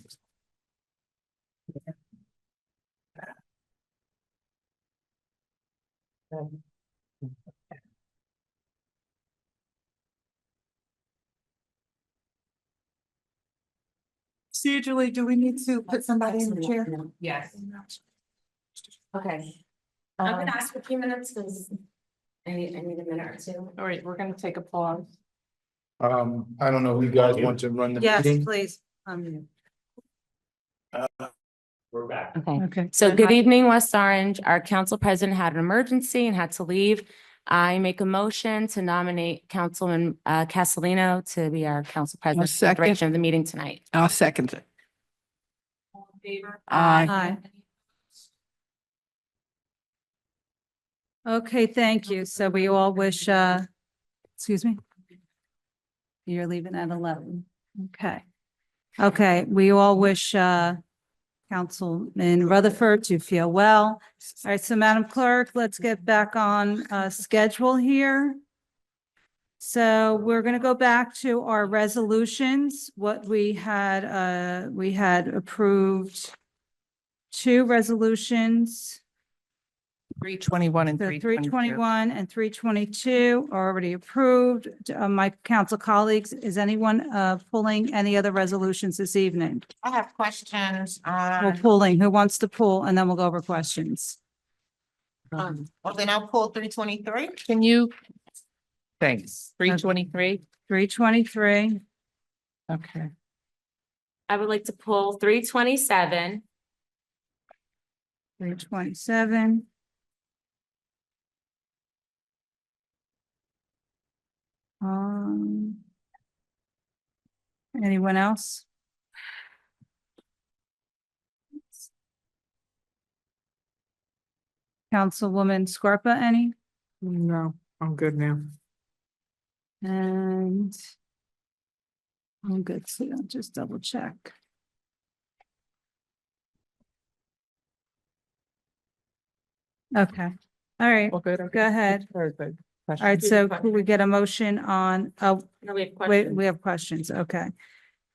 Procedurally, do we need to put somebody in the chair? Yes. Okay. I'm gonna ask for a few minutes because I need a minute or two. All right, we're gonna take a pause. I don't know, who you guys want to run the Yes, meeting? please. We're back. Okay. Okay. So good evening, West Orange. Our council president had an emergency and had to leave. I make a motion to nominate Councilman Castellino to be our council president. for the second. duration of the meeting tonight. I'll second it. All in favor? Aye. Okay, thank you. So we all wish, excuse me? You're leaving at 11. Okay. Okay, we all wish, Councilman Rutherford to feel well. All right, so Madam Clerk, let's get back on, schedule here. So we're going to go back to our resolutions. What we had approved two resolutions. 321 and The 322. 321 and 322 are already approved. My council colleagues, is anyone pulling any other resolutions this evening? I have questions We're on, pulling. Who wants to pull? And then we'll go over questions. well, then I'll pull 323. Can you? Thanks. 323. 323. Okay. I would like to pull 327. 327. Anyone else? Councilwoman Scarpa, any? No, I'm good now. And I'm good, so I'll just double check. Okay, all right, Well, good. go ahead. Very good. All right, so could we get a motion on, oh, No, we have wait, questions. we have questions, okay.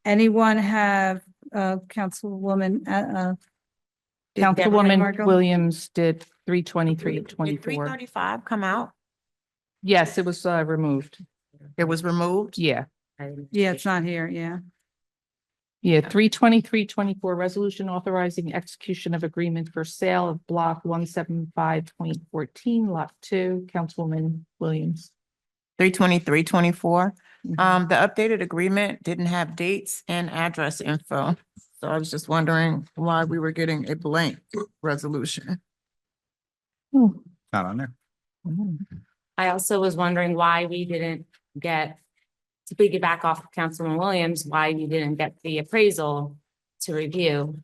Anyone have, Councilwoman, Councilwoman Councilwoman Williams did 323, Did 24. 335 come out? Yes, it was removed. It was removed? Yeah. Yeah, it's not here, yeah. Yeah, 323, 24, resolution authorizing execution of agreement for sale of block 175.14, lot 2, Councilwoman Williams. 323, 24. The updated agreement didn't have dates and address info. So I was just wondering why we were getting a blank resolution. Not on there. I also was wondering why we didn't get, to piggyback off of Councilman Williams, why we didn't get the appraisal to review.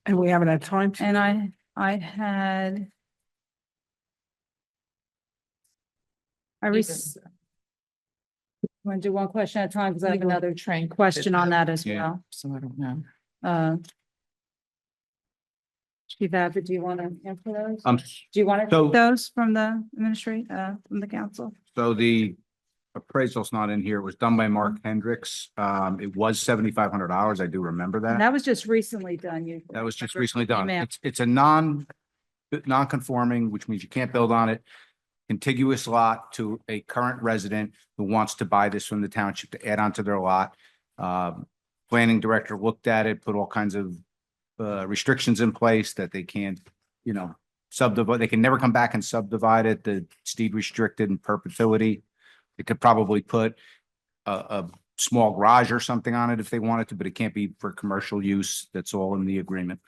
And we haven't had time to. And I had. I rec- Want to do one question at a time, because I have Legal another train question on that as Yeah. well. So I don't know. Chief Abbott, do you want to answer those? Do you want to so- take those from the administration, from the council? So the appraisal's not in here. It was done by Mark Hendricks. It was $7,500. I do remember And that. that was just recently done. That was just recently done. Email. It's a non-conforming, which means you can't build on it. Contiguous lot to a current resident who wants to buy this from the township to add onto their lot. Planning director looked at it, put all kinds of restrictions in place that they can't, subdivide. They can never come back and subdivide it. It's deed restricted in perpetuity. They could probably put a small garage or something on it if they wanted to, but it can't be for commercial use. That's all in the agreement.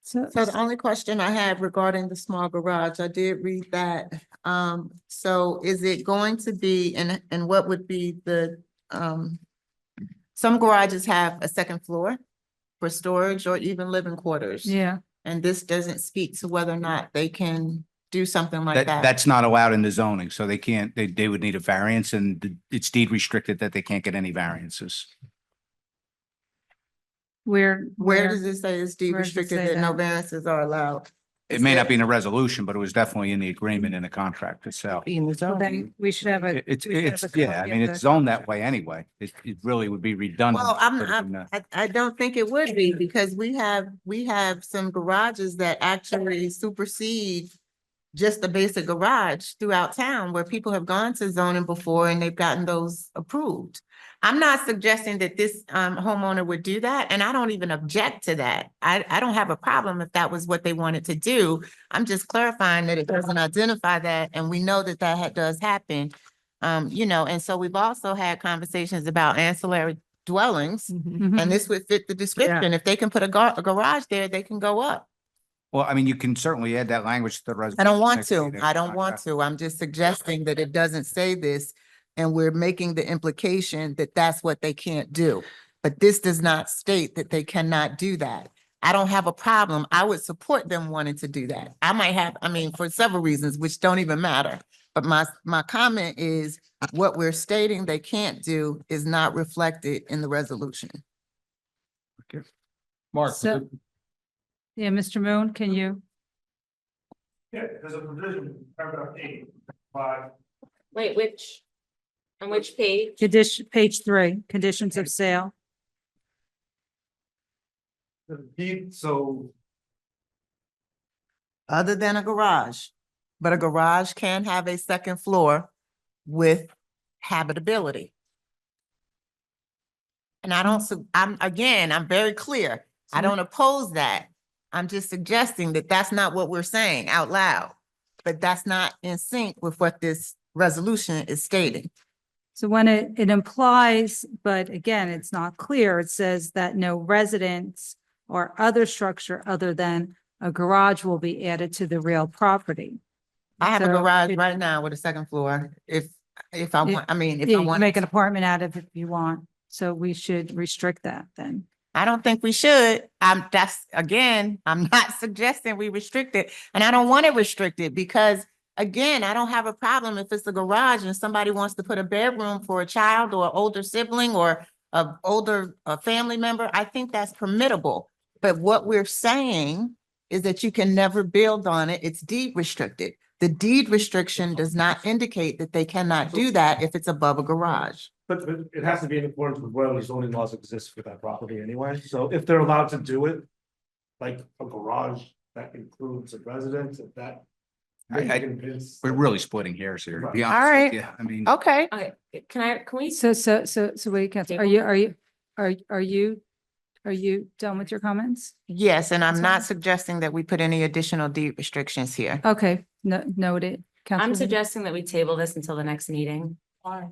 So the only question I have regarding the small garage, I did read that. So is it going to be, and what would be some garages have a second floor for storage or even living quarters. Yeah. And this doesn't speak to whether or not they can do something like that. That's not allowed in the zoning, so they can't, they would need a variance, and it's deed restricted that they can't get any variances. Where does it say it's deed where does it restricted say that no that? variances are allowed? It may not be in a resolution, but it was definitely in the agreement in the contract itself. In the Well, zone. then we should have a. It's, we should have it's, a yeah, I copy mean, of it's the- zoned that way anyway. It really would be redundant. Well, for I don't think it would be, because we have some garages that actually supersede just the basic garage throughout town where people have gone to zoning before and they've gotten those approved. I'm not suggesting that this homeowner would do that, and I don't even object to that. I don't have a problem if that was what they wanted to do. I'm just clarifying that it doesn't identify that, and we know that does happen. And so we've also had conversations about ancillary dwellings, Mhm. and this would fit the description. If they can put a garage there, they can go up. Well, I mean, you can certainly add that language to the resolution. I don't want Next to to. the I don't want contract. to. I'm just suggesting that it doesn't say this, and we're making the implication that that's what they can't do. But this does not state that they cannot do that. I don't have a problem. I would support them wanting to do that. For several reasons, which don't even matter. But my comment is what we're stating they can't do is not reflected in the resolution. Mark, So- Yeah, Mr. Moon, can you? Yeah, there's a provision, paragraph 8, 5. Wait, on which page? Page 3, conditions of sale. The deed, so Other than a garage, but a garage can have a second floor with habitability. And I'm very clear. I don't oppose that. I'm just suggesting that that's not what we're saying out loud, but that's not in sync with what this resolution is stating. So when it implies, but again, it's not clear, it says that no residence or other structure other than a garage will be added to the real property. I have a So garage it- right now with a second floor. If I Yeah. want, if Yeah, I you want. can make an apartment out of it if you want. So we should restrict that then. I don't think we should. I'm not suggesting we restrict it, and I don't want it restricted because, again, I don't have a problem if it's a garage and somebody wants to put a bedroom for a child or an older sibling or a family member. I think that's permittable. But what we're saying is that you can never build on it. It's deed restricted. The deed restriction does not indicate that they cannot do that if it's above a garage. But it has to be in accordance with whatever zoning laws exist for that property anyway, so if they're allowed to do it. Like a garage that includes a residence, if that. We're really splitting hairs here, to be All honest right. with you. I mean, Okay. Okay, can we? So wait, Catherine, are you done with your comments? Yes, and I'm That's not fine. suggesting that we put any additional deed restrictions here. Okay, noted. I'm Councilwoman- suggesting that we table this until the next meeting. Why?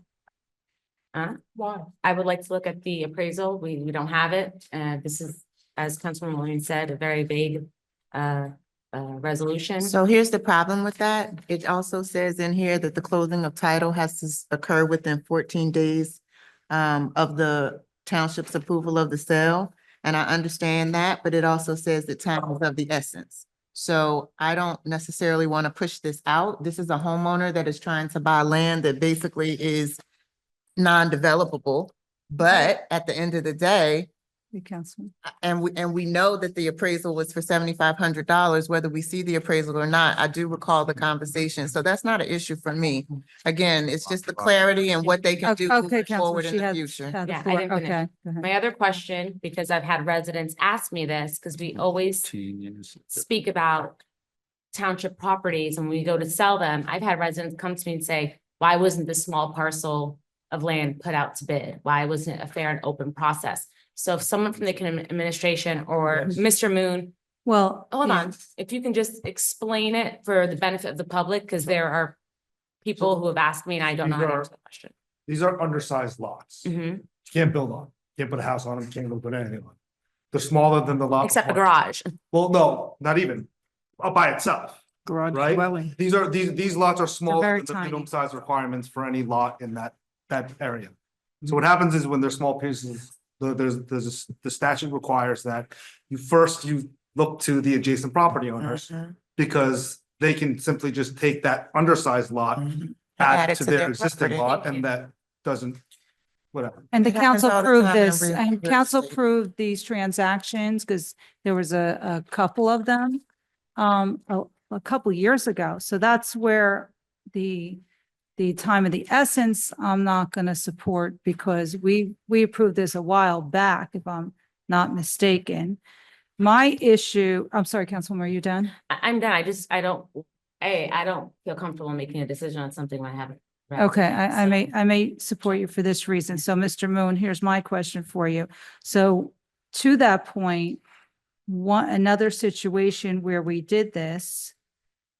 Why? I would like to look at the appraisal. We don't have it. This is, as Councilman William said, a very vague resolution. So here's the problem with that. It also says in here that the closing of title has to occur within 14 days of the township's approval of the sale. And I understand that, but it also says that time is of the essence. So I don't necessarily want to push this out. This is a homeowner that is trying to buy land that basically is non-developable. But at the end of the day, Councilman. and we know that the appraisal was for $7,500, whether we see the appraisal or not. I do recall the conversation, so that's not an issue for me. Again, it's just the clarity and what they can do Okay, moving Councilman, forward in she the had, future. had the Yeah, I floor. didn't finish. Okay. Go ahead. My other question, because I've had residents ask me this, because we always speak about township properties and when we go to sell them, I've had residents come to me and say, why wasn't this small parcel of land put out to bid? Why wasn't it a fair and open process? So if someone from the administration or Mr. Moon, Well. hold yeah. on, if you can just explain it for the benefit of the public, because there are people who have asked me and I don't know how to answer the question. These are undersized lots. Mhm. You can't build on, can't put a house on them, can't put anything on. They're smaller than the lot. Except a before. garage. Well, no, not even, up by itself, Garage right? dwelling. These lots are smaller very than the tiny. minimum size requirements for any lot in that area. So what happens is when they're small pieces, the statute requires that you look to the adjacent property owners. Because they can simply just take that undersized lot, add it to their existing property. lot, and that doesn't, whatever. And the It happens council all the proved time in this, real- and real council estate. proved these transactions, because there was a couple of them. A couple years ago, so that's where the time of the essence, I'm not gonna support, because we approved this a while back, if I'm not mistaken. My issue, I'm sorry, Councilwoman, are you done? I'm done. I don't feel comfortable making a decision on something I haven't read. Okay, I So- may support you for this reason. So, Mr. Moon, here's my question for you. So, to that point, another situation where we did this,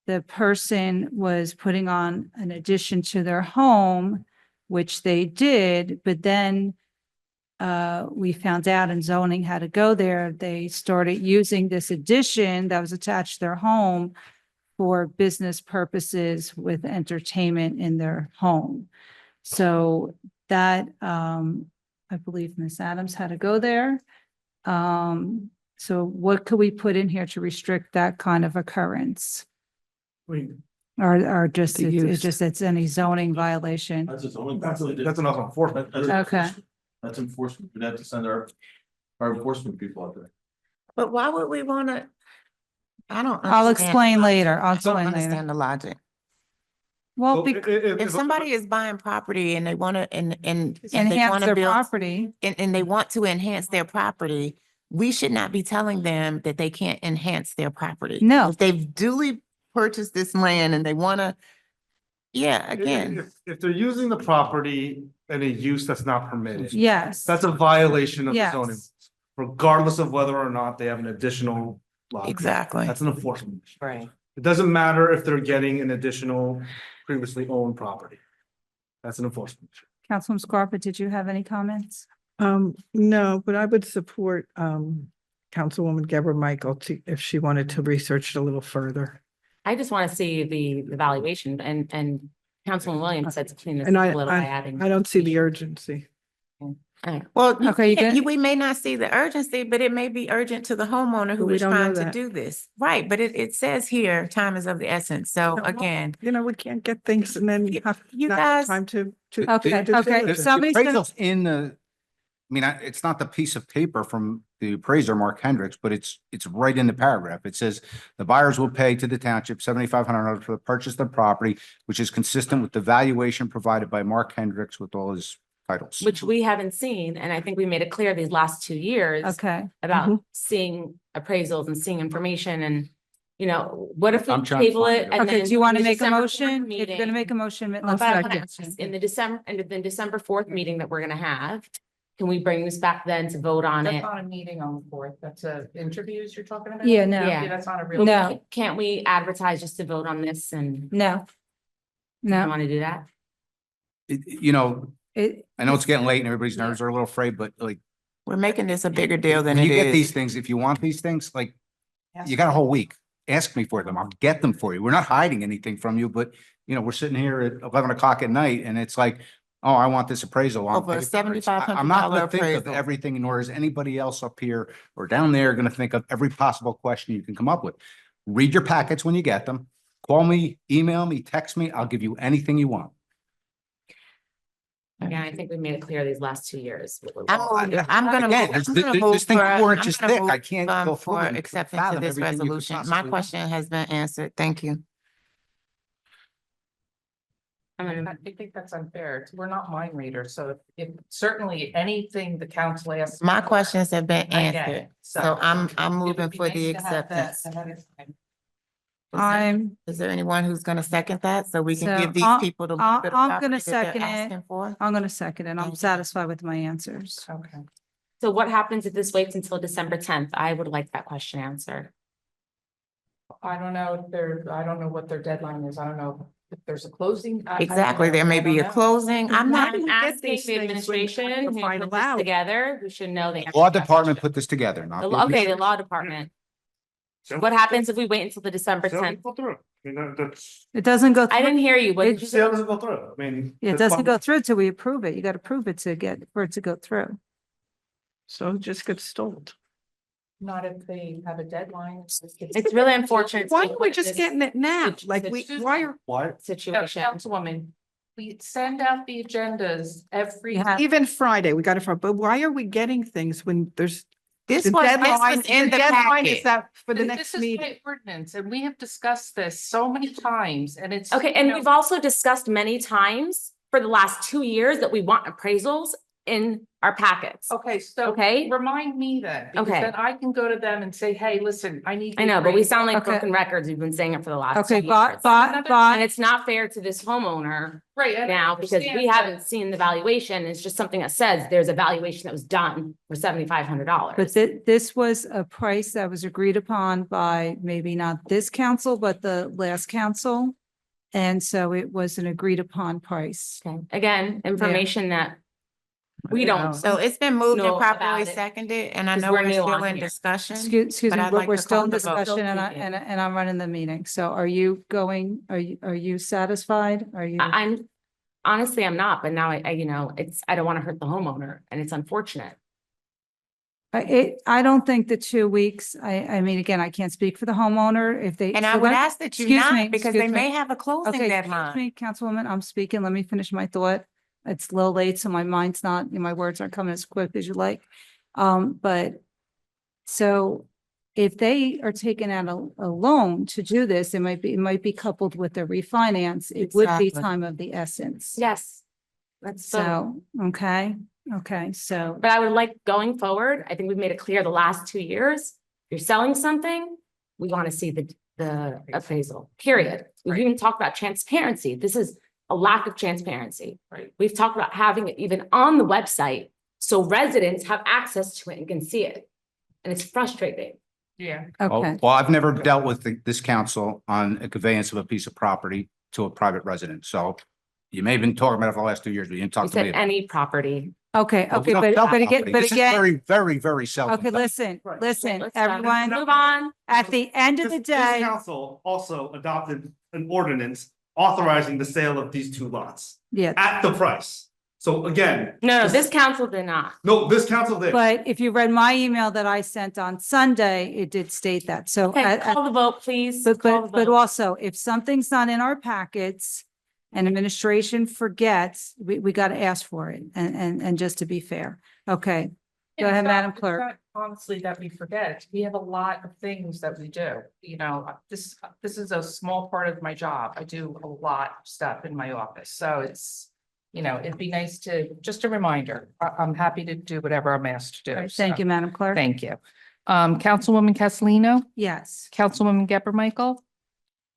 the person was putting on an addition to their home, which they did, but then we found out in zoning how to go there. They started using this addition that was attached to their home for business purposes with entertainment in their home. So that, I believe Ms. Adams had to go there. So what could we put in here to restrict that kind of occurrence? Or just, The it's use. just, it's any zoning violation? That's enough enforcement. Okay. That's enforcement. We'd have to send our enforcement people out there. But why would we want to? I don't. I'll understand. explain later. I'll I don't explain later. understand the logic. Well, If somebody is buying property and they want to, and they enhance want to their build, property. and they want to enhance their property, we should not be telling them that they can't enhance their property. No. If they've duly purchased this land and they want to, yeah, again, If they're using the property in a use that's not permitted. Yes. That's a violation of the Yes. zoning, regardless of whether or not they have an additional lot. exactly. That's an enforcement issue. Right. It doesn't matter if they're getting an additional previously owned property. That's an enforcement issue. Councilwoman Scarpa, did you have any comments? No, but I would support, Councilwoman Deborah Michael if she wanted to research it a little further. I just want to see the evaluation and Councilman Williams said to clean this And up a little by adding. I don't see the urgency. Well, Okay, you good? we may not see the urgency, but it may be urgent to the homeowner who But we is don't know trying to that. do this. Right, but it says here, time is of the essence. So again, You know, we can't get things and then have you not guys- time to. Okay, do okay. diligence. Somebody's gonna, Appraisal's in the, I mean, it's not the piece of paper from the appraiser, Mark Hendricks, but it's right in the paragraph. It says the buyers will pay to the township $7,500 for the purchase of the property, which is consistent with the valuation provided by Mark Hendricks with all his titles. Which we haven't seen, and I think we made it clear these last 2 years. okay. About seeing appraisals and seeing information and, you know, what if we I'm trying to table find it it. and Okay, then do you want to in the make a December 4th motion? If you're meeting- gonna make a motion, let's. But I wanna second. ask, in the December 4th meeting that we're gonna have, can we bring this back then to vote on it? not a meeting on the fourth, that's interviews you're talking about? Yeah, no. Yeah. That's not a But No. Can't we advertise just to vote on this and No. you No, want to do that? You know, it, I know it's getting late and everybody's nerves are a little afraid, but like, we're making this a bigger deal than when it you get these is. things, if you want these things, like, you got a whole week. Ask me for them. I'll get them for you. We're not hiding anything from you, but you know, we're sitting here at 11 o'clock at night and it's like, oh, I want this appraisal. on Over a paper. $7,500 I'm not gonna think of appraisal. everything, nor is anybody else up here or down there gonna think of every possible question you can come up with. Read your packets when you get them. Call me, email me, text me. I'll give you anything you want. Again, I think we made it clear these last 2 years. I'm gonna Again, move, there's- I'm gonna there's move things for, that weren't I'm just gonna thick. I move, can't go through for and acceptance of fathom this everything you could resolution. My possibly want. question has been answered. Thank you. I think that's unfair. We're not mind readers, so if certainly anything the council asks. My questions have been I get answered, it. so I'm It would moving be for nice the to have that acceptance. ahead of time. Is there anyone who's gonna second that, so we can So give these I'll- people the I'm bit of gonna property that second they're it. asking for? I'm gonna second it. I'm Thank you. satisfied with my answers. Okay. So what happens if this waits until December 10th? I would like that question answered. I don't know if I don't know what their deadline is. I don't know if there's a closing. I don't Exactly, know. there may I don't be a know. closing. I'm not, I'm asking these the things when administration the who final put this out. together, who should know the. Law department put this together, not. Okay, the law department. What happens if we wait until the December 10th? Go through. I mean, that's. It doesn't go. I didn't hear you. What did you See how say? does it go through? I mean. It that's doesn't fine. go through till we approve it. You gotta prove it for it to go through. So it just gets stalled. Not if they have a deadline. It's really unfortunate. Why are we just getting it now? Like why are? Why? Situation. Councilwoman, we send out the agendas every. Even Friday, we got it from, but why are we getting things when there's? this The was deadline, in the deadline is packet. that for the This next is meeting. my ordinance, and we have discussed this so many times, and it's. Okay, and we've also discussed many times for the last 2 years that we want appraisals in our packets. Okay, so. Okay. Remind me then, because Okay. then I can go to them and say, hey, listen, I need. I know, but we sound like Okay. broken records. We've been saying it for the last. Okay, 2 but, years. but, And it's not fair to this homeowner Right. I now because we understand haven't that. seen the valuation. It's just something that says there's a valuation that was done for $7,500. But this was a price that was agreed upon by maybe not this council, but the last council. And so it was an agreed upon price. Okay. Again, information that we don't. So it's been moved know and properly about it, seconded, and I 'cause know we're we're new still on in here. discussion. Excuse but me, I'd but like we're to still call in the vote. discussion and I'm running the meeting. So are you going, are you satisfied? Are you? I'm honestly, I'm not, but now I don't want to hurt the homeowner and it's unfortunate. I don't think the 2 weeks, I mean, again, I can't speak for the homeowner if they. And I so would let- ask that you excuse me, not, because they excuse me. may have a closing Okay, deadline. excuse me, Councilwoman, I'm speaking. Let me finish my thought. It's a little late, so my mind's not, my words aren't coming as quick as you like. But so if they are taking out a loan to do this, it might be coupled with the refinance. It would be Exactly. time of the essence. Yes. That's so. So, okay, so. But I would like going forward, I think we've made it clear the last 2 years, if you're selling something, we want to see the appraisal, period. We even talked about transparency. This is a lack of transparency. Right. We've talked about having it even on the website so residents have access to it and can see it. And it's frustrating. Yeah. Okay, Well, I've never dealt with this council on a conveyance of a piece of property to a private resident. So you may have been talking about it for the last 2 years, but you didn't We talk to me. said any property. okay, Well, we don't but sell again, property. but This is again, very, very, very seldom. okay, done. listen, listen, Let's everyone, move on. at the end of the This day. council also adopted an ordinance authorizing the sale of these 2 lots Yeah, at the price. So again. No, this council did not. No, this council did. but if you read my email that I sent on Sunday, it did state that. So, Okay, call the vote, please. but, Call the but vote. also, if something's not in our packets and administration forgets, we got to ask for it. And just to be fair. Okay, go ahead, It's Madam not- Clerk. it's not Honestly, that we forget. We have a lot of things that we do. This is a small part of my job. I do a lot of stuff in my office. So it's, it'd be nice to, just a reminder. I'm happy to do whatever I'm asked to do. Thank you, Madam Clerk. Thank you. Councilwoman Castellino, Yes. Councilwoman Geber Michael,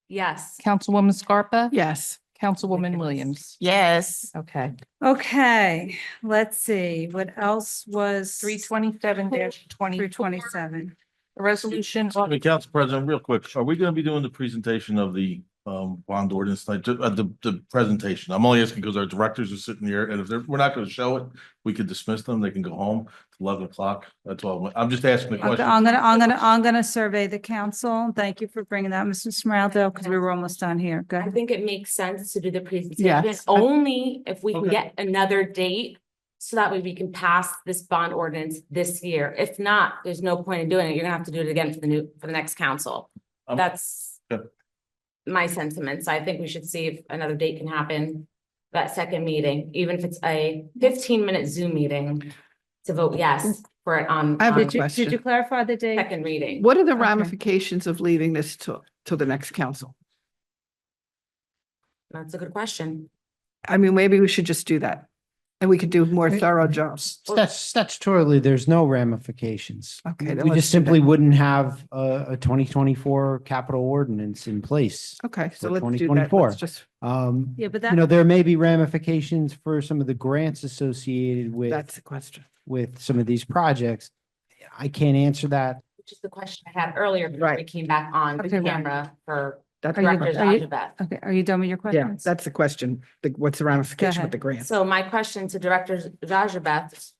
Yes. Councilwoman Scarpa. Yes. Councilwoman Williams. Yes. Okay. Okay, let's see, what else was? 327-20. 327. A resolution. I mean, Council President, real quick, are we gonna be doing the presentation of the bond ordinance tonight, the presentation? I'm only asking because our directors are sitting here, and if we're not gonna show it, we could dismiss them, they can go home. It's 11 o'clock, that's all. I'm just asking the Okay, question. I'm gonna survey the council. Thank you for bringing that, Mr. Smeraldo, because we were almost done here. Go I ahead. think it makes sense to do the presentation Yes. only if we can Okay. get another date. So that way we can pass this bond ordinance this year. If not, there's no point in doing it. You're gonna have to do it again for the next council. That's Good. my sentiments. I think we should see if another date can happen. That second meeting, even if it's a 15-minute Zoom meeting to vote yes for it on. I have a on question. Did you clarify the date? Second reading. What are the Okay. ramifications of leaving this to the next council? That's a good question. I mean, maybe we should just do that. And we could do more thorough jobs. Statutorily, there's no ramifications. Okay, then We let's just do that. simply wouldn't have a 2024 capital ordinance in place. Okay, so for let's do that. 2024. Let's just, Yeah, but You know, there may be ramifications for some of the grants associated that's the question. with some of these projects. I can't answer that. Which is the question I had earlier before we came back on Okay, right. camera for That's Director are you- Zajabeth. Okay, are you done with your Yeah, questions? that's the question. What's the ramification with ahead. the grant? So my question to Director Zajabeth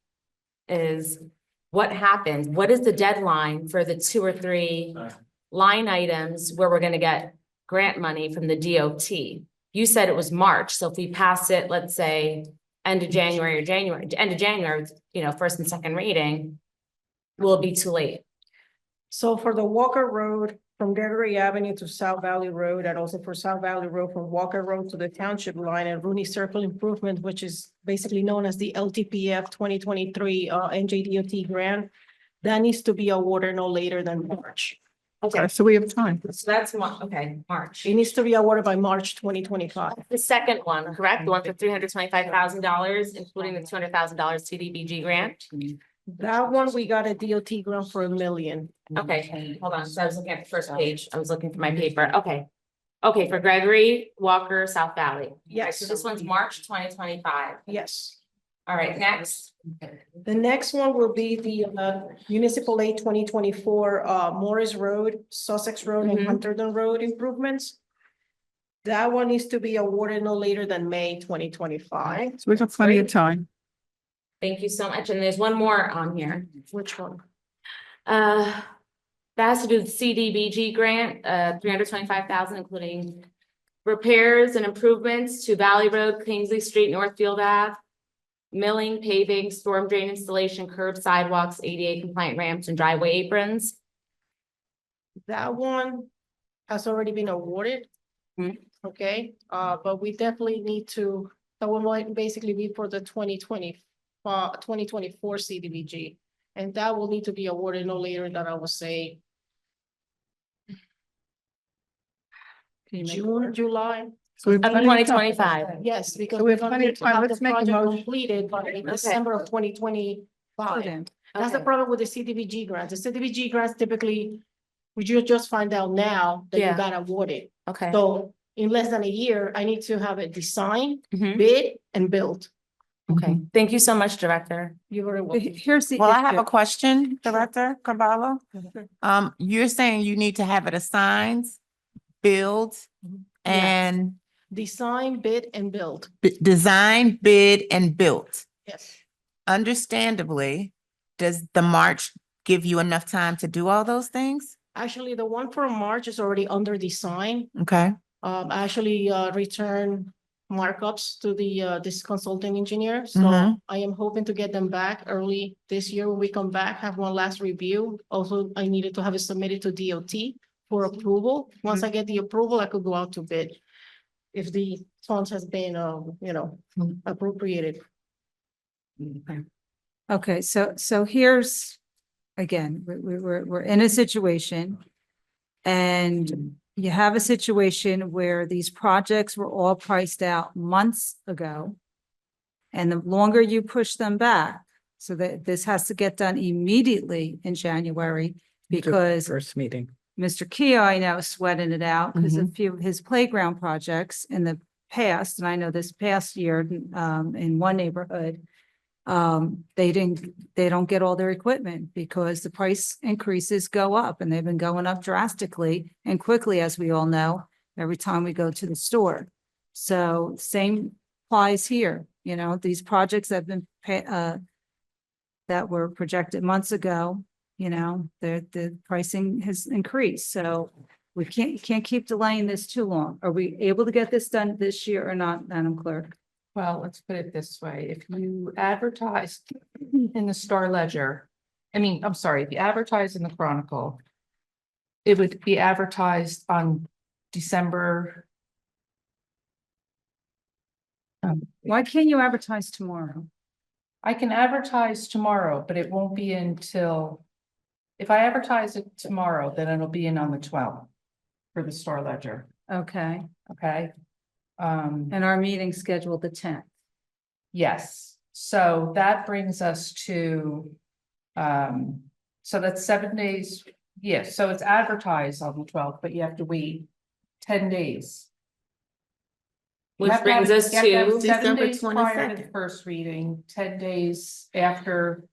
is, what happened? What is the deadline for the 2 or 3 line items where we're gonna get grant money from the DOT? You said it was March, so if we pass it, let's say, end of January, you know, first and second reading, will it be too late? So for the Walker Road from Gregory Avenue to South Valley Road, and also for South Valley Road from Walker Road to the Township line and Rooney Circle Improvement, which is basically known as the LTPF 2023 NJDOT grant, that needs to be awarded no later than March. Okay, So we have time. so that's March. It needs to be awarded by March 2025. The second one, correct? The one for $325,000, including the $200,000 CDBG grant? That one, we got a DOT grant for $1 million. Okay, hold on. So I was looking at the first page. I was looking for my paper. Okay. Okay, for Gregory Walker, South Valley. Okay, Yes. so this one's March 2025. Yes. All right, next. The next one will be the Municipal Aid 2024 Morris Road, Sussex Road, and Mhm. Hunterdon Road improvements. That one needs to be awarded no later than May 2025. So we've got plenty of Great. time. Thank you so much. And there's one more on here. Which one? That has to do with CDBG grant, $325,000, including repairs and improvements to Valley Road, Kingsley Street, Northfield Ave, milling, paving, storm drain installation, curb sidewalks, ADA compliant ramps, and driveway aprons. That one has already been awarded. Okay, but we definitely need to, that one might basically be for the 2024 CDBG. And that will need to be awarded no later than, I would say, June, July. So we have Of plenty of time. 2025. Yes, because So we we're have gonna plenty of need to time. have the Let's make a project motion. completed by December of 2025. That's the Okay. problem with the CDBG grants. The CDBG grants typically, would you just find out now that you Yeah. got awarded? Okay. So in less than a year, I need to have it designed, Mhm. bid, and built. Okay, thank you so much, Director. You're very welcome. Here's the Well, I have issue. a question, Director Carvalho. You're saying you need to have it assigned, build, and Design, bid, and build. design, bid, and built. Yes. Understandably, does the March give you enough time to do all those things? Actually, the one for March is already under design. Okay, I actually return markups to the this consulting engineer. So Mhm. I am hoping to get them back early this year when we come back, have one last review. Also, I needed to have it submitted to DOT for approval. Once I get the approval, I could go out to bid. If the funds has been, appropriated. Okay, so here's, again, we're in a situation. And you have a situation where these projects were all priced out months ago. And the longer you push them back, so that this has to get done immediately in January, because First meeting. Mr. Keo, I know, is sweating it out because a few of his playground projects in the past, and I know this past year, in one neighborhood, they don't get all their equipment because the price increases go up, and they've been going up drastically and quickly, as we all know, every time we go to the store. So same applies here, these projects have been that were projected months ago, the pricing has increased, so we can't keep delaying this too long. Are we able to get this done this year or not, Madam Clerk? Well, let's put it this way. If you advertise in the Star Ledger, I'm sorry, if you advertise in the Chronicle, it would be advertised on December. Why can't you advertise tomorrow? I can advertise tomorrow, but it won't be until, if I advertise it tomorrow, then it'll be in on the 12th for the Star Ledger, Okay, okay? and our meeting's scheduled the 10th. Yes, so that brings us to, so that's 7 days. Yes, so it's advertised on the 12th, but you have to wait 10 days. You Which have to have brings it- us you have to have to 7 December days prior to the 22nd. first reading, 10 days after.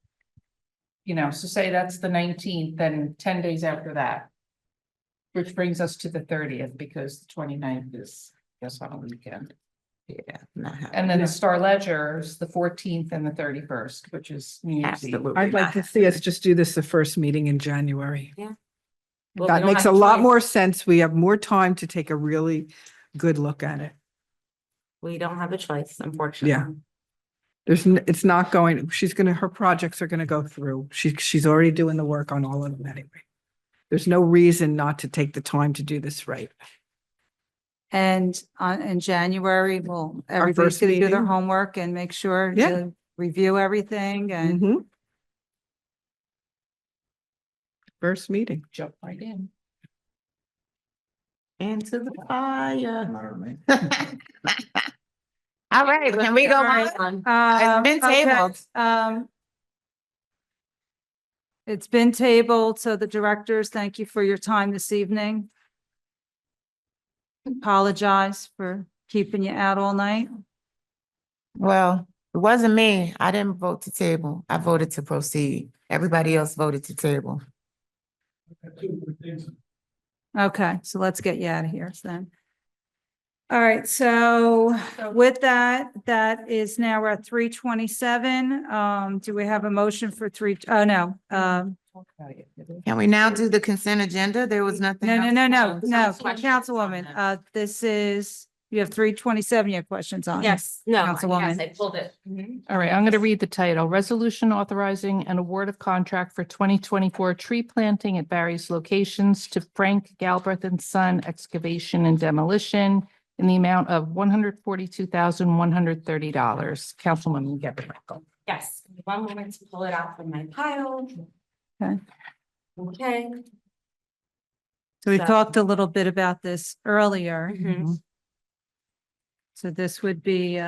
You know, so say that's the 19th, then 10 days after that. Which brings us to the 30th, because the 29th is, I guess, on a weekend. Yeah, not happening. And then the Star Ledger's the 14th and the 31st, which is New Year's Eve. Absolutely. I'd like to see us just do this the first meeting in January. Yeah. Well, we That don't makes a have lot choice. more sense. We have more time to take a really good look at it. We don't have a choice, unfortunately. Yeah. It's not going, her projects are gonna go through. She's already doing the work on all of them anyway. There's no reason not to take the time to do this right. And in January, everybody's first gonna do their meeting? homework and make sure Yeah. to review everything and. Mhm. First meeting. Jump right in. Into the fire. All right, can we go on? It's been Okay, tabled. It's been tabled, so the directors, thank you for your time this evening. Apologize for keeping you out all night. Well, it wasn't me. I didn't vote to table. I voted to proceed. Everybody else voted to table. Okay, so let's get you out of here then. All right, so with that, that is now we're at 3:27. Do we have a motion for oh, no, Can we now do the consent agenda? There was nothing. no, else. Councilwoman, this is, you have 3:27, you have questions on. Yes, no, yes, Councilwoman. I pulled it. Mhm. All right, I'm going to read the title. Resolution authorizing an award of contract for 2024 tree planting at various locations to Frank Galbraith and Son Excavation and Demolition in the amount of $142,130. Councilwoman Geber Michael. Yes, one moment to pull it out from my pile. Okay. Okay. So we So- talked a little bit about this earlier. Mhm. So this would be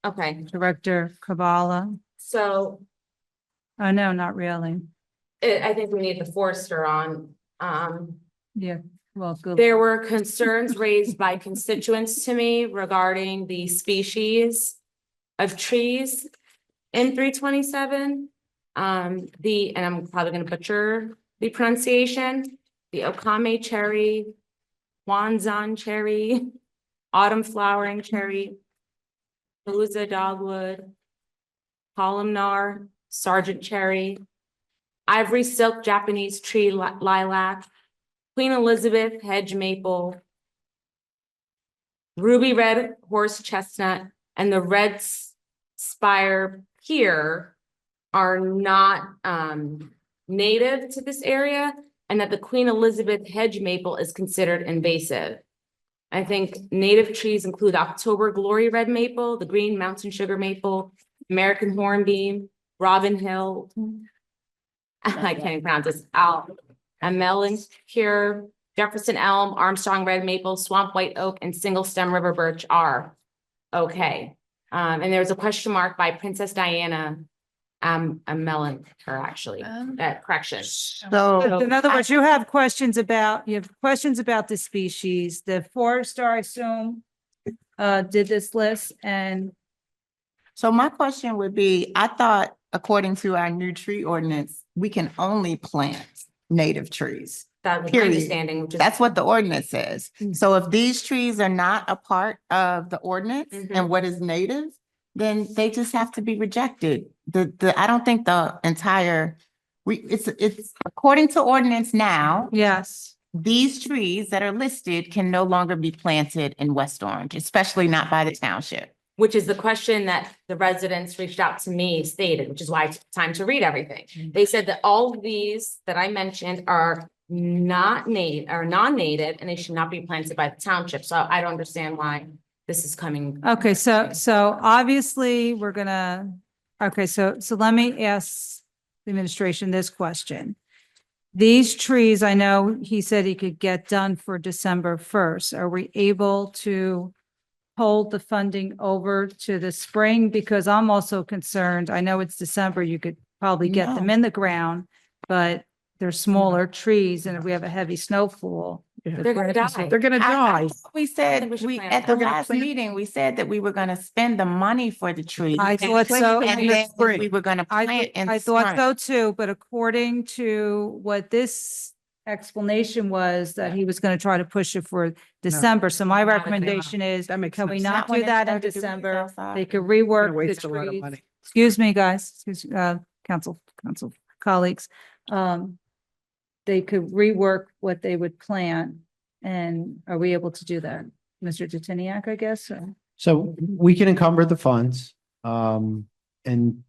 Okay, Director Kabala. so Oh, no, not really. I think we need the Forester on. Yeah, well, good. There were concerns raised by constituents to me regarding the species of trees in 327. And I'm probably gonna butcher the pronunciation, the Okame cherry, Wanzan cherry, autumn flowering cherry, Palooza dogwood, columnar, sergeant cherry, ivory silk Japanese tree lilac, Queen Elizabeth hedge maple, ruby red horse chestnut, and the red spire here are not native to this area, and that the Queen Elizabeth hedge maple is considered invasive. I think native trees include October glory red maple, the green mountain sugar maple, American hornbeam, Robin Hill. I can't even pronounce this. Melon cure, Jefferson elm, Armstrong red maple, swamp white oak, and single stem river birch are okay. And there's a question mark by Princess Diana. A melon, or actually, correction. So In other words, you have questions about the species. The forester, I assume, did this list and. So my question would be, I thought according to our new tree ordinance, we can only plant native trees. That was my Period. understanding, which is. That's what the ordinance says. So if these trees are not a part of the ordinance and what is native, then they just have to be rejected. I don't think the entire, it's according to ordinance now, Yes. these trees that are listed can no longer be planted in West Orange, especially not by the township. Which is the question that the residents reached out to me stated, which is why it's time to read everything. They said that all of these that I mentioned are not native or non-native, and they should not be planted by the township. So I don't understand why this is coming. Okay, so obviously we're gonna, okay, so let me ask the administration this question. These trees, I know he said he could get done for December 1st. Are we able to hold the funding over to the spring? Because I'm also concerned, I know it's December, you could probably get them in the ground, but they're smaller trees, and if we have a heavy snowfall. They're gonna die. They're gonna die. We said, we should we, plant at the them. last meeting, we said that we were gonna spend the money for the trees. I thought so. And then we were gonna plant in I thought spring. so too, but according to what this explanation was, that he was gonna try to push it for December. So my recommendation is, That makes can we sense. not Not when do it's that in 30 degrees December? outside. They could rework the Waste a lot of trees. money. Excuse me, guys, council colleagues. They could rework what they would plant. And are we able to do that? Mr. Detiniak, I guess, or? So we can encumber the funds, and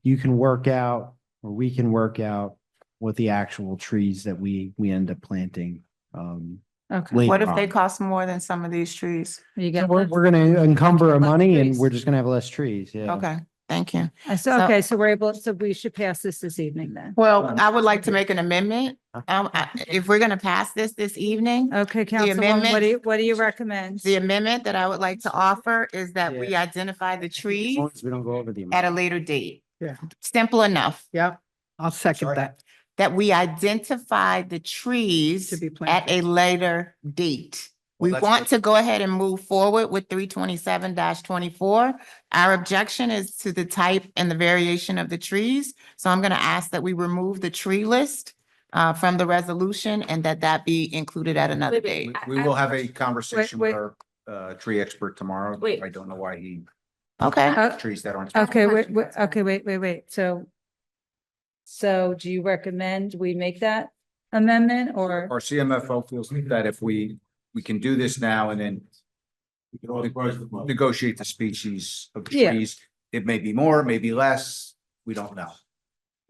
you can work out, or we can work out what the actual trees that we end up planting. Okay. later What if on. they cost more than some of these trees? You So get, we're gonna encumber our money and trees. we're just gonna have less trees, yeah. Okay, thank you. okay, so we're able, so we should pass this evening then. Well, I would like to make an amendment. If we're gonna pass this evening, Okay, Councilwoman, amendment- what do you recommend? the amendment that I would like to offer is that we identify the As trees long as we don't go over the. at a later date. Yeah. Simple enough. Yeah, I'll second that. That we identify the trees To be at planted. a later date. We Well, want to go ahead and move forward with 327-24. Our objection is to the type and the variation of the trees. So I'm gonna ask that we remove the tree list from the resolution and that be included at another Wait, date. wait. We will have a conversation with Wait. our tree expert tomorrow. Wait. I don't know why he Okay, trees that aren't. Okay, wait. So do you recommend we make that amendment or? Our CMFO feels that if we can do this now and then negotiate the species of the Yeah. trees, it may be more, maybe less, we don't know.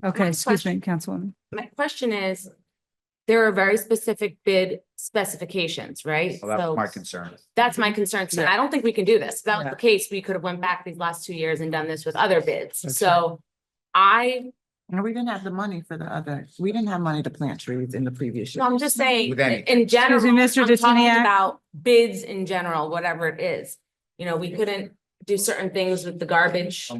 Okay, My excuse me, Councilwoman. My question is, there are very specific bid specifications, right? So that's So my concern. that's my concern. So I don't think we can do this. If that was the case, we could have went back these last 2 years and done this with other bids. That's So I, and we didn't have the money for the other, we didn't have money to plant trees in the previous year. no, I'm just saying, With anything. in general, Excuse me, Mr. I'm talking Detiniak. about bids in general, whatever it is. You know, we couldn't do certain things with the garbage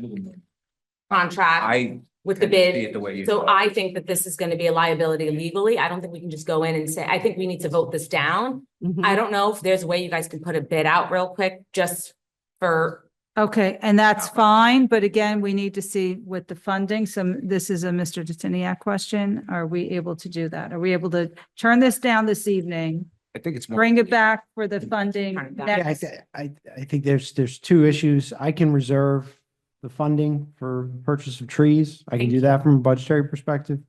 contract, I with the tend to see bid. it the way you. So thought. I think that this is gonna be a liability legally. I don't think we can just go in and say, I think we need to vote this down. Mm-hmm. I don't know if there's a way you guys can put a bid out real quick, just for, Okay, and that's fine, but again, we need to see with the funding. So this is a Mr. Detiniak question. Are we able to do that? Are we able to turn this down this evening? I think it's more. Bring it back for the funding Turn it back. Yeah, next? I think there's two issues. I can reserve the funding for purchase of trees. I can do that from a budgetary perspective.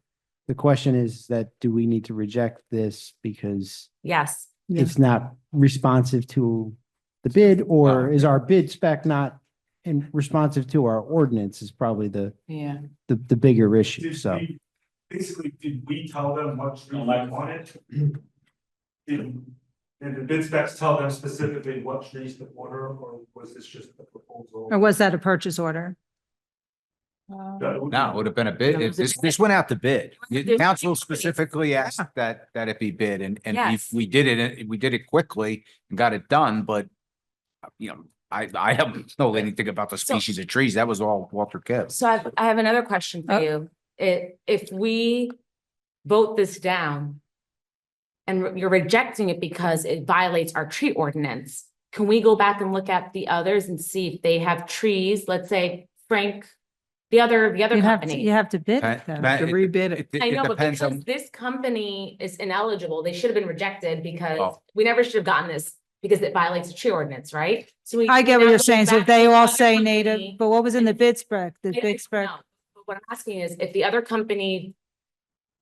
The question is that, do we need to reject this because yes. it's not responsive to the bid, or is our bid spec not in responsive to our ordinance is probably the bigger issue, so. Basically, did we tell them what street we wanted? Did the bid specs tell them specifically what trees to order, or was this just a proposal? Or was that a purchase order? No, it would have been a bid. This went out to bid. The council specifically asked that it be bid and if Yes. we did it quickly and got it done, but you know, I haven't know anything about the species of trees. That was all Walter Kidd. So I have another question for you. If we vote this down and you're rejecting it because it violates our tree ordinance, can we go back and look at the others and see if they have trees, let's say Frank, the other You have to, company? you have to bid it though. To rebid it. I know, but depends because on, this company is ineligible, they should have been rejected because Oh. we never should have gotten this because it violates the tree ordinance, right? So I get what now you're go saying. So if back they to the all other say company- native, but what was in the bid spec? The I bid don't spec? know. But what I'm asking is if the other company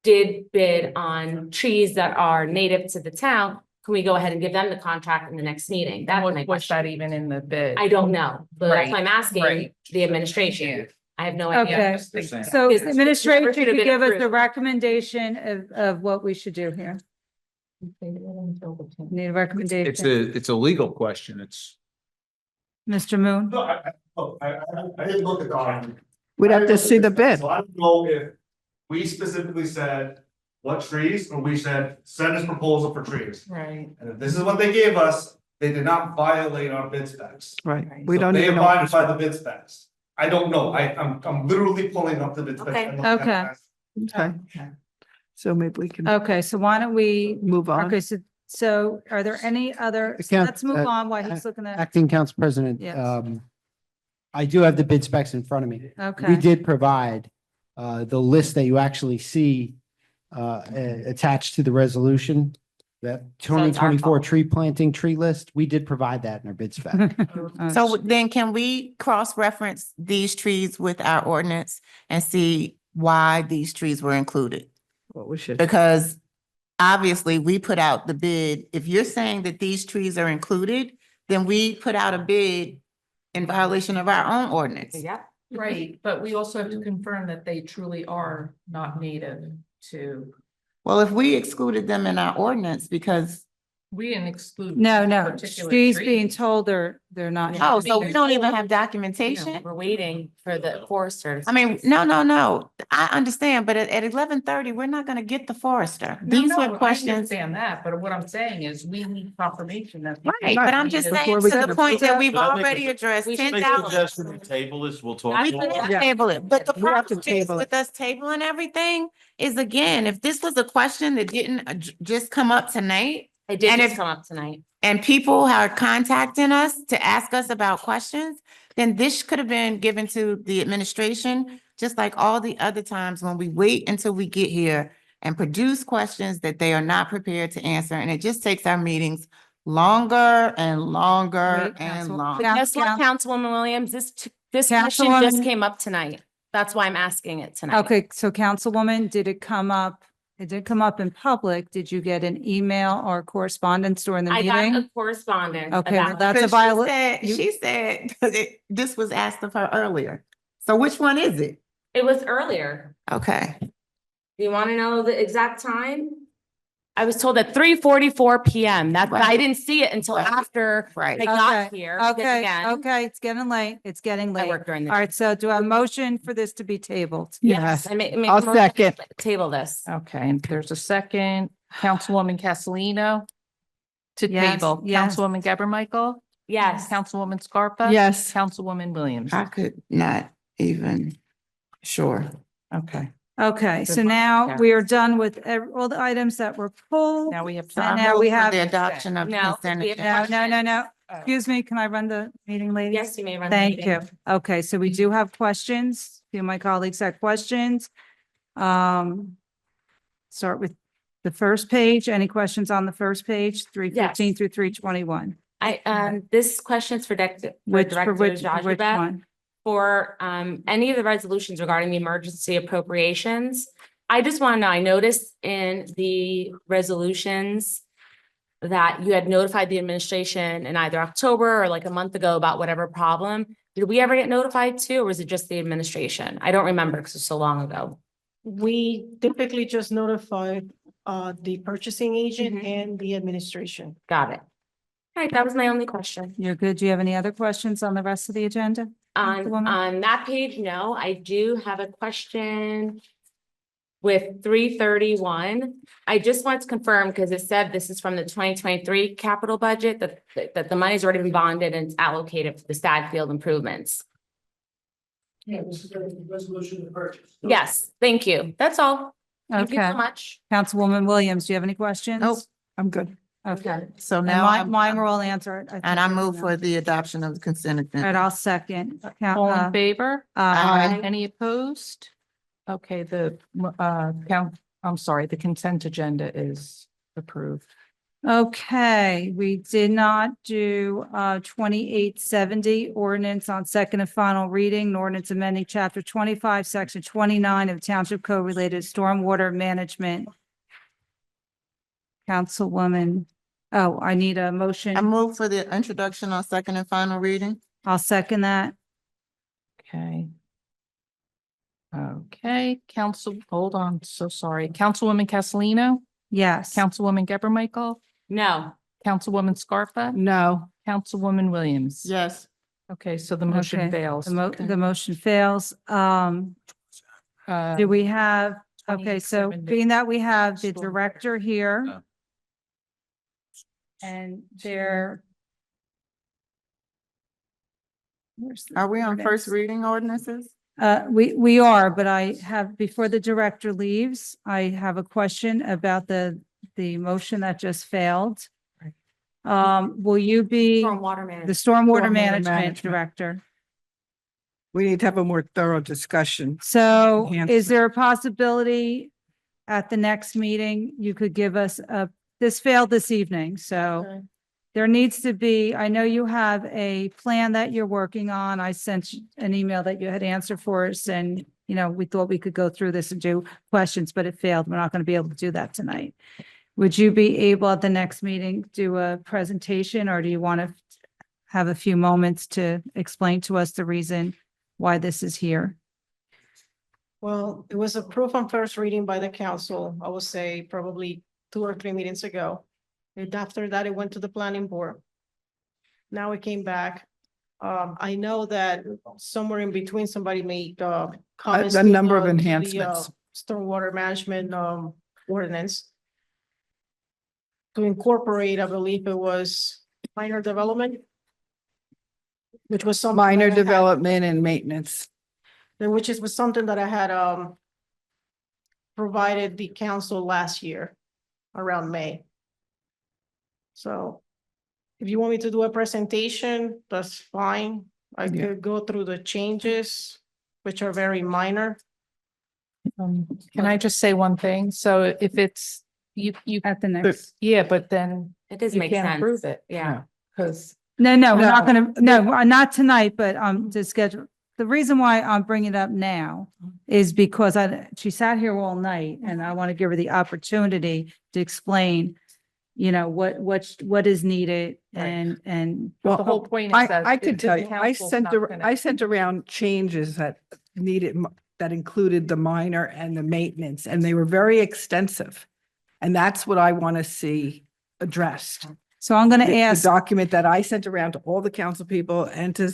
did bid on trees that are native to the town, can we go ahead and give them the contract in the next meeting? That's my question. even in the bid? I don't know, but that's why I'm asking right. the administration. I have no idea. Okay, they're saying. so Because it never administration should have could been give us the approved. recommendation of what we should do here. Need a recommendation? It's a legal question. It's. Mr. Moon? No, I didn't look at the document. We'd have to see the bid. So I don't know if we specifically said what trees, or we said, send us proposal for trees. Right. And if this is what they gave us, they did not violate our bid specs. Right. We So don't they even know. abided by the bid specs. I don't know. I'm literally pulling up the bid specs. Okay. and looking at Okay. it. Okay. So maybe we can Okay, so why don't we, move on. okay, so are there any other, Account- let's move on while he's looking at, Acting Council President, Yes. I do have the bid specs in front of me. We okay. did provide the list that you actually see attached to the resolution, that it's twenty our twenty-four fault. tree planting tree list. We did provide that in our bid spec. So then can we cross-reference these trees with our ordinance and see why these trees were included? Well, we should. Because obviously we put out the bid. If you're saying that these trees are included, then we put out a bid in violation of our own ordinance. Yep. Right, but we also have to confirm that they truly are not native to, Well, if we excluded them in our ordinance because, we didn't exclude. No, particular she's trees. being told they're not. oh, so we don't even have documentation? We're waiting for the forester. I mean, no. I understand, but at 11:30, we're not gonna get the forester. No, These no, were I questions. understand that, but what I'm saying is we need confirmation that. Right, but I'm just saying to the point that we've Can I make a- already addressed We should ten Make a thousand. suggestion to table this, we'll talk. We more. can Yeah. table it, but the We have to problem is table it. with us tabling everything is, again, if this was a question that didn't just come up tonight, It did and just if- come up tonight. and people are contacting us to ask us about questions, then this could have been given to the administration, just like all the other times when we wait until we get here and produce questions that they are not prepared to answer, and it just takes our meetings longer and longer Wait, and Council- longer. Coun- Guess what, Council- Councilwoman Williams, this question just Councilwoman- came up tonight. That's why I'm asking it tonight. Okay, so Councilwoman, did it come up? It did come up in public. Did you get an email or correspondence during the I got a meeting? correspondence Okay, well, about, that's a But violation. she said this was asked of her earlier. So which one is it? it was earlier. Okay. Do you want to know the exact time? I was told at 3:44 PM. That's, I Right. didn't see it until after Right. I got Okay, here. because Okay, again, okay, it's getting late. It's getting I late. work during the. All right, so do I make for this to be tabled? Yes, I make I'll a motion second. to table this. Okay, and there's a second, Councilwoman Castellino to Yes, table, yes. Councilwoman Geber Michael, Yes. Councilwoman Scarpa. Yes. Councilwoman Williams. I could not even, sure. Okay, Okay, so Good. now Yeah. we are done with all the items that were pulled. now we have. So And I now move we for have- the adoption of No, consent we have- agenda. No. Excuse me, can I run the meeting, ladies? Yes, you may run the Thank meeting. you. Okay, so we do have questions. A few of my colleagues had questions. Start with the first page. Any questions on the first page, 315 Yes. through 321? This question's for Director For which Jajabek. one? For any of the resolutions regarding the emergency appropriations. I just want to know, I noticed in the resolutions that you had notified the administration in either October or like a month ago about whatever problem. Did we ever get notified too, or was it just the administration? I don't remember because it's so long ago. We typically just notify the purchasing agent Mhm. and the administration. Got it. All right, that was my only question. You're good. Do you have any other questions on the rest of the agenda? Councilwoman? On that page, no, I do have a question with 331. I just want to confirm, because it said this is from the 2023 capital budget, that the money's already been bonded and it's allocated for the Stadfield improvements. Yeah, this is a resolution to purchase. Yes, thank you. That's all. Thank you Okay. so much. Councilwoman Williams, do you have any questions? Nope. I'm good. Okay. So And now mine were all answered. and I move for the adoption of the consent All right, agenda. I'll second. All in favor? Aye. Any opposed? Okay, the the consent agenda is approved. Okay, we did not do 2870 ordinance on second and final reading, an ordinance amending chapter 25, section 29 of Township Code related to stormwater management. Councilwoman, I need a I motion. move for the introduction on second and final reading. I'll second that. Okay. Okay, hold on, so sorry. Councilwoman Castellino, Yes. Councilwoman Geber Michael, No. Councilwoman Scarpa, No. Councilwoman Williams. Yes. Okay, so the motion Okay, fails. The motion fails. Do we have, okay, so being that we have the director here. And there. Are we on first reading ordinances? We are, but I have, before the director leaves, I have a question about the motion that just failed. Will you be Stormwater the management. stormwater Stormwater management management. director? We need to have a more thorough discussion. So is Enhancement. there a possibility at the next meeting, you could give us this failed this evening, so Okay. there needs to be, I know you have a plan that you're working on. I sent you an email that you had answered for us and, we thought we could go through this and do questions, but it failed. We're not going to be able to do that tonight. Would you be able at the next meeting, do a presentation, or do you want to have a few moments to explain to us the reason why this is here? Well, it was approved on first reading by the council, I would say probably 2 or 3 meetings ago. And after that, it went to the planning board. Now it came back. I know that somewhere in between, somebody made comments. A to number of the, enhancements. Stormwater management ordinance. To incorporate, I believe it was minor development. Which was something. Minor that I had- development and maintenance. Which was something that I had provided the council last year around May. So if you want me to do a presentation, that's fine. I Yeah. could go through the changes, which are very minor. Can I just say one thing? So if it's, you, At the next. yeah, but then It does you make can't sense. approve it. Yeah. Because No, we're not No. gonna, no, not tonight, but, to schedule. The reason why I'm bringing it up now is because she sat here all night and I want to give her the opportunity to explain, what is needed and. Well, the whole point is that I could the tell you, council's not gonna- I sent around changes that needed, that included the minor and the maintenance, and they were very extensive. And that's what I want to see addressed. So I'm gonna The ask, document that I sent around to all the council people and to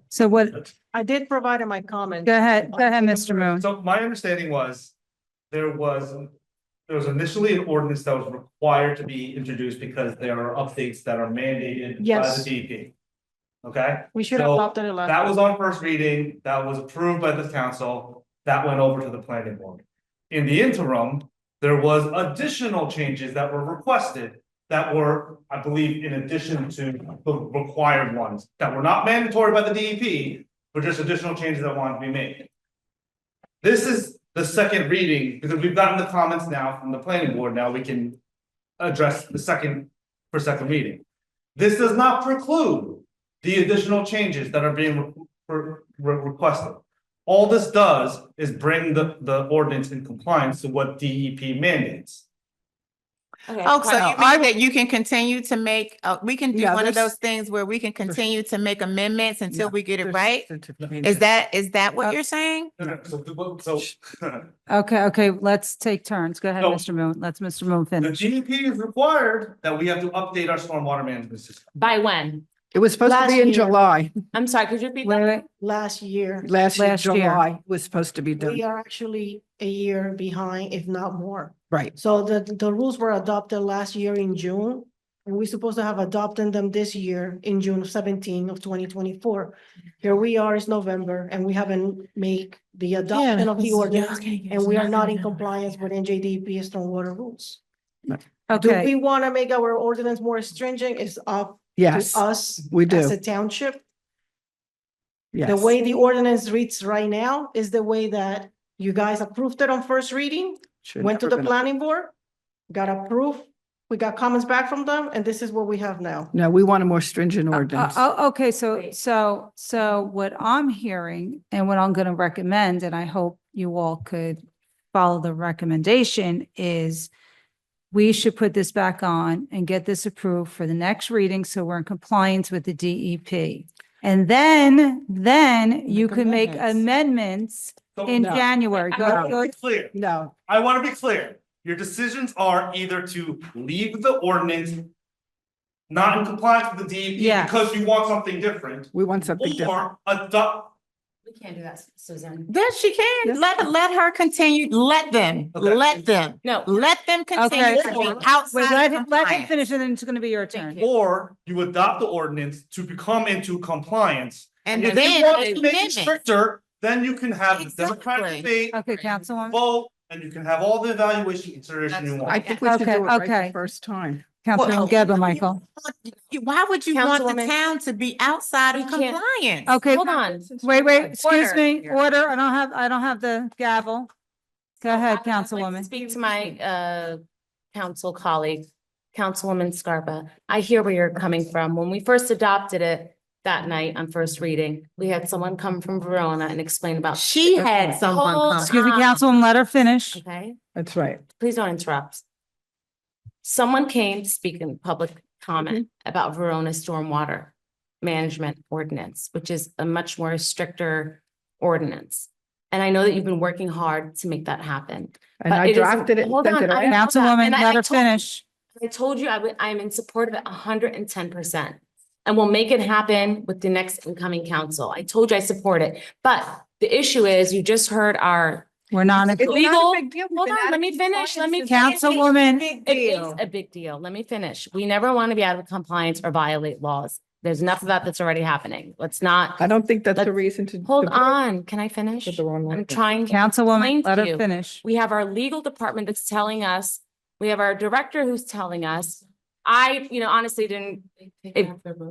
so what, I did provide in my comment. go ahead, Mr. Moon. So my understanding was, there was initially an ordinance that was required to be introduced because there are updates that are mandated by Yes. the DEP. Okay? We should have So adopted it last. that was on first reading, that was approved by the council, that went over to the planning board. In the interim, there was additional changes that were requested that were, I believe, in addition to the required ones that were not mandatory by the DEP, but just additional changes that wanted to be made. This is the second reading, because we've gotten the comments now from the planning board, now we can address the second reading. This does not preclude the additional changes that are being requested. All this does is bring the ordinance in compliance to what DEP mandates. Okay. Oh, so you I mean that you can continue to make, we can do Yeah, one of there's- those things where we can continue to make amendments until we get it There's- right? Is that what you're saying? So Okay, let's take turns. Go ahead, No. Mr. Moon. Let's Mr. Moon the finish. DEP is required that we have to update our stormwater management system. By when? It was supposed to Last be in year. July. I'm sorry, could you repeat Wait, that? wait, Last year. Last year, Last year. July was supposed to be done. We are actually a year behind, if not more. Right. So the rules were adopted last year in June, and we're supposed to have adopted them this year in June 17 of 2024. Here we are, it's November, and we haven't made the adoption of the ordinance, and we are not in compliance with NJDP stormwater rules. Do okay, we want to make our ordinance more stringent? It's up to Yes, us we as do. a township. The Yes. way the ordinance reads right now is the way that you guys approved it on first reading. Should Went to never the been- planning board, got approved, we got comments back from them, and this is what we have now. No, we want a more stringent ordinance. okay, so what I'm hearing and what I'm gonna recommend, and I hope you all could follow the recommendation, is we should put this back on and get this approved for the next reading, so we're in compliance with the DEP. And then you Make can make amendments. amendments So in No. January. I want to Go, be clear. No, I want to be clear. Your decisions are either to leave the ordinance not in compliance with the DEP Yes. because you want something different, We want something different. or adopt. We can't do that, Susan. Yes, she can. Yes. Let her continue. Let them. Okay. Let them. No. Let them continue Okay. to be Wait, outside let of him compliance. finish and then it's gonna be your turn. Or you adopt the ordinance to become into compliance. And if then you want make to make it amendments. stricter, then you can have the democratic Exactly. debate, Okay, Councilwoman. vote, and you can have all the evaluation consideration you I want. think we should Okay, do it right okay. the first time. Councilwoman Geber, Michael. Why would you want the Councilwoman. town to be outside of We can't- compliance? Okay, Hold on. wait, excuse Order. me, order. I don't have the gavel. Go ahead, I'd like to Councilwoman. Speak to my council colleague, Councilwoman Scarpa. I hear where you're coming from. When we first adopted it that night on first reading, we had someone come from Verona and explain about. She had someone Hold come. Excuse me, on. Councilwoman, let her finish. Okay, That's right. please don't interrupt. Someone came to speak in public comment about Verona's stormwater management ordinance, which is a much more stricter ordinance. And I know that you've been working hard to make that happen. And But I it is- drafted it and hold sent on, it I around. know that, Councilwoman, and I let her told- finish. I told you I'm in support of it 110%. And we'll make it happen with the next incoming council. I told you I support it. But the issue is, you just heard our We're not. It's not a legal, big deal. We've hold been on, out let of me finish, let me. compliance since- Councilwoman. Big It is deal. a big deal. Let me finish. We never want to be out of compliance or violate laws. There's enough of that that's already happening. Let's not, I don't think that's the Let's- reason to. hold to- on, can I finish? Put the wrong I'm one. trying. to Councilwoman, explain let to her you. finish. We have our legal department that's telling us, we have our director who's telling us. I, honestly didn't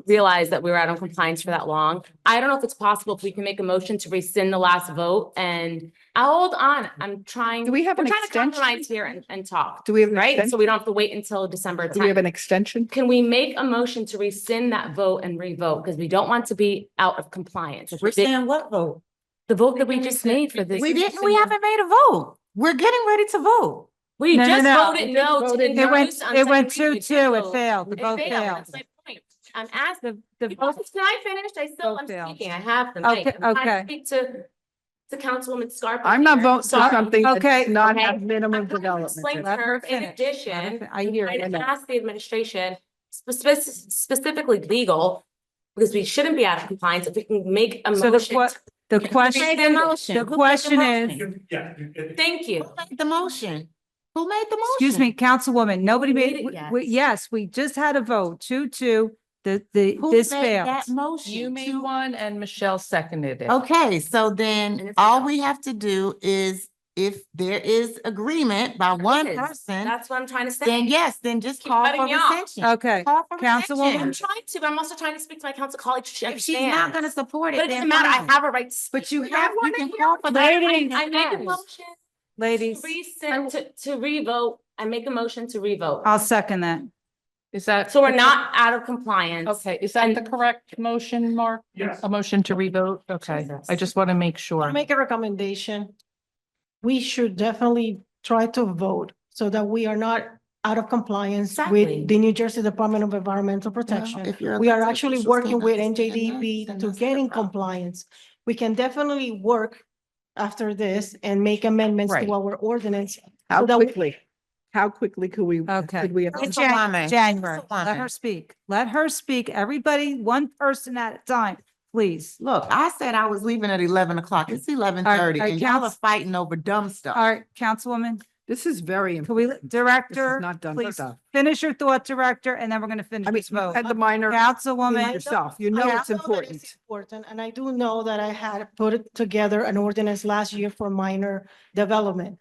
realize that we were out of compliance for that long. I don't know if it's possible if we can make a motion to rescind the last vote and, hold on, I'm trying. Do we have we're an trying to extension? compromise here and talk, Do we have an right? So extension? we don't have to wait until December Do we have 10th. an extension? Can we make a motion to rescind that vote and revote? Because we don't want to be out of compliance. It's a big- Rescind what vote? The vote that we just made for this. We haven't made a vote. We're getting ready to vote. We No, no, just no. voted no to voted It went, introduce on it went second reading. 2-2. It So failed. The it vote failed. failed. That's my point. I'm asking, The vote, can I finish? I'm failed. speaking. I have the mic. Okay, I'm trying okay. to speak to Councilwoman Scarpa. I'm not here. voting for Sorry. something that Okay. does not Okay. have minimum I'm trying to development. explain to Let her her, in finish. addition, I hear I you. didn't ask the administration, specifically legal, because we shouldn't be out of compliance if we can make a So motion. the question, made the motion? the Who made the question is, motion? Thank you. Who made the motion? Who made the motion? excuse me, Councilwoman, nobody We made, made it, yes, we just had a vote, 2-2. Who This made failed. that motion? You made one and Michelle seconded it. Okay, so And then it's all failed. we have to do is, if there is agreement by one It is. person, That's what I'm trying to say. then yes, then just Keep call cutting for me off. rescission. Okay, Call for Councilwoman. I'm rescission. trying to, but I'm also trying to speak to my council colleagues. She If she's understands. not gonna support it, But it then doesn't matter. I fine. have a right to speak. But you I have, you wanna can hear call for the. Ladies. I make a Yes. motion ladies, to rescind, to revote. I make a motion to revote. I'll second that. Is that? So we're not out of compliance. Okay, is that the correct motion, Mark? Yes. A motion to revote? Okay, I just want to make sure. I'll make a recommendation. We should definitely try to vote so that we are not out of compliance Exactly. with the New Jersey Department of Environmental Protection. if you're We are elected actually officials working don't with understand NJDP that, then to that's get their in problem. compliance. We can definitely work after this and make amendments Right. to our ordinance. How so that we- quickly? How quickly could we? Okay. Could we? Councilwoman. January, let Councilwoman. her speak. Let her speak. Everybody, one person at a time, please. Look, I said I was leaving at 11 o'clock. It's 11:30 All right, and y'all are Council- fighting over dumb stuff. All right, Councilwoman, This is very can we, important. Director, not done please stuff. finish your thought, Director, and then we're gonna finish I mean, this you vote. had the minor Councilwoman, yourself. You know I it's know that important. Important, and I do know that I had put together an ordinance last year for minor development.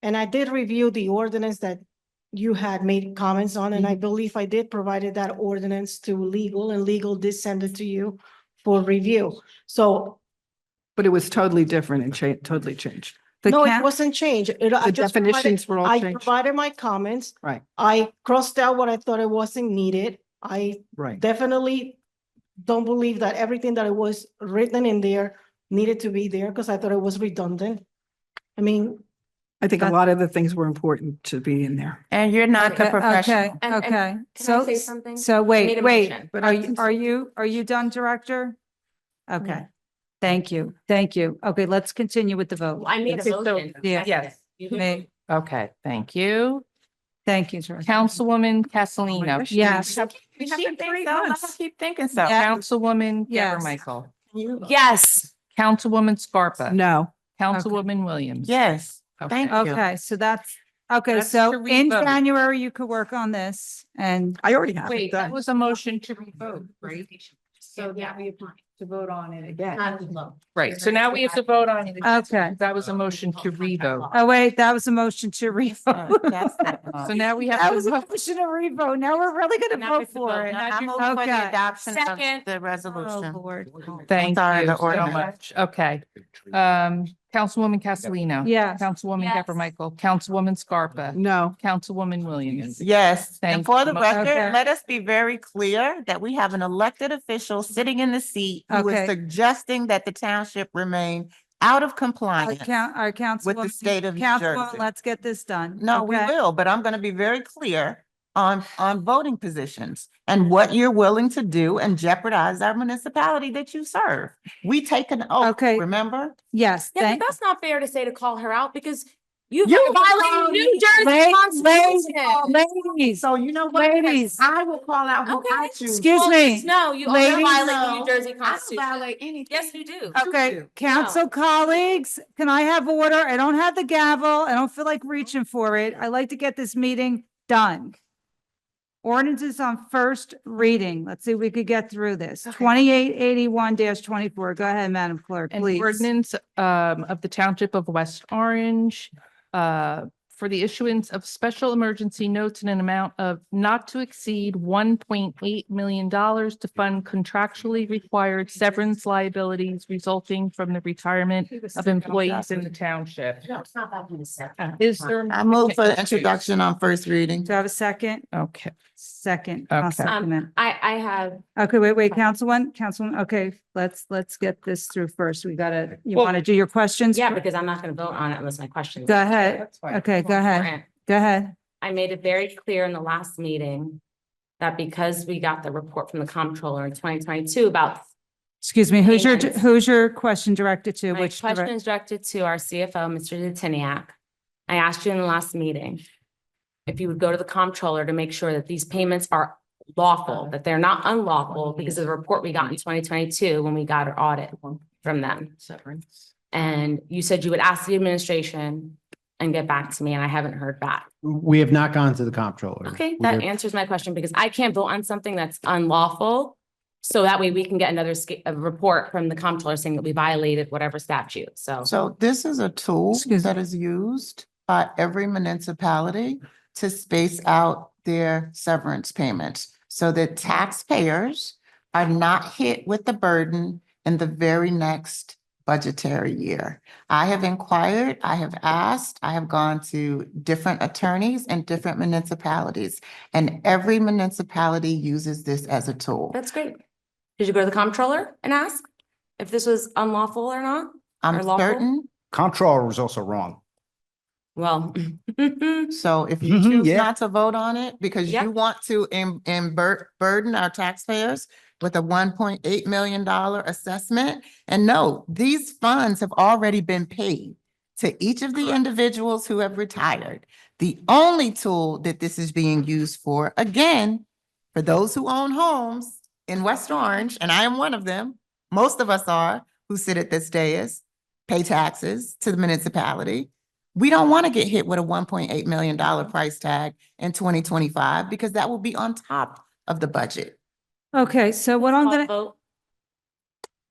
And I did review the ordinance that you had made comments on, and I believe I did provided that ordinance to legal, and legal did send it to you for review. So, But it was totally different and totally changed. the no, it coun- wasn't changed. I The just provided- definitions were all I changed. provided my comments. Right, I crossed out what I thought it wasn't needed. I right. definitely don't believe that everything that it was written in there needed to be there because I thought it was redundant. I mean, I think a lot of the things were important to be in there. And you're not the Okay, professional. okay, And- okay. Can I So, say something? so I made wait, a wait, motion. But are I you, think- are you done, Director? Okay, Yeah. thank you, thank you. Okay, let's continue with the vote. I made a Okay, so- motion. Yeah. Yes. You- May- Okay, thank you. Thank you, George. Councilwoman Castellino. Yes. We haven't think so. Let us keep thinking so. Yeah. Councilwoman Yes. Geber Michael. Yes. Councilwoman Scarpa. No. Councilwoman Williams. Yes, thank you. Okay, so that's, okay, That's so to in revote. January, you could work on this and I already have it Wait, that done. was a motion to revote, right? So yeah, we have to vote on it again. Right, so now we have to vote on it. Okay. That was a motion to revote. Oh, wait, that was a motion to revote. That's that. So now we have That to was a vote. motion to revote. Now we're really gonna Now we vote have to for vote. it. I move for Okay. the adoption Second. of the resolution. Oh, Lord. Thank Sorry, you the so ordinance. much. Okay. Councilwoman Castellino. Yes. Councilwoman Yes. Geber Michael. Councilwoman Scarpa. No. Councilwoman Williams. Yes, and Thank for the you. record, Okay. let us be very clear that we have an elected official sitting in the seat who is Okay. suggesting that the township remain out of Our compliance. councilwoman, state of New councilwoman, Jersey. let's get this done. No, we Okay? will, but I'm gonna be very clear on voting positions and what you're willing to do and jeopardize our municipality that you serve. We take an oath, Okay. remember? Yes, Yeah, but thank. that's not fair to say to call her out because you You violated New Jersey Constitution. Ladies, So you know what? ladies, I will call out who I Okay. choose. excuse Well, me. No, you also Ladies, violate no. New Jersey I don't Constitution. violate anything. Yes, you do. Okay, council colleagues, can I have order? I don't have the gavel. I don't feel like reaching for it. I like to get this meeting done. Ordinances on first reading. Let's see if we could get through this. 2881-24. Go ahead, Madam Clerk, An please. ordinance of the Township of West Orange for the issuance of special emergency notes in an amount of not to exceed $1.8 million to fund contractually required severance liabilities resulting from the retirement of employees in the township. it's not that kind of stuff. Is there? I move for the introduction on first reading. Do I have a second? Okay. Second. I'll Okay. second it. I have, Okay, wait, Councilwoman. Okay, let's get this through first. We gotta, you Well- want to do your questions? yeah, because I'm not going to vote on it unless my question. Go ahead. That's fine. Okay, go ahead. Go ahead. I made it very clear in the last meeting that because we got the report from the comptroller in 2022 about Excuse me, Payments. who's your question directed to? my Which question direct- is directed to our CFO, Mr. Detiniak. I asked you in the last meeting if you would go to the comptroller to make sure that these payments are lawful, that they're not unlawful because of the report we got in 2022 when we got our audit from them. Severance. And you said you would ask the administration and get back to me, and I haven't heard back. We have not gone to the comptroller. Okay, We that are- answers my question because I can't vote on something that's unlawful. So that way we can get another a report from the comptroller saying that we violated whatever statute, so. So this is a tool Excuse me. that is used by every municipality to space out their severance payments so that taxpayers are not hit with the burden in the very next budgetary year. I have inquired, I have asked, I have gone to different attorneys in different municipalities, and every municipality uses this as a tool. That's great. Did you go to the comptroller and ask if this was unlawful or not? I'm or lawful? certain, Comptroller was also wrong. Well. so if you choose Yeah. not to vote on it because Yeah. you want to burden our taxpayers with a $1.8 million assessment, and no, these funds have already been paid to each of the individuals who have retired. The only tool that this is being used for, again, for those who own homes in West Orange, and I am one of them, most of us are, who sit at this dais, pay taxes to the municipality. We don't want to get hit with a $1.8 million price tag in 2025 because that will be on top of the budget. Okay, so what I'm Call gonna, vote.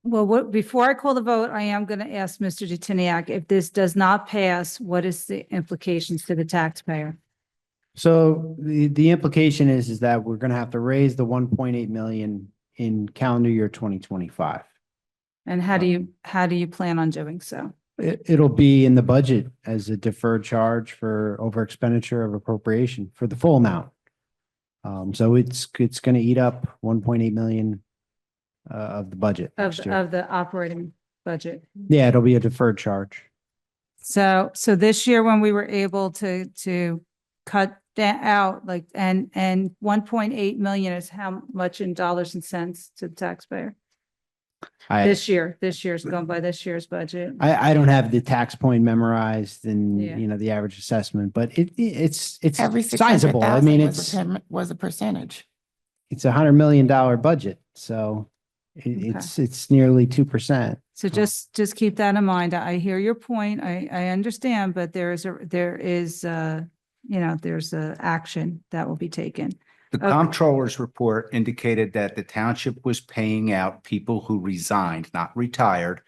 well, before I call the vote, I am gonna ask Mr. Detiniak, if this does not pass, what is the implications to the taxpayer? So the implication is that we're gonna have to raise the 1.8 million in calendar year 2025. And how do you plan on doing so? It'll be in the budget as a deferred charge for over expenditure of appropriation for the full amount. So it's gonna eat up 1.8 million of the budget Of, next year. of the operating budget? Yeah, it'll be a deferred charge. So this year when we were able to cut that out, like, and 1.8 million is how much in dollars and cents to the taxpayer? This year's going by this year's budget. I don't have the tax point memorized and, Yeah. you know, the average assessment, but it's Every sizable. I mean, 600,000 was a percentage. it's $100 million budget, so Okay. it's nearly 2%. So just keep that in mind. I hear your point. I understand, but there's a action that will be taken. The Okay. comptroller's report indicated that the township was paying out people who resigned, not retired,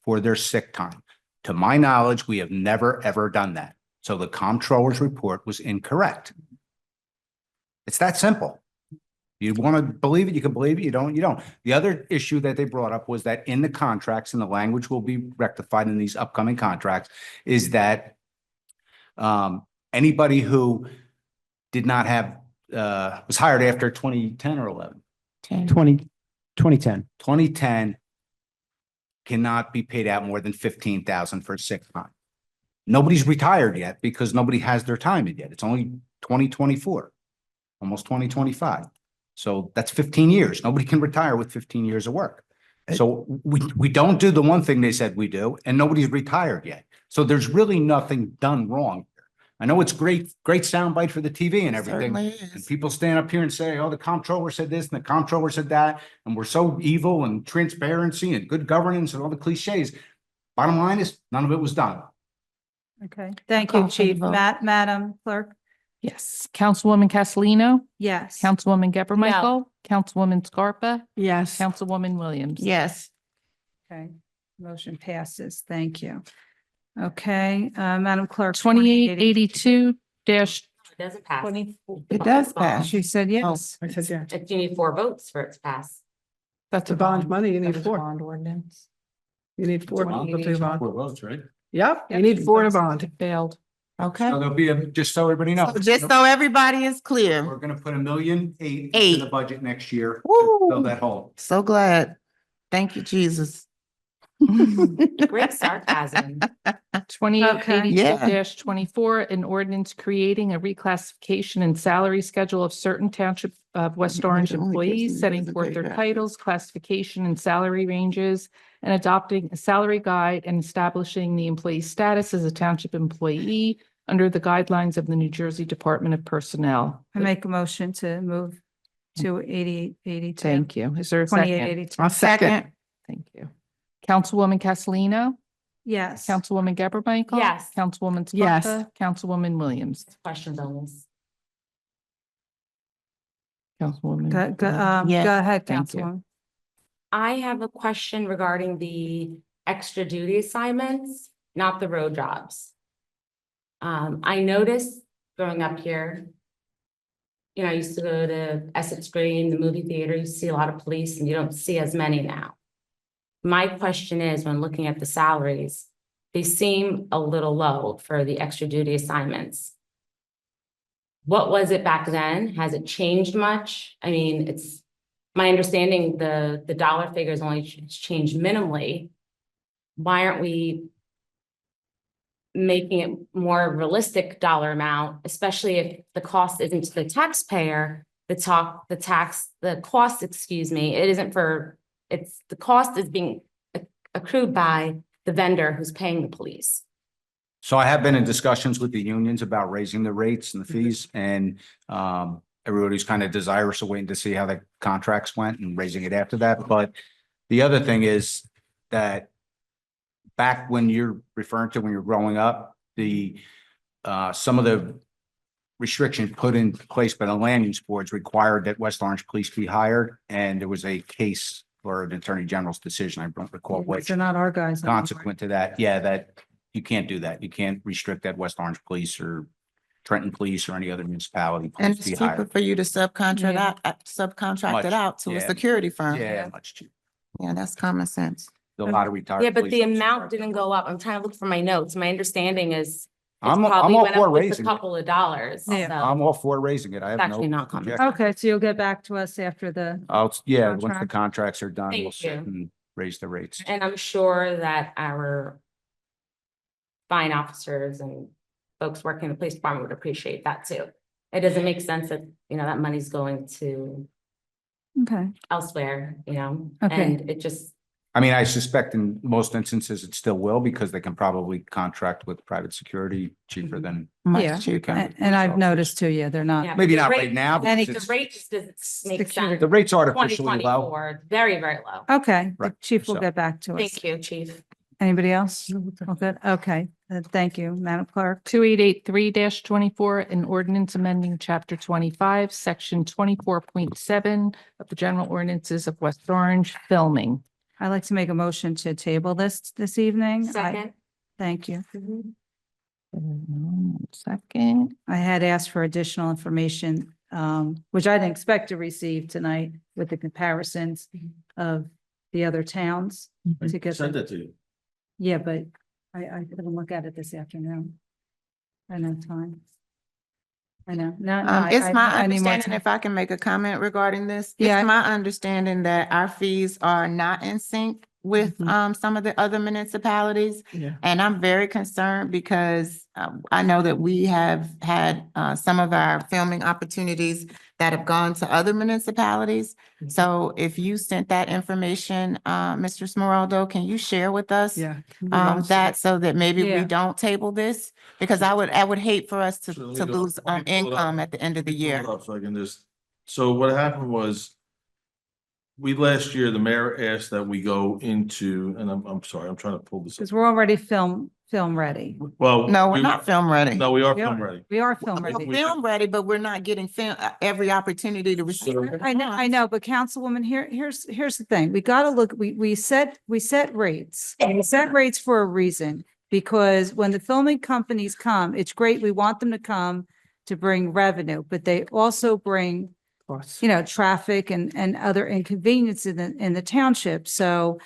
for their sick time. To my knowledge, we have never, ever done that. So the comptroller's report was incorrect. It's that simple. You want to believe it, you can believe it. You don't, you don't. The other issue that they brought up was that in the contracts, and the language will be rectified in these upcoming contracts, is that anybody who did not have was hired after 2010 or 11. 2010. 2010 cannot be paid out more than 15,000 for sick time. Nobody's retired yet because nobody has their time in yet. It's only 2024, almost 2025. So that's 15 years. Nobody can retire with 15 years of work. So we don't do the one thing they said we do, and nobody's retired yet. So there's really nothing done wrong. I know it's great soundbite for the TV and everything. Certainly And is. people stand up here and say, oh, the comptroller said this and the comptroller said that, and we're so evil and transparency and good governance and all the cliches. Bottom line is, none of it was done. Okay, thank you, Call for the Chief. vote. Madam Clerk? Yes. Councilwoman Castellino, Yes. Councilwoman Geber Michael, Councilwoman Scarpa, Yes. Councilwoman Williams. Yes. Okay, motion passes. Thank you. Okay, Madam Clerk. 2882 dash It doesn't pass. It does pass. She said yes. I said, yeah. You need 4 votes for it to pass. That's The bond money, you need that's a 4. bond ordinance. You need 4 people to do a bond. votes, right? Yep, you need 4 to bond. It failed. Okay. So there'll be just so everybody knows. So just so everybody is clear. We're gonna put $1.8 million Eight. in the budget next year to Woo. fill that hole. So glad. Thank you, Jesus. Great sarcasm. 2882 24, an ordinance creating a reclassification and salary schedule of certain Township of West Orange employees, setting forth their titles, classification and salary ranges, and adopting a salary guide and establishing the employee's status as a township employee under the guidelines of the New Jersey Department of Personnel. I make a motion to move to 8882. Thank you. Is there a second? 2882. I'll second. Thank you. Councilwoman Castellino, Yes. Councilwoman Geber Michael. Yes. Councilwoman Yes. Scarpa, Councilwoman Williams. Questions on this? Councilwoman. Go Yeah. ahead, Thank you. Councilwoman. I have a question regarding the extra duty assignments, not the road jobs. I noticed growing up here, you know, I used to go to Essex Green, the movie theater, you see a lot of police and you don't see as many now. My question is, when looking at the salaries, they seem a little low for the extra duty assignments. What was it back then? Has it changed much? I mean, it's my understanding the dollar figures only changed minimally. Why aren't we making it more realistic dollar amount, especially if the cost isn't to the taxpayer, the cost, excuse me, it isn't for, it's, the cost is being accrued by the vendor who's paying the police. So I have been in discussions with the unions about raising the rates and the fees, and everybody's kind of desirous of waiting to see how the contracts went and raising it after that. But the other thing is that back when you're referring to when you're growing up, the some of the restrictions put in place by the land use boards required that West Orange police be hired, and there was a case for an attorney general's decision. I don't recall which. They're not our guys. anymore. Consequent to that, yeah, that you can't do that. You can't restrict that West Orange Police or Trenton Police or any other municipality And police it's be cheaper hired. for you to subcontract Yeah. subcontract Much, it out to a yeah. security firm. Yeah, much cheaper. Yeah, that's common sense. A lot of retired. Yeah, but police the officers amount are- didn't go up. I'm trying to look for my notes. My understanding is it's I'm probably all went for up just a raising it. couple of dollars. Yeah. So I'm all for raising it. I it's have actually no not coming. objection. Okay, so you'll get back to us after the, Yeah, once the Contract. contracts are done, Thank we'll sit you. and raise the rates. And I'm sure that our fine officers and folks working in the police department would appreciate that too. It doesn't make sense that, you know, that money's going to okay. elsewhere, you know, Okay. and it just I mean, I suspect in most instances it still will because they can probably contract with private security cheaper than. Yeah, cheaper. and I've noticed too, yeah, they're not. Yeah, Maybe the not rate- right now. And because The it's- rate just doesn't make Security. sense. The rate's Twenty artificially low. twenty-four, very, very low. Okay, the Right, chief will so- get back to us. Thank you, chief. Anybody else? All good, okay, thank you, Madam Clerk. 2883-24, an ordinance amending chapter 25, section 24.7 of the general ordinances of West Orange, filming. I'd like to make a motion to table this evening. Second. Thank you. Second, I had asked for additional information, which I didn't expect to receive tonight with the comparisons of the other towns. To get Send the- it to you. Yeah, but I couldn't look at it this afternoon. I know time. I know, no, no, It's my I need more understanding, time. if I can make a comment regarding this, Yeah. it's my understanding that our fees are not in sync with some of the other municipalities. Yeah. And I'm very concerned because I know that we have had some of our filming opportunities that have gone to other municipalities. So if you sent that information, Mr. Smeraldo, can you share with us? Yeah. That so that maybe Yeah. we don't table this? Because I would hate for us to So let me to go- lose let me pull it up. income at the end of the year. Hold up so I can just, so what happened was. Last year, the mayor asked that we go into, and I'm sorry, I'm trying to pull this up. Because we're already film ready. Well. No, we're we- not film ready. No, we are We film are. ready. We are film We're ready. film ready, but we're not getting film, every opportunity to receive. I know, but Councilwoman, here's the thing. We gotta look, we set rates. And we set rates for a reason, because when the filming companies come, it's great. We want them to come to bring revenue, but they also bring, traffic and other inconveniences in the township. So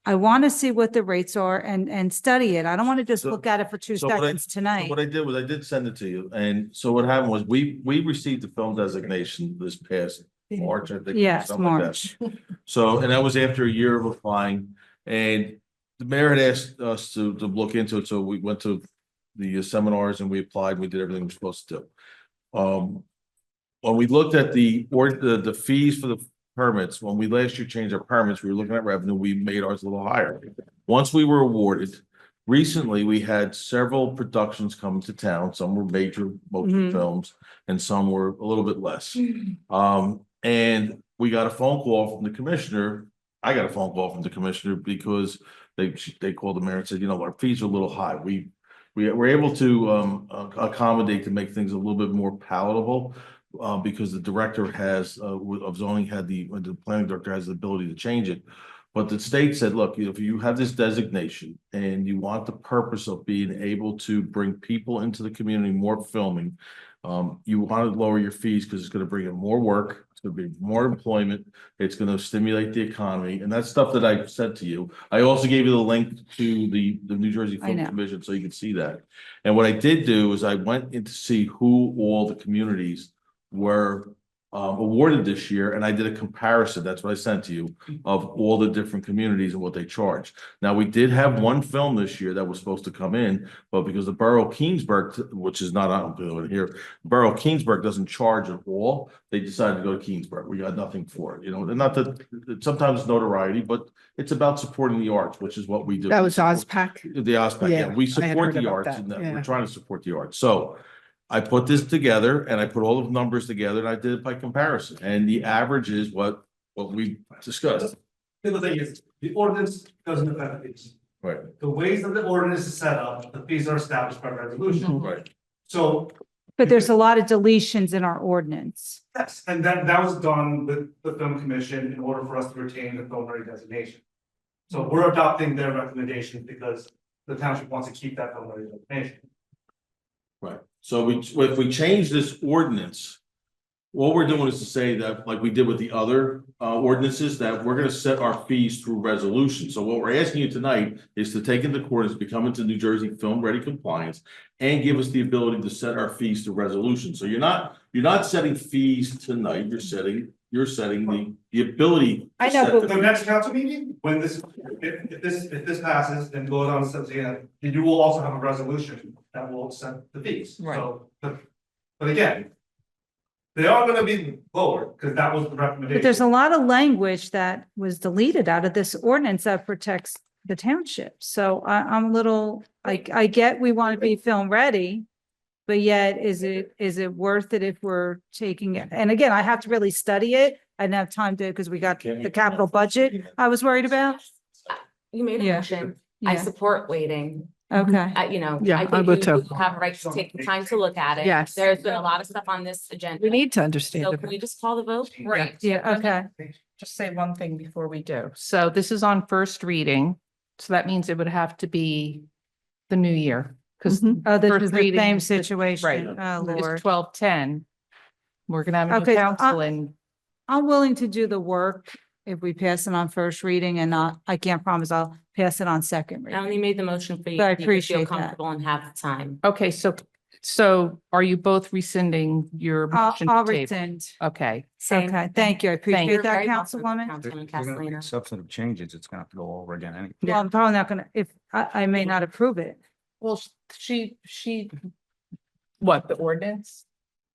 I want to see what the rates are and study it. I don't want to just So- look at it for 2 so what I- seconds So tonight. what I did was I did send it to you. And so what happened was we received the film designation this past March, I think. Yes, something like that. March. So, and that was after a year of applying, and the mayor had asked us to look into it, so we went to the seminars and we applied, we did everything we're supposed to do. When we looked at the fees for the permits, when we last year changed our permits, we were looking at revenue, we made ours a little higher. Once we were awarded, recently, we had several productions come to town, some were major motion Mhm. films, and some were a little bit less. And we got a phone call from the commissioner. I got a phone call from the commissioner because they called the mayor and said, our fees are a little high. We were able to accommodate to make things a little bit more palatable. Because the director of zoning the planning director has the ability to change it. But the state said, look, if you have this designation and you want the purpose of being able to bring people into the community, more filming. You want to lower your fees because it's going to bring in more work, it's going to be more employment, it's going to stimulate the economy, and that's stuff that I said to you. I also gave you the link to the New Jersey I Film know. Commission so you can see that. And what I did do is I went in to see who all the communities were awarded this year, and I did a comparison, that's what I sent to you, of all the different communities and what they charge. Now, we did have one film this year that was supposed to come in, but because the Borough of Keensburg, which is not on here, Borough of Keensburg doesn't charge at all, they decided to go to Keensburg. We got nothing for it, and not that, sometimes it's notoriety, but it's about supporting the arts, which is what we do. That was OSPAC. The OSPAC, yeah, we Yeah, I had support heard the about arts, that, and that yeah. we're trying to support the arts, so. I put this together and I put all the numbers together and I did it by comparison, and the average is what we discussed. The thing is, the ordinance doesn't affect fees. Right, The ways that the ordinance is set up, the fees are established by resolution. right. So, But there's a lot of deletions in our ordinance. yes, and that was done with the film commission in order for us to retain the film ready designation. So we're adopting their recommendation because the township wants to keep that film ready designation. Right, so if we change this ordinance, all we're doing is to say that, like we did with the other ordinances, that we're gonna set our fees through resolution. So what we're asking you tonight is to take into accordance, become into New Jersey Film Ready compliance, and give us the ability to set our fees through resolution. So you're not setting fees tonight, you're setting the ability. to I know, set but- the The next council meeting, when if this passes and goes on to then you will also have a resolution that will set the fees. Right. So, but again. They are gonna be lower, because that was the recommendation. But there's a lot of language that was deleted out of this ordinance that protects the township. So I'm a little, I get we want to be film ready. But yet, is it worth it if we're taking it? And again, I have to really study it. I didn't have time to, because we got the capital budget I was worried about. You made a Yeah. motion. I Yeah. support waiting. Okay. You know, Yeah, I I think would you too. have a right to take the time to look at it. Yes. There's been a lot of stuff on this agenda. We need to understand So it. can we just call the vote? Right. Yeah, okay. Just say one thing before we do. So this is on first reading. So that means it would have to be the new year. Because Oh, this first is the reading same is the- situation. Right. Oh, It's Lord. 12/10. We're gonna have a new Okay, council and I'm willing to do the work if we pass it on first reading and not, I can't promise I'll pass it on second I reading. only made the motion for you. But I so you could appreciate feel that. comfortable and have the time. okay, so are you both rescinding your motion? I'll to table? rescind. Okay, Same. Okay, thank you. I You're appreciate that, very welcome, Councilwoman. Councilwoman If we're gonna make Castellino. substantive changes, it's gonna have to go over again anyway. Well, I'm probably not gonna, if, I may not approve it. well, she, what, the ordinance?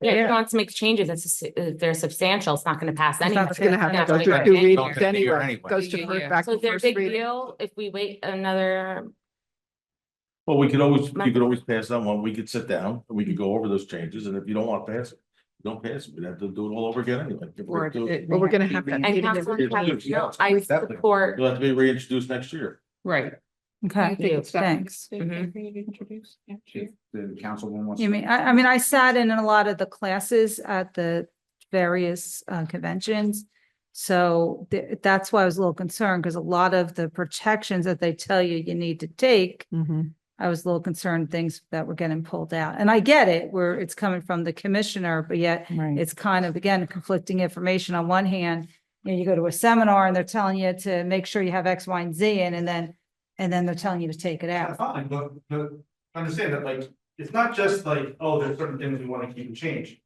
Yeah, if you want to make changes, if they're substantial, it's not gonna pass anyway. It's gonna have to go Yeah, through right. two Yeah. readings Don't take the year anyway. anyway. Goes to Yeah, first yeah. back So to is there a first big reading. deal if we wait another? Well, we could always, you Month. could always pass that one. We could sit down and we could go over those changes. And if you don't want to pass it, you don't pass it. We'd have to do it all over again anyway. If Or we do- it Well, may we're gonna to have be that And meeting in- Councilman Castellino, I Definitely. support. It'll have to be reintroduced next year. Right. Okay, you. thanks. Mhm. The councilwoman wants. You mean, I mean, I sat in a lot of the classes at the various conventions. So that's why I was a little concerned, because a lot of the protections that they tell you you need to take, I was a little concerned things that were getting pulled out. And I get it, where it's coming from the commissioner, but yet Right. it's kind of, again, conflicting information. On one hand, you know, you go to a seminar and they're telling you to make sure you have X, Y, and Z, and then they're telling you to take it That's out. fine, but understand that, like, it's not just like, oh, there's certain things we want to keep and change.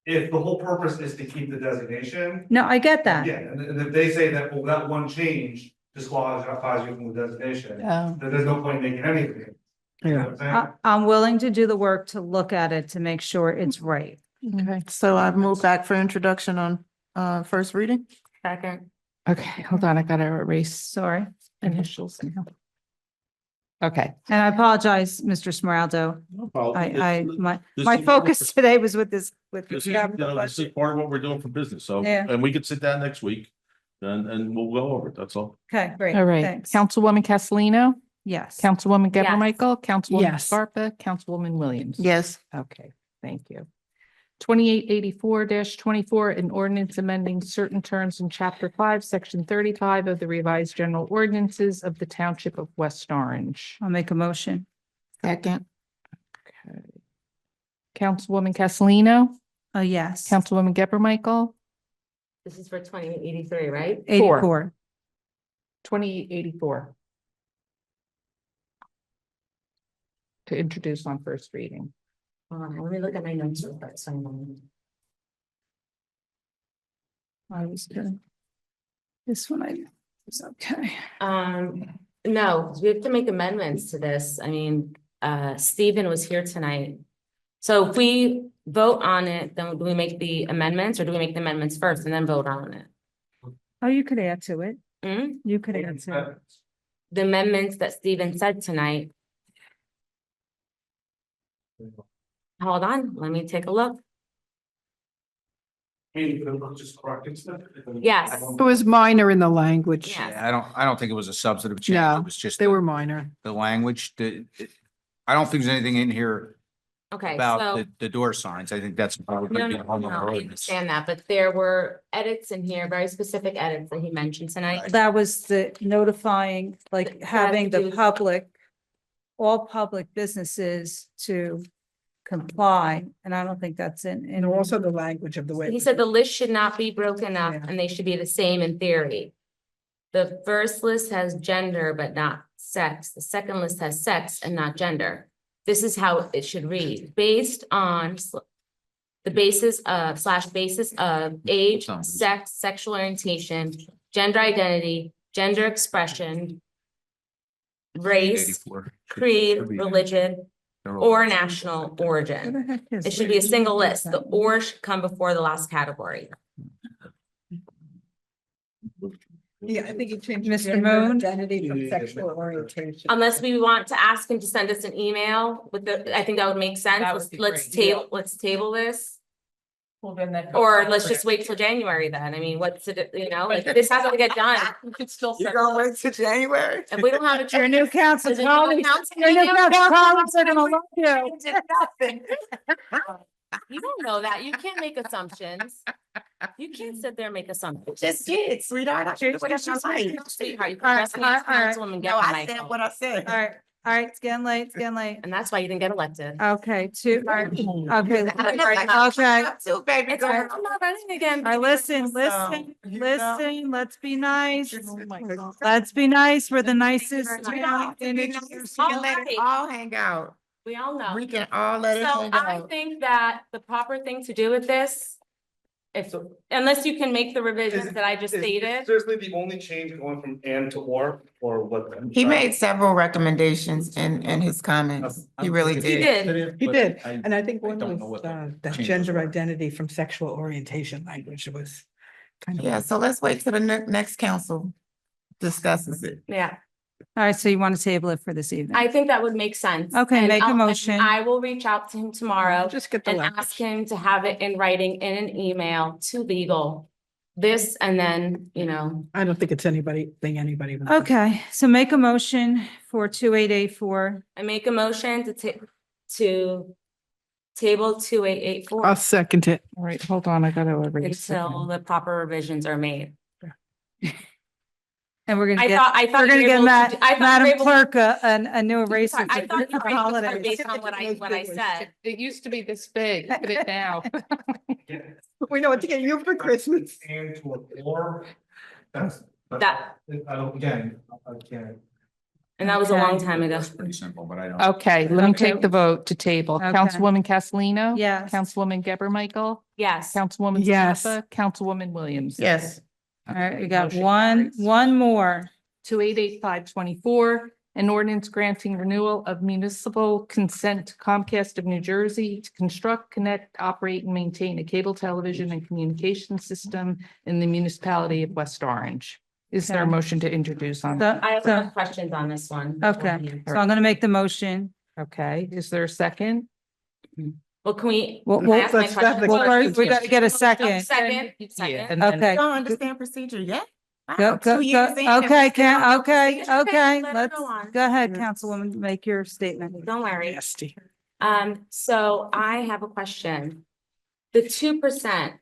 If the whole purpose is to keep the designation, No, I get that. yeah, and if they say that, well, that one change disqualifies you from the designation, Oh. then there's no point in making anything. You know what I'm saying? I'm willing to do the work to look at it to make sure it's right. Okay, so I've moved back for introduction on first reading. Second. Okay, hold on, I gotta erase Sorry. initials now. Okay, And I apologize, Mr. Smeraldo. No problem. My This is- focus today was with this, with. This the is, you capital know, this is budget. part of what we're doing for business. So, Yeah. and we could sit down next week and we'll go over it. That's all. Okay, great. all right. Thanks. Councilwoman Castellino, Yes. Councilwoman Geber Yes. Michael, Councilwoman Yes. Scarpa, Councilwoman Williams. Yes. Okay, thank you. 2884-24, an ordinance amending certain terms in Chapter 5, Section 35 of the revised general ordinances of the Township of West Orange. I'll make a motion. Second. Okay. Councilwoman Castellino, Oh, yes. Councilwoman Geber Michael, This is for 2083, right? 84. 2884. To introduce on first reading. Hold on, let me look at my notes real quick, so I know. I was good. This one was okay. No, we have to make amendments to this. I mean, Stephen was here tonight. So if we vote on it, then do we make the amendments or do we make the amendments first and then vote on it? Oh, you could add to it. Hmm? You could add to it. The amendments that Stephen said tonight. Hold on, let me take a look. Just correcting stuff. Yes. It was minor in the language. Yes. Yeah, I don't think it was a substantive change. No, It was just they were minor. the language, I don't think there's anything in here Okay, about so, the door signs. I think that's. probably no, gonna be no, a whole no, nother I ordinance. understand that, but there were edits in here, very specific edits that he mentioned tonight. That was the notifying, like having the public, all public businesses to comply. And I don't think that's in. And also the language of the way. He said the list should not be broken up Yeah. and they should be the same in theory. The first list has gender but not sex. The second list has sex and not gender. This is how it should read, based on the basis of basis of age, sex, sexual orientation, gender identity, gender expression, race, 84. creed, Should be. religion, or national origin. It should be a single list. The or should come before the last category. Yeah, I think you changed. Mr. Moon? Identity from sexual orientation. Unless we want to ask him to send us an email with the, I think that would make sense. That would be Let's great. let's table this. Well, then that. Or let's just wait till January then. I mean, what's it, like, this has to get done. We could still. You're gonna wait till January? If we don't have a. Your new council Is it colleagues, council your new meeting? council colleagues are gonna love you. You don't know that. You can't make assumptions. You can't sit there and make assumptions. Just kidding, sweetheart. I should do whatever I like. Sweetheart, you All right, press me all as right, all right. councilwoman, No, get I my said phone. what I said. All right, it's getting late, it's getting late. And that's why you didn't get elected. Okay, okay, okay. Too, baby. It's, I'm not running again. All right, listen, let's be nice. Let's be nice. We're the nicest. We town in New Jersey. All hang out. We all know. We can all let it So hang I out. think that the proper thing to do with this, if, unless you can make the revisions that I just stated. Seriously, the only change going from and to or what? He made several recommendations in his comments. He really He did. did. He did, and I think one don't know was, what the that changes gender are. identity from sexual orientation language was kind of. Yeah, so let's wait till the next council discusses it. Yeah, All right, so you want to table it for this evening? I think that would make sense. Okay, And make a I'll- motion. I will reach out to him tomorrow Just get the and language. ask him to have it in writing in an email to legal. This and then, I don't think it's anybody. would- Okay, so make a motion for 2884. I make a motion to table 2884 I'll second it. All right, hold on, I gotta erase. until the proper revisions are made. And we're I gonna get, thought we're you gonna were get able to do- I thought you were Madam able to- Clerk, a new eraser. I thought you for were able to holidays. based on what I said. It used to be this big, look at it now. We know what to get you for Christmas. And to a or, that's. That, I don't, again, I can't. and that was a long time ago. It's pretty simple, but I don't. Okay, let me Okay. take the vote to table. Okay. Councilwoman Castellino? Yes. Councilwoman Geber Michael? Yes. Councilwoman Yes. Zappa? Councilwoman Williams? Yes. All right, we got Motion one carries. more. 288524, an ordinance granting renewal of municipal consent to Comcast of New Jersey to construct, connect, operate, and maintain a cable television and communication system in the municipality of West Orange. Is there a Okay. motion to introduce on? So, I have so, some questions on this one. okay, so I'm gonna make the motion. Okay, is there a second? Well, can we? Well, can I ask my let's question have the Well, first? first, we gotta get a second. Second, Yeah, second. and then- Okay. You don't understand procedure yet? Wow, Go, 2 go, years go, in and okay, we still don't okay, Okay, okay, let her let's, go on. go ahead, Councilwoman, make your statement. Don't worry. Nasty. So I have a question. The 2%.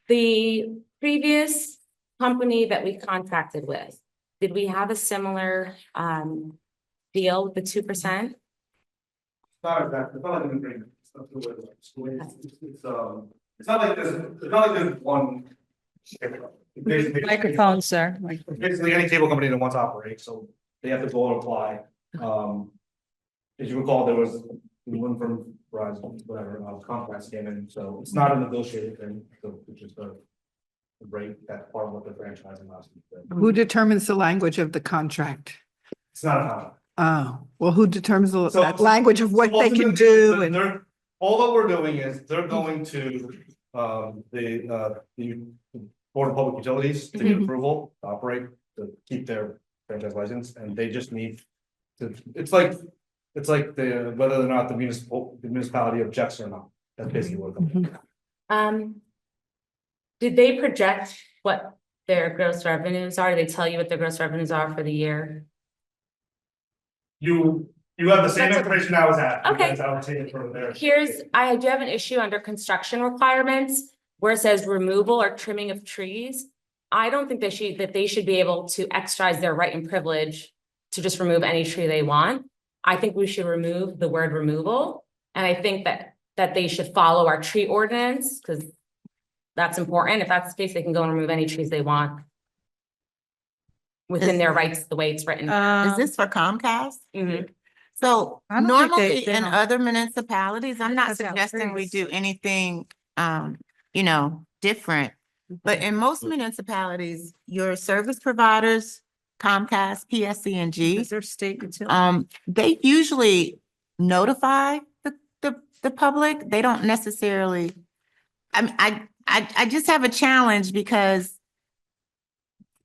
The previous company that we contracted with, did we have a similar deal with the 2%? Not exactly, it's not like an agreement. It's not the way it works. It's not like there's one. Basically- Microphone, sir. Basically, any cable company that wants to operate, so they have to go and apply. As you recall, there was one from Verizon, whatever, Comcast came in, so it's not a negotiated thing, so it's just a rate, that's part of what the franchise allows. Who determines the language of the contract? It's not a contract. Oh, well, who determines So- that language of what they can do and? They're, all that we're doing is they're going to, the Board of Public Utilities to get approval, to operate, to keep their franchise license, and they just need to, it's like the, whether or not the municipality objects or not, that's basically what it comes down to. Did they project what their gross revenues are? Did they tell you what their gross revenues are for the year? You have the same That's okay. information I was at. Okay. because I was taking it from there. I do have an issue under construction requirements where it says removal or trimming of trees. I don't think they should be able to exercise their right and privilege to just remove any tree they want. I think we should remove the word removal. And I think that they should follow our tree ordinance because that's important. If that's the case, they can go and remove any trees they want within their rights, the way it's written. Is this for Comcast? Mhm. So I don't think normally they in don't. other municipalities, I'm not That's how suggesting we trees. do anything, different. But in most municipalities, your service providers, Comcast, Is PSC&G, there state utility? they usually notify the public. They don't necessarily, I just have a challenge because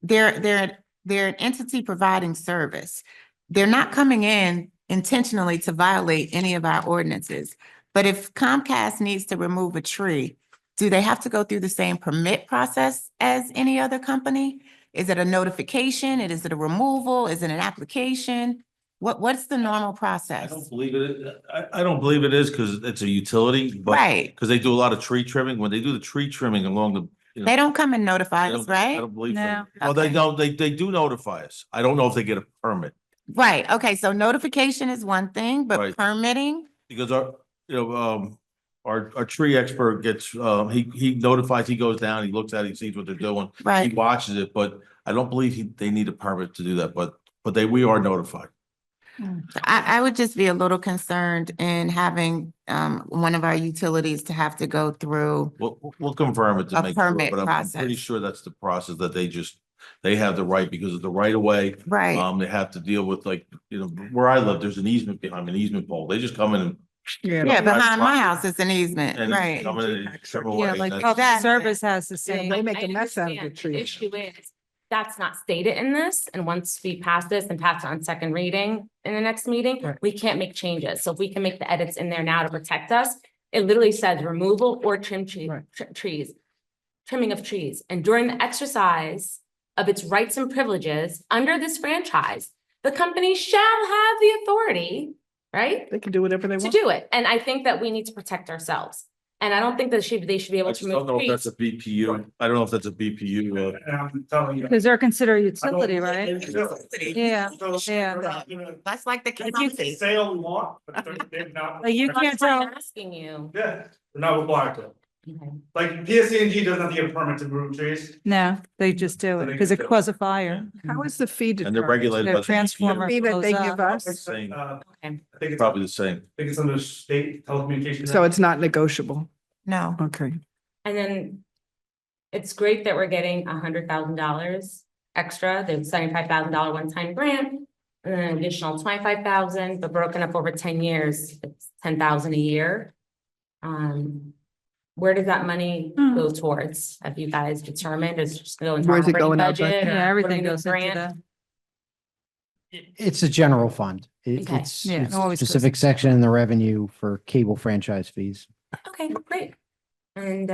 they're an entity providing service. They're not coming in intentionally to violate any of our ordinances. But if Comcast needs to remove a tree, do they have to go through the same permit process as any other company? Is it a notification? Is it a removal? Is it an application? What's the normal I process? don't believe it. I don't believe it is because it's a utility, but Right. because they do a lot of tree trimming. When they do the tree trimming along the, you know, They don't come and notify I us, don't- I right? don't believe No. so. Well, they Okay. don't, they do notify us. I don't know if they get a permit Right, okay, so notification is one thing, but Right. permitting, because our tree expert gets, he notifies, he goes down, he looks at it, he sees what they're doing. He right? watches it, but I don't believe they need a permit to do that, but we are notified. I would just be a little concerned in having one of our utilities to have to go through. We'll confirm it to A make sure, permit but I'm pretty process. sure that's the process that they have the right because of the right of way. Right. They have to deal with where I live, there's an easement behind an easement pole. They just come in and. Yeah, behind my house is an easement, And it's right? coming in several Yeah, ways. like That's- public service has the same. They make I a mess out of the understand. tree. The issue is, that's not stated in this, and once we pass this and pass it on second reading in the next meeting, Right. we can't make changes. So if we can make the edits in there now to protect us, it literally says removal or trees, trimming of trees. And during the exercise of its rights and privileges under this franchise, the company shall have the authority, right, They can do whatever they to want. do it. And I think that we need to protect ourselves. And I don't think that they should be I able just to don't remove know if that's trees. a BPU. I don't know if that's a BPU. And I'm telling you. Because they're considered a utility, right? Yeah, yeah. That's like the You county. say all we want, but they're not. Like, you can't That's why I'm tell. asking you. Yeah, they're not required to. Okay. Like PSC&G doesn't have to get a permit to remove trees. No, they just do it because it causes a fire. How is the fee And they're determined? regulated by Their the transformer Fee that they blows give up. us, same, I think it's probably the same. under state telecommunications. so it's not negotiable. No, Okay. And then it's great that we're getting $100,000 extra, the $75,000 one-time grant, and then an additional 25,000, but broken up over 10 years, it's 10,000 a year. Where does that money go towards? Have you guys determined? Is it just go into our Where's it operating going out, budget? Yeah, or everything what goes do we into grant? the. It's a general fund. Okay. It's Yeah, it it's a always goes specific into section in the revenue for cable franchise fees. Okay, great. And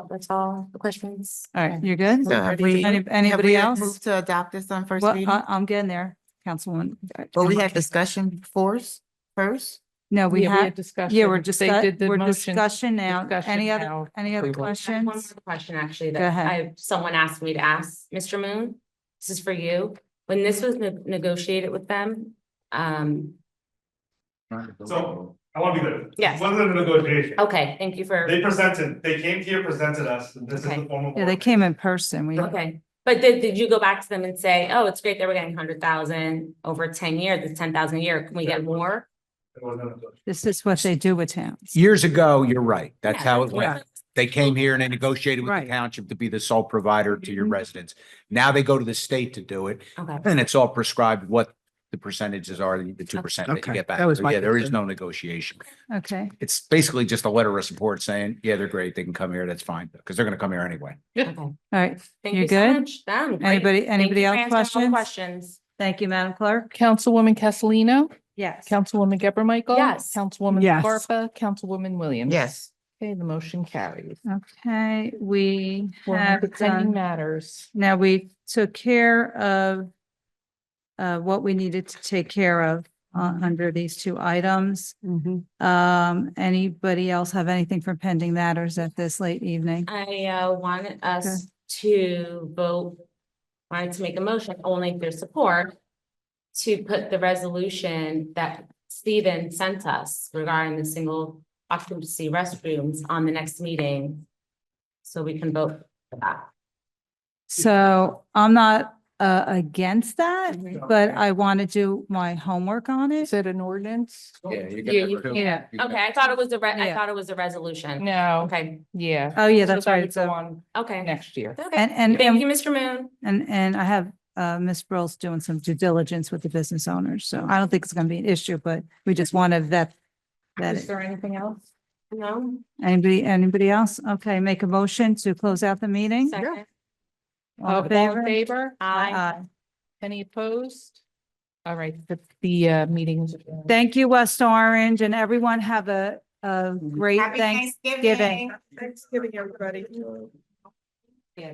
that's all the questions. All right, you're good? So have we- have Anybody we else? moved to adopt this on first Well, reading? I'm getting there, Councilwoman. Well, we had discussion first. No, we Yeah, we have, had discussion. yeah, we're They did the we're motion. discussion now. Discussion Any other, now. any other Approval. I have one questions? more question, actually, Go that ahead. someone asked me to ask, Mr. Moon. This is for you. When this was negotiated with them, So I want to be clear. Yes. It wasn't a negotiation. okay, thank you for, They came here, presented us, and this is Okay. the formal. Yeah, they came in person. We, okay. But did you go back to them and say, oh, it's great that we're getting 100,000 over 10 years, it's 10,000 a year, can we get more? It wasn't a negotiation. this is what they do with towns. Years ago, you're right. That's Yeah, how it that's went. what- They came here and they negotiated with Right. the township to be the sole provider to your Mhm. residents. Now they go to the state to do it, Okay, and it's all prescribed what the percentages are, the 2% that you Okay, get back. that was So my yeah, there is concern. no negotiation. Okay, It's basically just a letter of support saying, yeah, they're great. They can come here. That's fine, because they're going to come here anyway. okay. all right. Thank You're you so good? much. Great. Anybody, Thank anybody you for else answering all the questions? questions. Thank you, Madam Clerk. Councilwoman Castellino, Yes. Councilwoman Geber Michael. Yes. Councilwoman Yes. Scarpa, Councilwoman Williams. Yes. Okay, the motion carries. Okay, we We'll have the pending done, matters. now we took care of what we needed to take care of under these two items. Anybody else have anything for pending matters at this late evening? I wanted us to wanted to make a motion only if there's support to put the resolution that Stephen sent us regarding the single occupancy restrooms on the next meeting. So we can vote for that. So I'm not against that, Mhm. but I want to do my homework on it. Is it an ordinance? Yeah, you Yeah, okay, I thought it was I Yeah. thought it was a resolution. No, Okay, yeah. Oh, yeah, So that's that right. would go on okay. next year. Okay, And thank you, Mr. Moon. and I have Ms. Brill's doing some due diligence with the business owners, so I don't think it's gonna be an issue, but we just want to vet Is it. there anything else? No. Anybody else? Okay, make a motion to close out the meeting? Second. All in All in favor? favor? Aye. Any opposed? All right, the meeting is adjourned. Thank you, West Orange, and everyone have a great Happy Thanksgiving. Thanksgiving, everybody.